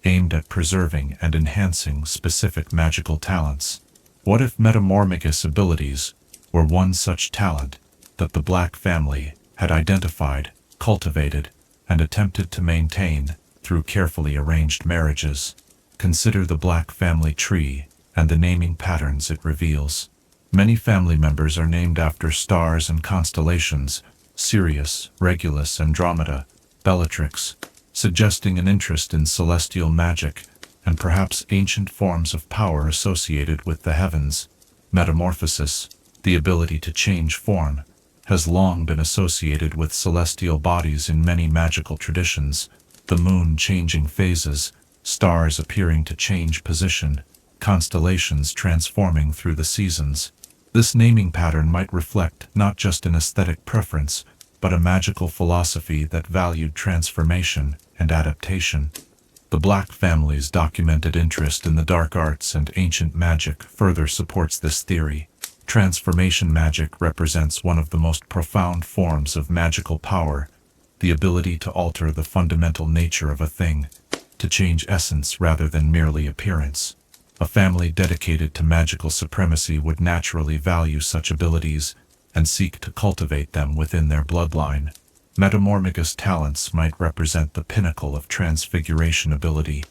aimed at preserving and enhancing specific magical talents. What if Metamorphmagus abilities were one such talent that the Black family had identified, cultivated, and attempted to maintain through carefully arranged marriages? Consider the Black family tree and the naming patterns it reveals. Many family members are named after stars and constellations: Sirius, Regulus, Andromeda, Bellatrix, suggesting an interest in celestial magic and perhaps ancient forms of power associated with the heavens. Metamorphosis, the ability to change form, has long been associated with celestial bodies in many magical traditions: the moon changing phases, stars appearing to change position, constellations transforming through the seasons. This naming pattern might reflect not just an aesthetic preference, but a magical philosophy that valued transformation and adaptation. The Black family's documented interest in the dark arts and ancient magic further supports this theory. Transformation magic represents one of the most profound forms of magical power, the ability to alter the fundamental nature of a thing, to change essence rather than merely appearance. A family dedicated to magical supremacy would naturally value such abilities and seek to cultivate them within their bloodline. Metamorphmagus talents might represent the pinnacle of transfiguration ability,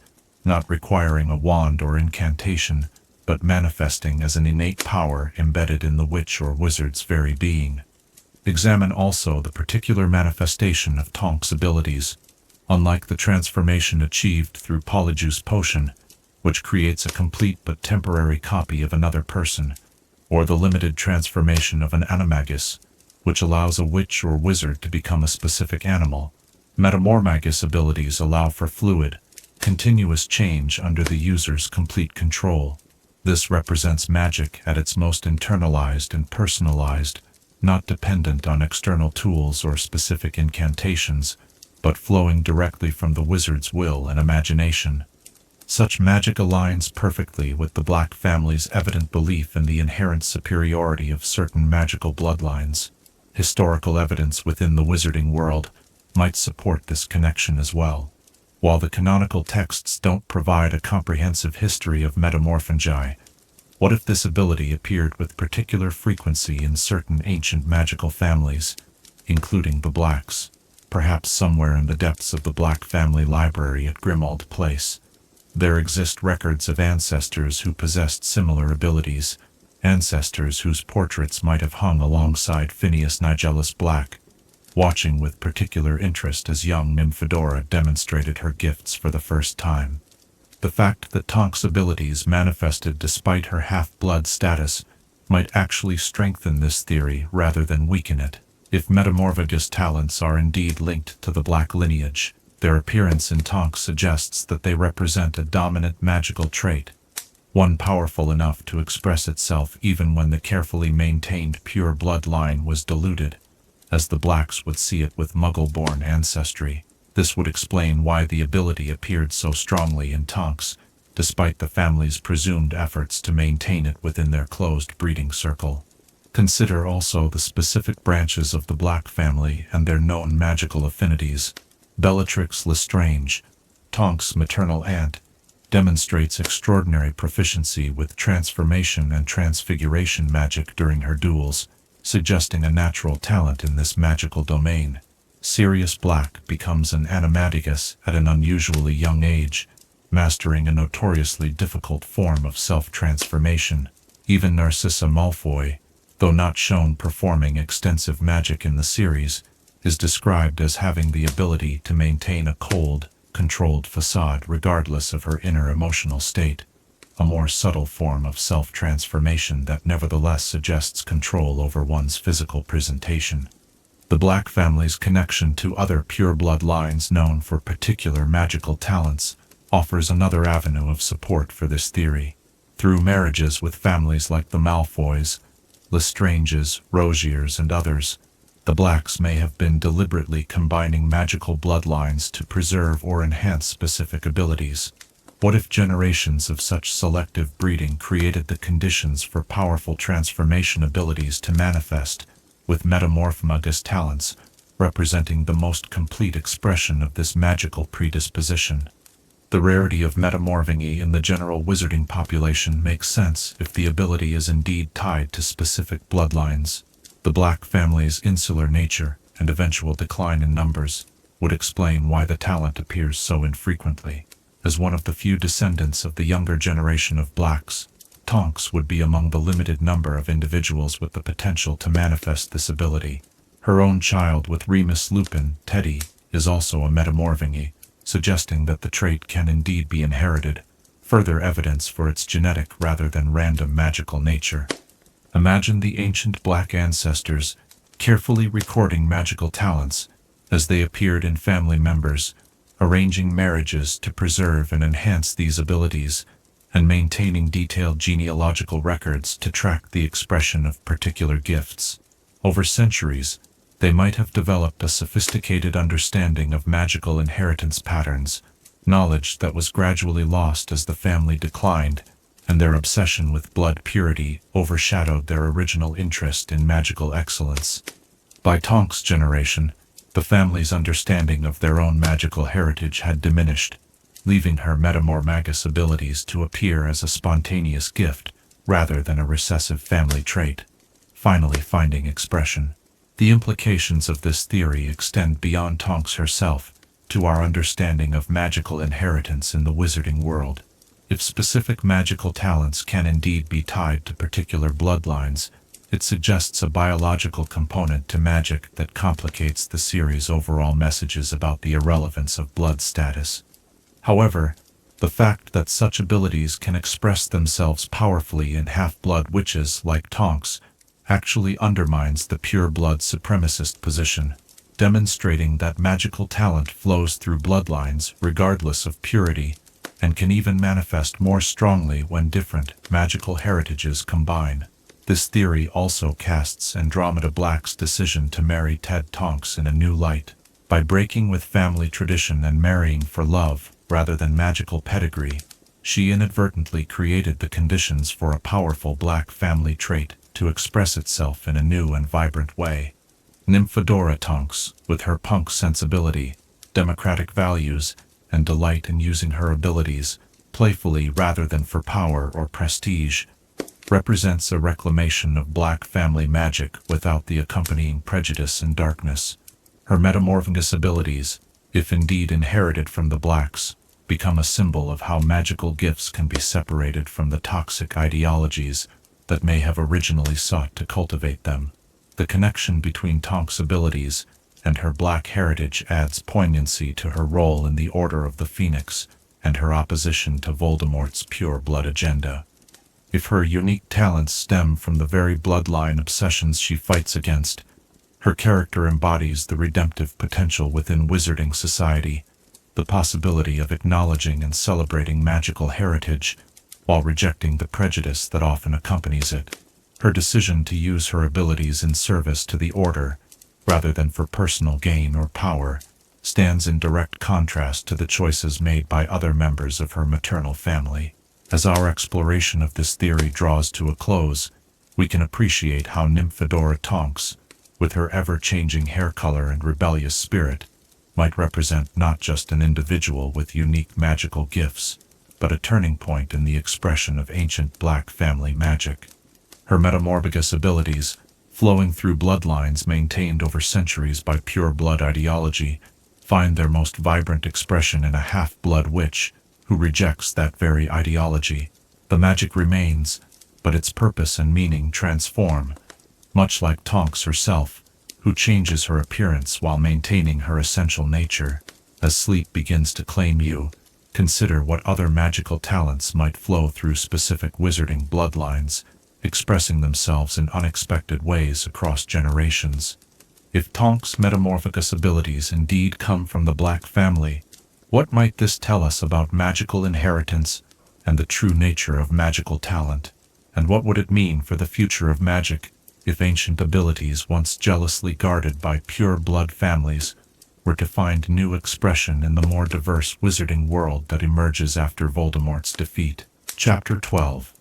not requiring a wand or incantation, but manifesting as an innate power embedded in the witch or wizard's very being. Examine also the particular manifestation of Tonks' abilities. Unlike the transformation achieved through Polyjuice Potion, which creates a complete but temporary copy of another person, or the limited transformation of an animagus, which allows a witch or wizard to become a specific animal, Metamorphmagus abilities allow for fluid, continuous change under the user's complete control. This represents magic at its most internalized and personalized, not dependent on external tools or specific incantations, but flowing directly from the wizard's will and imagination. Such magic aligns perfectly with the Black family's evident belief in the inherent superiority of certain magical bloodlines. Historical evidence within the wizarding world might support this connection as well. While the canonical texts don't provide a comprehensive history of metamorphmagi, what if this ability appeared with particular frequency in certain ancient magical families, including the Blacks? Perhaps somewhere in the depths of the Black family library at Grimmauld Place, there exist records of ancestors who possessed similar abilities, ancestors whose portraits might have hung alongside Phineas Nigellus Black, watching with particular interest as young Nymphadora demonstrated her gifts for the first time. The fact that Tonks' abilities manifested despite her half-blood status might actually strengthen this theory rather than weaken it. If Metamorphmagus talents are indeed linked to the Black lineage, their appearance in Tonks suggests that they represent a dominant magical trait, one powerful enough to express itself even when the carefully maintained pure bloodline was diluted, as the Blacks would see it with Muggle-born ancestry. This would explain why the ability appeared so strongly in Tonks, despite the family's presumed efforts to maintain it within their closed breeding circle. Consider also the specific branches of the Black family and their known magical affinities. Bellatrix Lestrange, Tonks' maternal aunt, demonstrates extraordinary proficiency with transformation and transfiguration magic during her duels, suggesting a natural talent in this magical domain. Sirius Black becomes an animagus at an unusually young age, mastering a notoriously difficult form of self-transformation. Even Narcissa Malfoy, though not shown performing extensive magic in the series, is described as having the ability to maintain a cold, controlled facade regardless of her inner emotional state, a more subtle form of self-transformation that nevertheless suggests control over one's physical presentation. The Black family's connection to other pure blood lines known for particular magical talents offers another avenue of support for this theory. Through marriages with families like the Malfoys, Lestranges, Roziers, and others, the Blacks may have been deliberately combining magical bloodlines to preserve or enhance specific abilities. What if generations of such selective breeding created the conditions for powerful transformation abilities to manifest, with Metamorphmagus talents representing the most complete expression of this magical predisposition? The rarity of metamorphing in the general wizarding population makes sense if the ability is indeed tied to specific bloodlines. The Black family's insular nature and eventual decline in numbers would explain why the talent appears so infrequently. As one of the few descendants of the younger generation of Blacks, Tonks would be among the limited number of individuals with the potential to manifest this ability. Her own child with Remus Lupin, Teddy, is also a metamorphing, suggesting that the trait can indeed be inherited, further evidence for its genetic rather than random magical nature. Imagine the ancient Black ancestors carefully recording magical talents as they appeared in family members, arranging marriages to preserve and enhance these abilities, and maintaining detailed genealogical records to track the expression of particular gifts. Over centuries, they might have developed a sophisticated understanding of magical inheritance patterns, knowledge that was gradually lost as the family declined, and their obsession with blood purity overshadowed their original interest in magical excellence. By Tonks' generation, the family's understanding of their own magical heritage had diminished, leaving her Metamorphmagus abilities to appear as a spontaneous gift rather than a recessive family trait, finally finding expression. The implications of this theory extend beyond Tonks herself to our understanding of magical inheritance in the wizarding world. If specific magical talents can indeed be tied to particular bloodlines, it suggests a biological component to magic that complicates the series' overall messages about the irrelevance of blood status. However, the fact that such abilities can express themselves powerfully in half-blood witches like Tonks actually undermines the pure-blood supremacist position, demonstrating that magical talent flows through bloodlines regardless of purity, and can even manifest more strongly when different magical heritages combine. This theory also casts Andromeda Black's decision to marry Ted Tonks in a new light. By breaking with family tradition and marrying for love rather than magical pedigree, she inadvertently created the conditions for a powerful Black family trait to express itself in a new and vibrant way. Nymphadora Tonks, with her punk sensibility, democratic values, and delight in using her abilities playfully rather than for power or prestige, represents a reclamation of Black family magic without the accompanying prejudice and darkness. Her Metamorphmagus abilities, if indeed inherited from the Blacks, become a symbol of how magical gifts can be separated from the toxic ideologies that may have originally sought to cultivate them. The connection between Tonks' abilities and her Black heritage adds poignancy to her role in the Order of the Phoenix and her opposition to Voldemort's pure blood agenda. If her unique talents stem from the very bloodline obsessions she fights against, her character embodies the redemptive potential within wizarding society, the possibility of acknowledging and celebrating magical heritage while rejecting the prejudice that often accompanies it. Her decision to use her abilities in service to the Order, rather than for personal gain or power, stands in direct contrast to the choices made by other members of her maternal family. As our exploration of this theory draws to a close, we can appreciate how Nymphadora Tonks, with her ever-changing hair color and rebellious spirit, might represent not just an individual with unique magical gifts, but a turning point in the expression of ancient Black family magic. Her Metamorphmagus abilities, flowing through bloodlines maintained over centuries by pure blood ideology, find their most vibrant expression in a half-blood witch who rejects that very ideology. The magic remains, but its purpose and meaning transform, much like Tonks herself, who changes her appearance while maintaining her essential nature. As sleep begins to claim you, consider what other magical talents might flow through specific wizarding bloodlines, expressing themselves in unexpected ways across generations. If Tonks' Metamorphmagus abilities indeed come from the Black family, what might this tell us about magical inheritance and the true nature of magical talent? And what would it mean for the future of magic if ancient abilities once jealously guarded by pure blood families were to find new expression in the more diverse wizarding world that emerges after Voldemort's defeat? Chapter 12.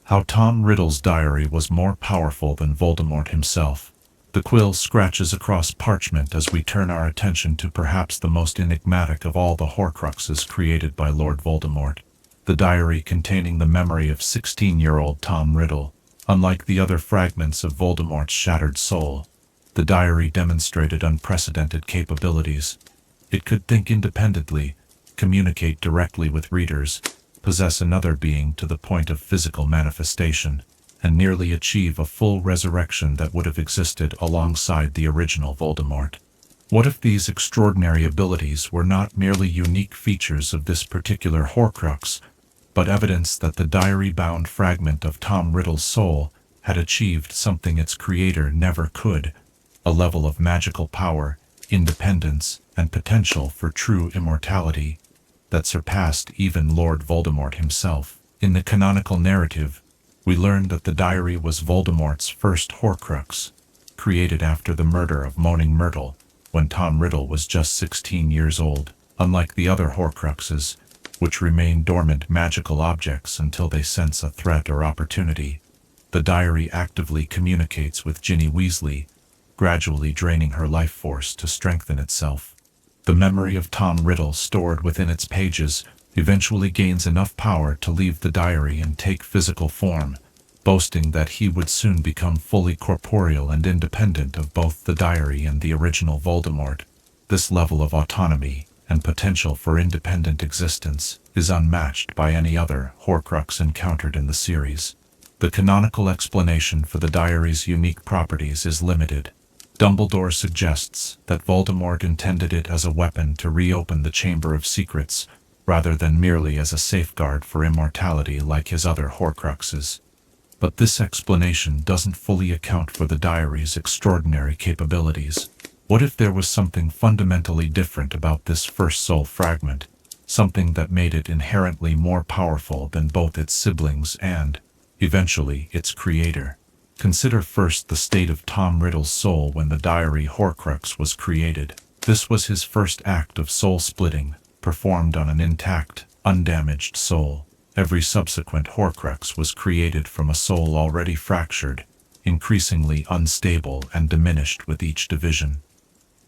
How Tom Riddle's diary was more powerful than Voldemort himself. The quill scratches across parchment as we turn our attention to perhaps the most enigmatic of all the Horcruxes created by Lord Voldemort, the diary containing the memory of 16-year-old Tom Riddle. Unlike the other fragments of Voldemort's shattered soul, the diary demonstrated unprecedented capabilities. It could think independently, communicate directly with readers, possess another being to the point of physical manifestation, and nearly achieve a full resurrection that would have existed alongside the original Voldemort. What if these extraordinary abilities were not merely unique features of this particular Horcrux, but evidence that the diary-bound fragment of Tom Riddle's soul had achieved something its creator never could, a level of magical power, independence, and potential for true immortality that surpassed even Lord Voldemort himself? In the canonical narrative, we learn that the diary was Voldemort's first Horcrux, created after the murder of Moaning Myrtle, when Tom Riddle was just 16 years old. Unlike the other Horcruxes, which remain dormant magical objects until they sense a threat or opportunity, the diary actively communicates with Ginny Weasley, gradually draining her life force to strengthen itself. The memory of Tom Riddle stored within its pages eventually gains enough power to leave the diary and take physical form, boasting that he would soon become fully corporeal and independent of both the diary and the original Voldemort. This level of autonomy and potential for independent existence is unmatched by any other Horcrux encountered in the series. The canonical explanation for the diary's unique properties is limited. Dumbledore suggests that Voldemort intended it as a weapon to reopen the Chamber of Secrets, rather than merely as a safeguard for immortality like his other Horcruxes. But this explanation doesn't fully account for the diary's extraordinary capabilities. What if there was something fundamentally different about this first soul fragment, something that made it inherently more powerful than both its siblings and, eventually, its creator? Consider first the state of Tom Riddle's soul when the diary Horcrux was created. This was his first act of soul splitting, performed on an intact, undamaged soul. Every subsequent Horcrux was created from a soul already fractured, increasingly unstable and diminished with each division.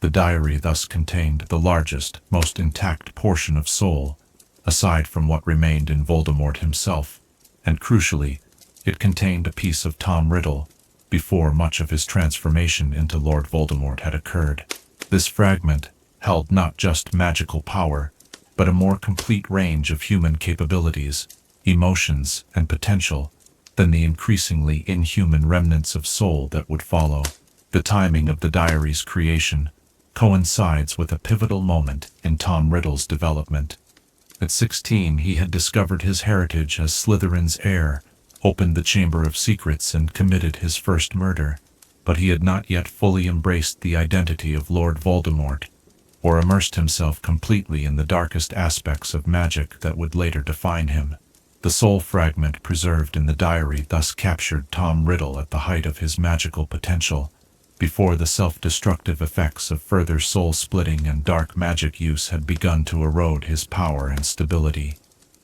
The diary thus contained the largest, most intact portion of soul, aside from what remained in Voldemort himself, and crucially, it contained a piece of Tom Riddle, before much of his transformation into Lord Voldemort had occurred. This fragment held not just magical power, but a more complete range of human capabilities, emotions, and potential than the increasingly inhuman remnants of soul that would follow. The timing of the diary's creation coincides with a pivotal moment in Tom Riddle's development. At 16, he had discovered his heritage as Slytherin's heir, opened the Chamber of Secrets, and committed his first murder, but he had not yet fully embraced the identity of Lord Voldemort, or immersed himself completely in the darkest aspects of magic that would later define him. The soul fragment preserved in the diary thus captured Tom Riddle at the height of his magical potential, before the self-destructive effects of further soul-splitting and dark magic use had begun to erode his power and stability.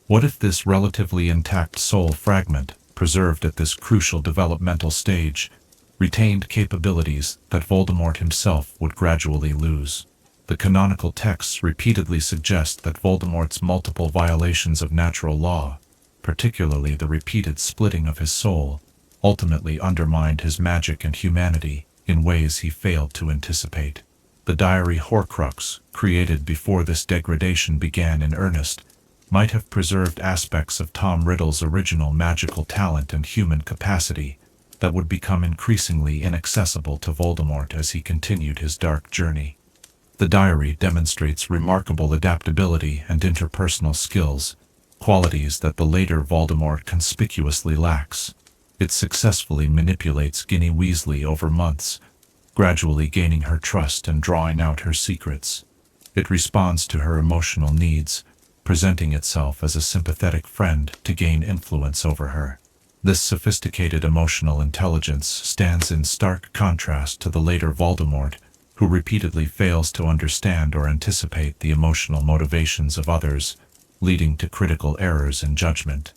What if this relatively intact soul fragment preserved at this crucial developmental stage, retained capabilities that Voldemort himself would gradually lose. The canonical texts repeatedly suggest that Voldemort's multiple violations of natural law, particularly the repeated splitting of his soul, ultimately undermined his magic and humanity in ways he failed to anticipate. The diary Horcrux, created before this degradation began in earnest, might have preserved aspects of Tom Riddle's original magical talent and human capacity that would become increasingly inaccessible to Voldemort as he continued his dark journey. The diary demonstrates remarkable adaptability and interpersonal skills, qualities that the later Voldemort conspicuously lacks. It successfully manipulates Ginny Weasley over months, gradually gaining her trust and drawing out her secrets. It responds to her emotional needs, presenting itself as a sympathetic friend to gain influence over her. This sophisticated emotional intelligence stands in stark contrast to the later Voldemort, who repeatedly fails to understand or anticipate the emotional motivations of others, leading to critical errors in judgment.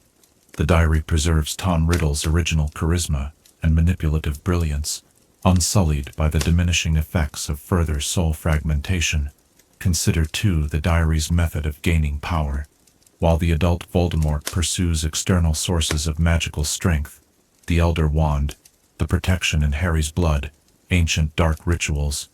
The diary preserves Tom Riddle's original charisma and manipulative brilliance, unsullied by the diminishing effects of further soul fragmentation. Consider, too, the diary's method of gaining power. While the adult Voldemort pursues external sources of magical strength, the Elder Wand, the protection in Harry's blood, ancient dark rituals,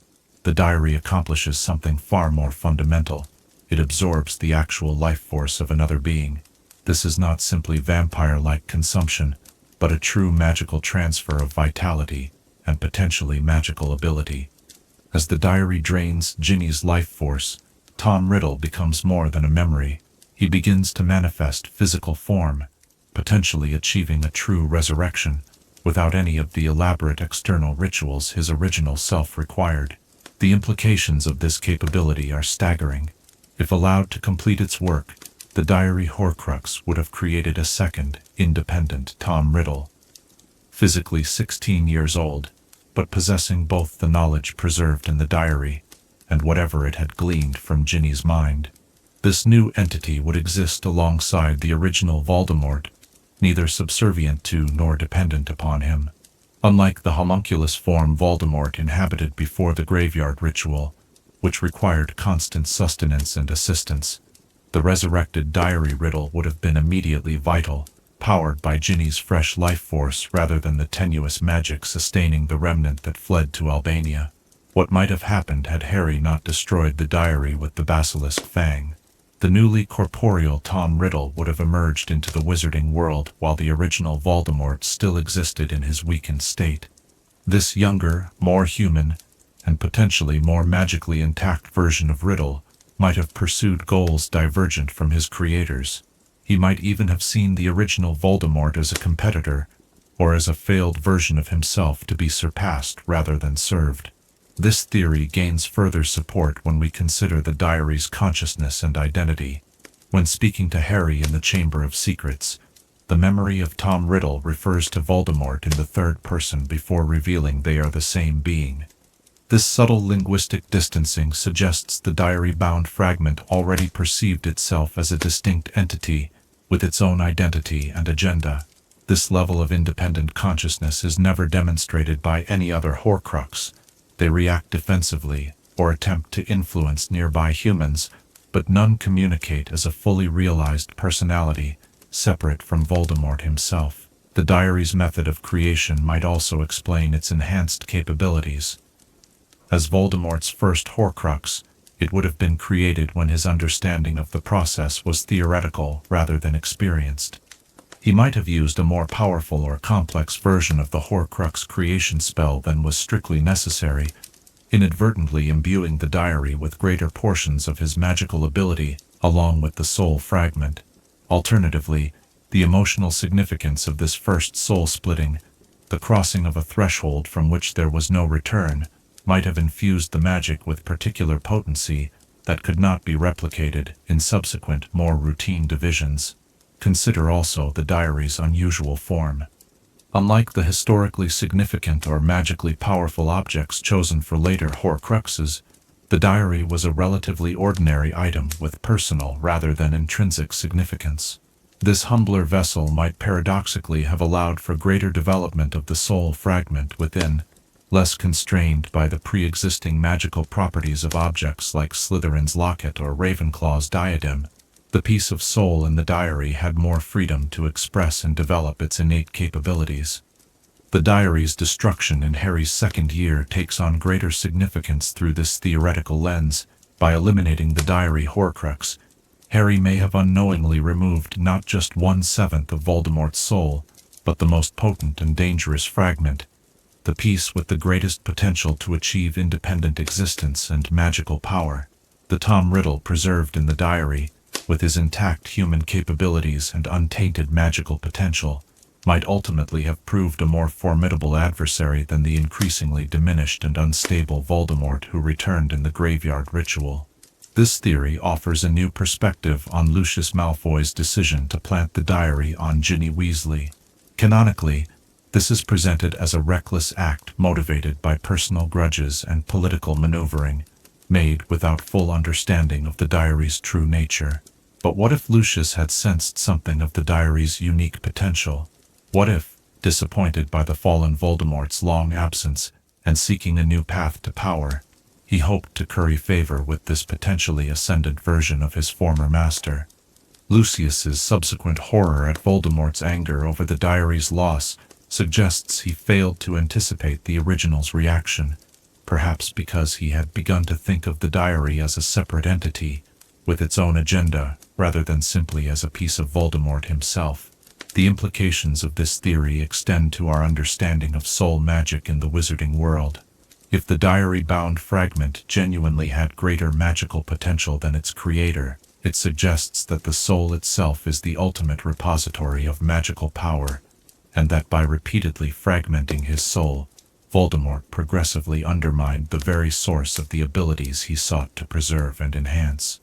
the diary accomplishes something far more fundamental. It absorbs the actual life force of another being. This is not simply vampire-like consumption, but a true magical transfer of vitality and potentially magical ability. As the diary drains Ginny's life force, Tom Riddle becomes more than a memory. He begins to manifest physical form, potentially achieving a true resurrection, without any of the elaborate external rituals his original self required. The implications of this capability are staggering. If allowed to complete its work, the diary Horcrux would have created a second, independent Tom Riddle. Physically 16 years old, but possessing both the knowledge preserved in the diary and whatever it had gleaned from Ginny's mind. This new entity would exist alongside the original Voldemort, neither subservient to nor dependent upon him. Unlike the homunculus form Voldemort inhabited before the graveyard ritual, which required constant sustenance and assistance, the resurrected diary Riddle would have been immediately vital, powered by Ginny's fresh life force rather than the tenuous magic sustaining the remnant that fled to Albania. What might have happened had Harry not destroyed the diary with the basilisk fang? The newly corporeal Tom Riddle would have emerged into the wizarding world while the original Voldemort still existed in his weakened state. This younger, more human, and potentially more magically intact version of Riddle might have pursued goals divergent from his creators. He might even have seen the original Voldemort as a competitor, or as a failed version of himself to be surpassed rather than served. This theory gains further support when we consider the diary's consciousness and identity. When speaking to Harry in the Chamber of Secrets, the memory of Tom Riddle refers to Voldemort in the third person before revealing they are the same being. This subtle linguistic distancing suggests the diary-bound fragment already perceived itself as a distinct entity, with its own identity and agenda. This level of independent consciousness is never demonstrated by any other Horcrux. They react defensively, or attempt to influence nearby humans, but none communicate as a fully realized personality, separate from Voldemort himself. The diary's method of creation might also explain its enhanced capabilities. As Voldemort's first Horcrux, it would have been created when his understanding of the process was theoretical rather than experienced. He might have used a more powerful or complex version of the Horcrux creation spell than was strictly necessary, inadvertently imbuing the diary with greater portions of his magical ability, along with the soul fragment. Alternatively, the emotional significance of this first soul-splitting, the crossing of a threshold from which there was no return, might have infused the magic with particular potency that could not be replicated in subsequent, more routine divisions. Consider also the diary's unusual form. Unlike the historically significant or magically powerful objects chosen for later Horcruxes, the diary was a relatively ordinary item with personal rather than intrinsic significance. This humbler vessel might paradoxically have allowed for greater development of the soul fragment within, less constrained by the pre-existing magical properties of objects like Slytherin's locket or Ravenclaw's diadem. The piece of soul in the diary had more freedom to express and develop its innate capabilities. The diary's destruction in Harry's second year takes on greater significance through this theoretical lens. By eliminating the diary Horcrux, Harry may have unknowingly removed not just 1/7 of Voldemort's soul, but the most potent and dangerous fragment, the piece with the greatest potential to achieve independent existence and magical power. The Tom Riddle preserved in the diary, with his intact human capabilities and untainted magical potential, might ultimately have proved a more formidable adversary than the increasingly diminished and unstable Voldemort who returned in the graveyard ritual. This theory offers a new perspective on Lucius Malfoy's decision to plant the diary on Ginny Weasley. Canonically, this is presented as a reckless act motivated by personal grudges and political maneuvering, made without full understanding of the diary's true nature. But what if Lucius had sensed something of the diary's unique potential? What if, disappointed by the fallen Voldemort's long absence and seeking a new path to power, he hoped to curry favor with this potentially ascendant version of his former master? Lucius's subsequent horror at Voldemort's anger over the diary's loss suggests he failed to anticipate the original's reaction, perhaps because he had begun to think of the diary as a separate entity, with its own agenda, rather than simply as a piece of Voldemort himself. The implications of this theory extend to our understanding of soul magic in the wizarding world. If the diary-bound fragment genuinely had greater magical potential than its creator, it suggests that the soul itself is the ultimate repository of magical power, and that by repeatedly fragmenting his soul, Voldemort progressively undermined the very source of the abilities he sought to preserve and enhance.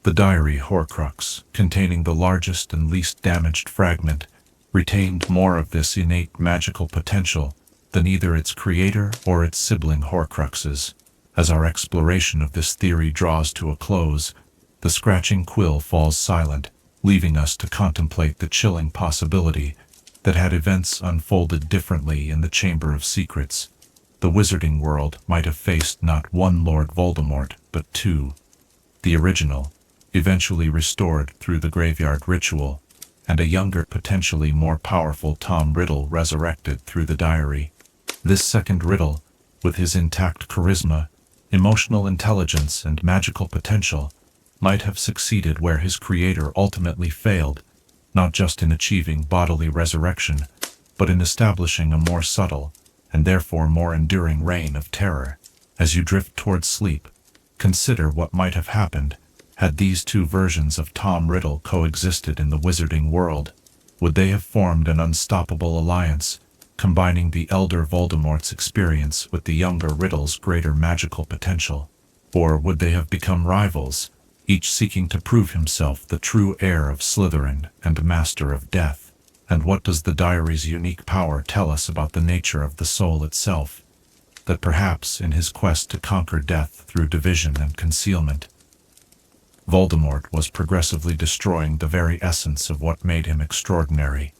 The diary Horcrux, containing the largest and least damaged fragment, retained more of this innate magical potential than either its creator or its sibling Horcruxes. As our exploration of this theory draws to a close, the scratching quill falls silent, leaving us to contemplate the chilling possibility that had events unfolded differently in the Chamber of Secrets, the wizarding world might have faced not one Lord Voldemort, but two. The original, eventually restored through the graveyard ritual, and a younger, potentially more powerful Tom Riddle resurrected through the diary. This second Riddle, with his intact charisma, emotional intelligence, and magical potential, might have succeeded where his creator ultimately failed, not just in achieving bodily resurrection, but in establishing a more subtle, and therefore more enduring reign of terror. As you drift towards sleep, consider what might have happened had these two versions of Tom Riddle coexisted in the wizarding world. Would they have formed an unstoppable alliance, combining the elder Voldemort's experience with the younger Riddle's greater magical potential? Or would they have become rivals, each seeking to prove himself the true heir of Slytherin and master of death? And what does the diary's unique power tell us about the nature of the soul itself? That perhaps, in his quest to conquer death through division and concealment, Voldemort was progressively destroying the very essence of what made him extraordinary.